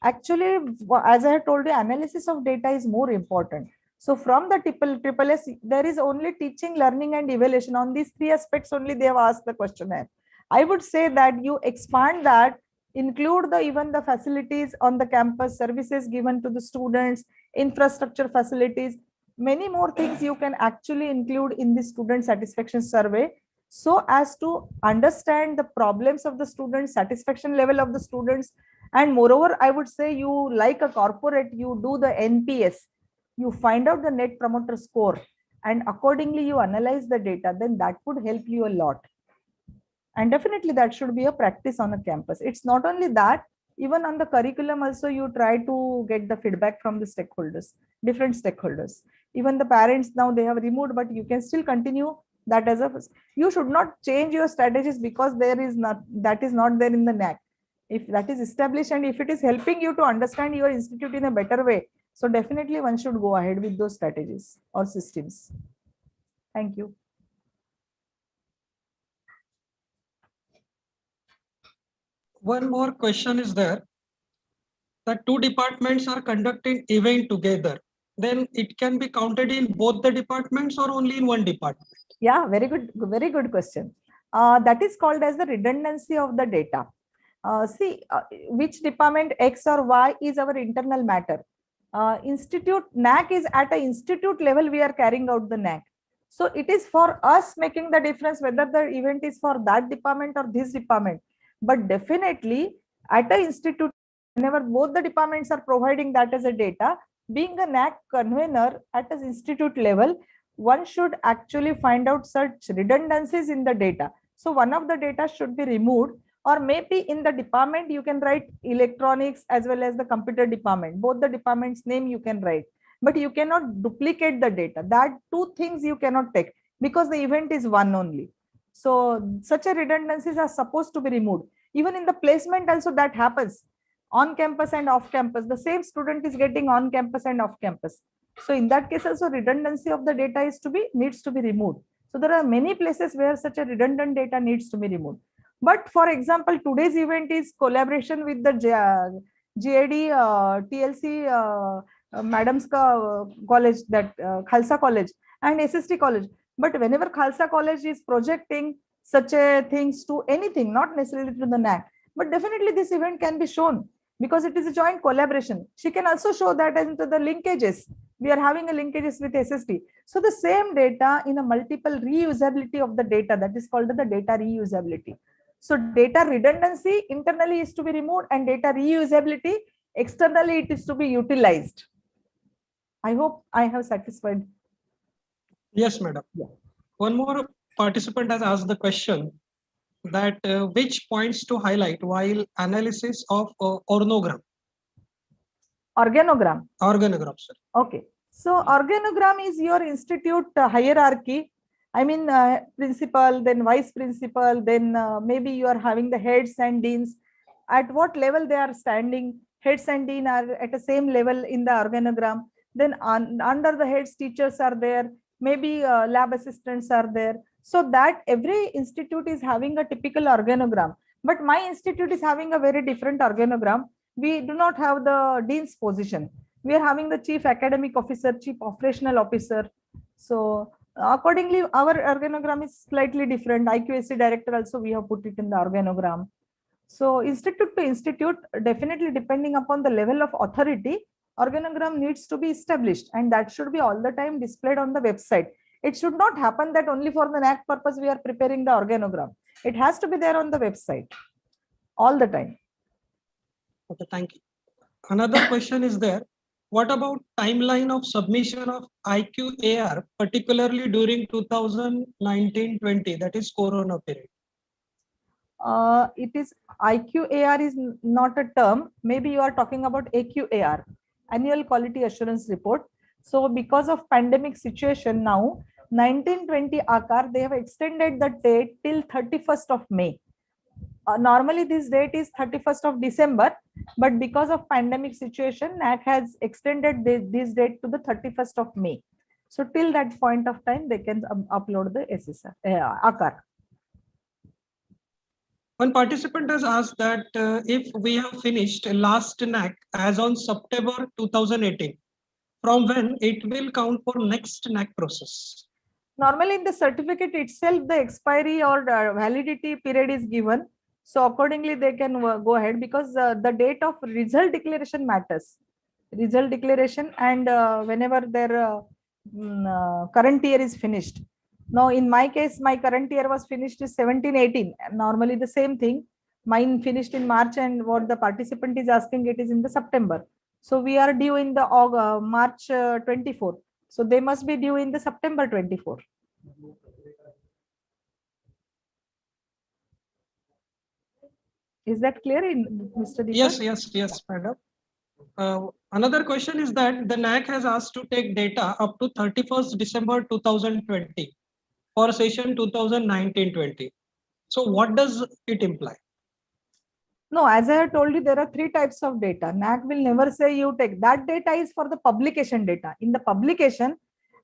Actually, as I have told you, analysis of data is more important. So from the SSS, there is only teaching, learning, and evaluation. On these 3 aspects only they have asked the questionnaire. I would say that you expand that, include even the facilities on the campus, services given to the students, infrastructure facilities, many more things you can actually include in the student satisfaction survey, so as to understand the problems of the students, satisfaction level of the students. And moreover, I would say, you like a corporate, you do the NPS, you find out the net promoter score, and accordingly you analyze the data, then that would help you a lot. And definitely that should be a practice on a campus. It's not only that, even on the curriculum also you try to get the feedback from the stakeholders, different stakeholders. Even the parents now they have removed, but you can still continue that as a, you should not change your strategies because there is not, that is not there in the NAAC. If that is established and if it is helping you to understand your institute in a better way, so definitely one should go ahead with those strategies or systems. Thank you. One more question is there, that 2 departments are conducting event together, then it can be counted in both the departments or only in one department? Yeah, very good question. That is called as the redundancy of the data. See, which department X or Y is our internal matter. Institute NAAC is at an institute level, we are carrying out the NAAC. So it is for us making the difference whether the event is for that department or this department. But definitely at an institute, whenever both the departments are providing that as a data, being a NAAC convener at an institute level, one should actually find out such redundancies in the data. So one of the data should be removed, or maybe in the department you can write electronics as well as the computer department, both the departments name you can write, but you cannot duplicate the data. That 2 things you cannot take because the event is one only. So such a redundancies are supposed to be removed. Even in the placement also that happens, on campus and off campus, the same student is getting on campus and off campus. So in that case also redundancy of the data needs to be removed. So there are many places where such a redundant data needs to be removed. But for example, today's event is collaboration with the Gad TLC madam's college, that Khalsa college and S.S.T college. But whenever Khalsa college is projecting such a things to anything, not necessarily to the NAAC, but definitely this event can be shown because it is a joint collaboration. She can also show that into the linkages. We are having a linkages with S.S.T. So the same data in a multiple reusability of the data, that is called the data reusability. So data redundancy internally is to be removed and data reusability externally it is to be utilized. I hope I have satisfied. Yes, madam. Yeah. One more participant has asked the question that which points to highlight while analysis of organogram. Organogram. Organogram, sir. Okay. So organogram is your institute hierarchy. I mean, principal, then vice principal, then maybe you are having the heads and deans. At what level they are standing? Heads and dean are at the same level in the organogram. Then under the heads, teachers are there. Maybe lab assistants are there. So that every institute is having a typical organogram. But my institute is having a very different organogram. We do not have the dean's position. We are having the chief academic officer, chief operational officer. So accordingly, our organogram is slightly different. IQAC director also we have put it in the organogram. So institute to institute, definitely depending upon the level of authority, organogram needs to be established, and that should be all the time displayed on the website. It should not happen that only for the NAAC purpose we are preparing the organogram. It has to be there on the website all the time. Okay, thank you. Another question is there. What about timeline of submission of IQAR, particularly during 2019-20, that is Corona period? It is IQAR is not a term. Maybe you are talking about AQAR, Annual Quality Assurance Report. So because of pandemic situation now, 1920 ACAR, they have extended the date till 31st of May. Normally this date is 31st of December, but because of pandemic situation, NAAC has extended this date to the 31st of May. So till that point of time, they can upload the SSR, ACAR. One participant has asked that if we have finished last NAAC as on September 2018, from when it will count for next NAAC process? Normally in the certificate itself, the expiry or validity period is given. So accordingly, they can go ahead, because the date of result declaration matters. Result declaration, and whenever their current year is finished. Now, in my case, my current year was finished is 17-18. Normally the same thing. Mine finished in March, and what the participant is asking, it is in the September. So we are due in the March 24. So they must be due in the September 24. Is that clear, Mr. Deepak? Yes, madam. Another question is that the NAAC has asked to take data up to 31st December 2020 for session 2019-20. So what does it imply? No, as I have told you, there are 3 types of data. NAAC will never say you take. That data is for the publication data. In the publication,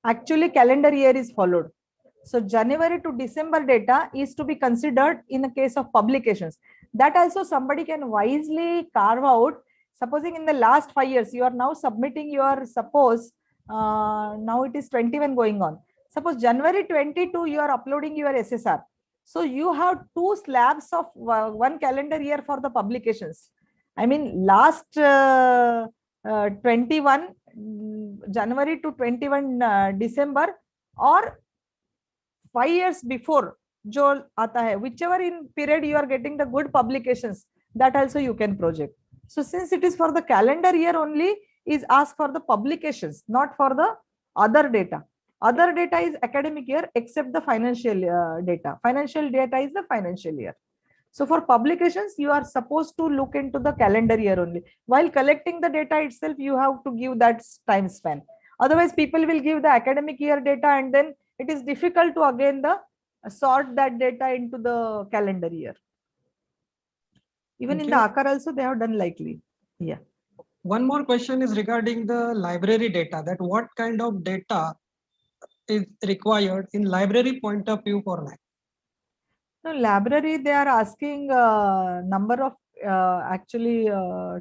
actually calendar year is followed. So January to December data is to be considered in the case of publications. That also somebody can wisely carve out. Supposing in the last 5 years, you are now submitting your, suppose, now it is 21 going on. Suppose January 22, you are uploading your SSR. So you have 2 slabs of 1 calendar year for the publications. I mean, last 21 January to 21 December, or 5 years before, jo aata hai, whichever in period you are getting the good publications, that also you can project. So since it is for the calendar year only, is asked for the publications, not for the other data. Other data is academic year except the financial data. Financial data is the financial year. So for publications, you are supposed to look into the calendar year only. While collecting the data itself, you have to give that time span. Otherwise, people will give the academic year data, and then it is difficult to again sort that data into the calendar year. Even in the ACAR also, they have done likely. Yeah. One more question is regarding the library data, that what kind of data is required in library point of view for NAAC? No, library, they are asking number of actually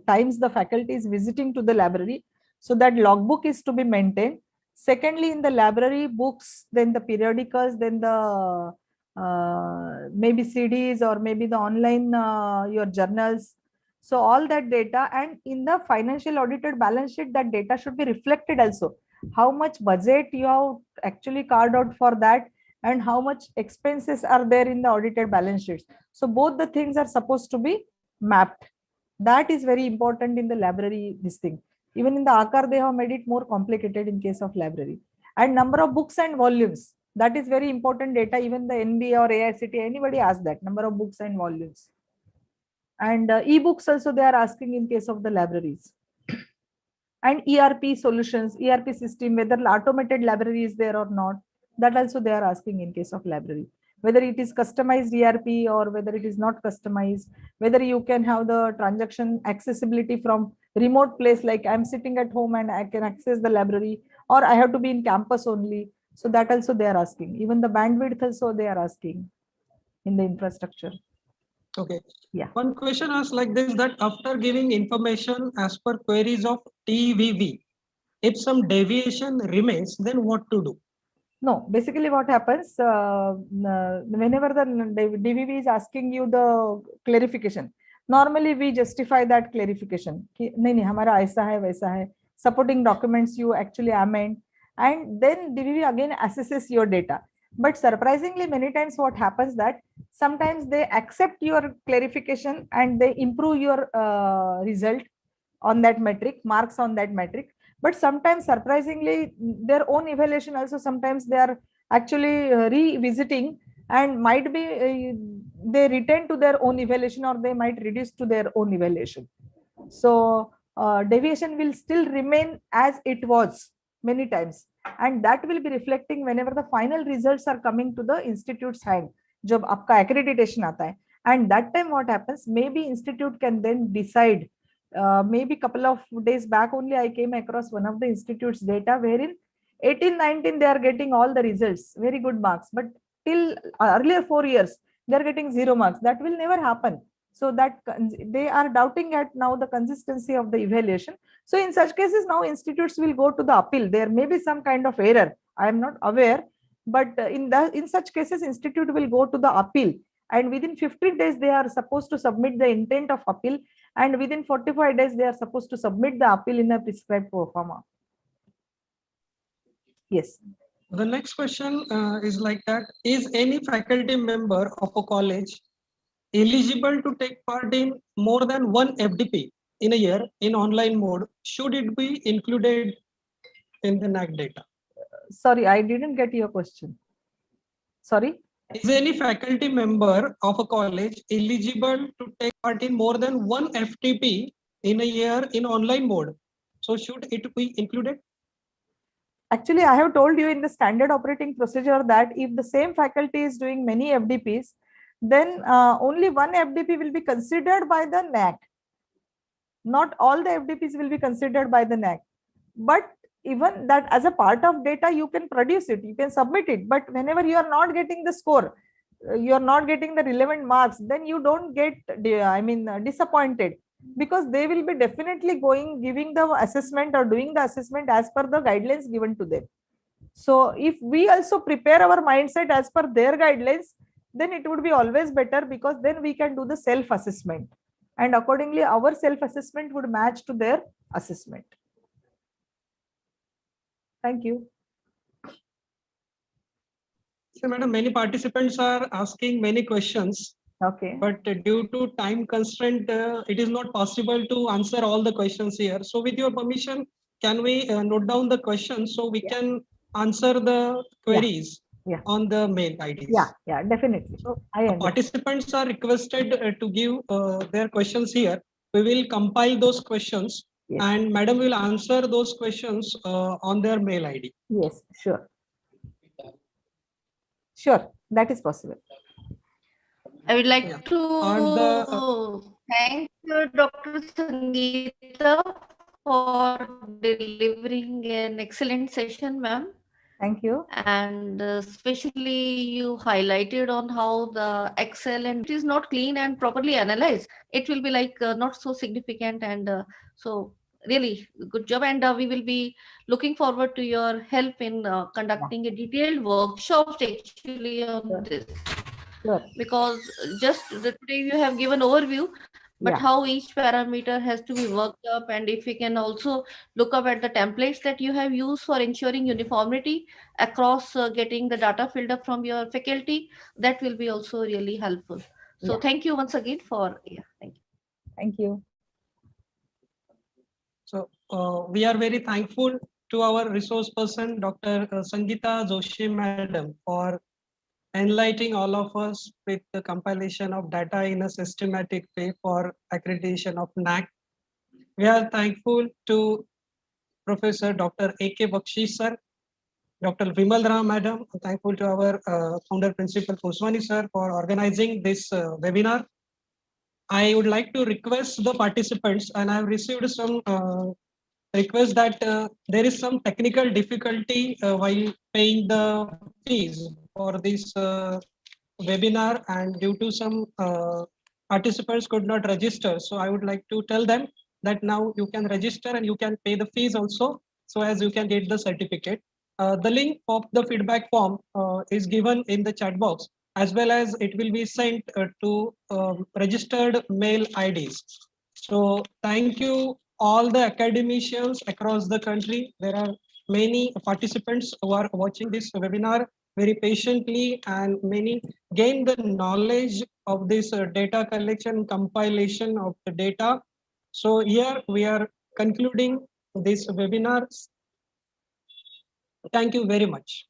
times the faculty is visiting to the library. So that logbook is to be maintained. Secondly, in the library, books, then the periodicals, then the maybe CDs, or maybe the online your journals. So all that data, and in the financial audited balance sheet, that data should be reflected also. How much budget you have actually carved out for that, and how much expenses are there in the audited balance sheets. So both the things are supposed to be mapped. That is very important in the library, this thing. Even in the ACAR, they have made it more complicated in case of library. And number of books and volumes. That is very important data. Even the NBA or AICT, anybody asks that, number of books and volumes. And e-books also they are asking in case of the libraries. And ERP solutions, ERP system, whether automated library is there or not, that also they are asking in case of library. Whether it is customized ERP or whether it is not customized, whether you can have the transaction accessibility from remote place, like I'm sitting at home and I can access the library, or I have to be in campus only. So that also they are asking. Even the bandwidth also they are asking in the infrastructure. Okay. Yeah. One question asks like this, that after giving information as per queries of TVV, if some deviation remains, then what to do? No, basically what happens, whenever the DVV is asking you the clarification, normally we justify that clarification. नहीं, हमारा ऐसा है, वैसा है. Supporting documents you actually amend, and then DVV again assesses your data. But surprisingly, many times what happens that sometimes they accept your clarification and they improve your result on that metric, marks on that metric. But sometimes surprisingly their own evaluation also, sometimes they are actually revisiting, and might be they return to their own evaluation, or they might reduce to their own evaluation. So deviation will still remain as it was many times, and that will be reflecting whenever the final results are coming to the institute's hand, जब आपका accreditation आता है. And that time what happens, maybe institute can then decide. Maybe couple of days back only I came across one of the institute's data wherein 18-19 they are getting all the results, very good marks, but till earlier 4 years they are getting 0 marks. That will never happen. So that they are doubting at now the consistency of the evaluation. So in such cases now institutes will go to the appeal. There may be some kind of error, I am not aware, but in such cases institute will go to the appeal, and within 15 days they are supposed to submit the intent of appeal, and within 45 days they are supposed to submit the appeal in a prescribed form. Yes. The next question is like that, is any faculty member of a college eligible to take part in more than one FDP in a year in online mode? Should it be included in the NAAC data? Sorry, I didn't get your question. Sorry? Is any faculty member of a college eligible to take part in more than one FTP in a year in online mode? So should it be included? Actually, I have told you in the standard operating procedure that if the same faculty is doing many FDPs, then only one FDP will be considered by the NAAC. Not all the FDPs will be considered by the NAAC. But even that as a part of data, you can produce it, you can submit it. But whenever you are not getting the score, you are not getting the relevant marks, then you don't get, disappointed, because they will be definitely giving the assessment or doing the assessment as per the guidelines given to them. So if we also prepare our mindset as per their guidelines, then it would be always better, because then we can do the self-assessment, and accordingly our self-assessment would match to their assessment. Thank you. So, madam, many participants are asking many questions. Okay. But due to time constraint, it is not possible to answer all the questions here. So with your permission, can we note down the questions so we can answer the queries on the mail IDs? Yeah, definitely. So participants are requested to give their questions here. We will compile those questions and madam will answer those questions on their mail ID. Yes, sure. Sure, that is possible. I would like to thank Dr. Sangeeta for delivering an excellent session, ma'am. Thank you. And especially you highlighted on how the Excel, and it is not clean and properly analyzed. It will be like not so significant, and so really good job. And we will be looking forward to your help in conducting a detailed workshop actually on this. Sure. Because just today you have given overview, but how each parameter has to be worked up, and if we can also look up at the templates that you have used for ensuring uniformity across getting the data filled up from your faculty, that will be also really helpful. So thank you once again for thank you. Thank you. So we are very thankful to our resource person, Dr. Sangeeta Joshi Madam, for enlightening all of us with the compilation of data in a systematic way for accreditation of NAAC. We are thankful to Professor Dr. A.K. Bakshi sir, Dr. Vimal Rarh Madam, thankful to our founder principal Koswani sir for organizing this webinar. I would like to request the participants, and I have received some request that there is some technical difficulty while paying the fees for this webinar, and due to some participants could not register. So I would like to tell them that now you can register and you can pay the fees also, so as you can get the certificate. The link of the feedback form is given in the chat box, as well as it will be sent to registered mail IDs. So thank you all the academicians across the country. There are many participants who are watching this webinar very patiently, and many gain the knowledge of this data collection, compilation of the data. So here we are concluding this webinar. Thank you very much.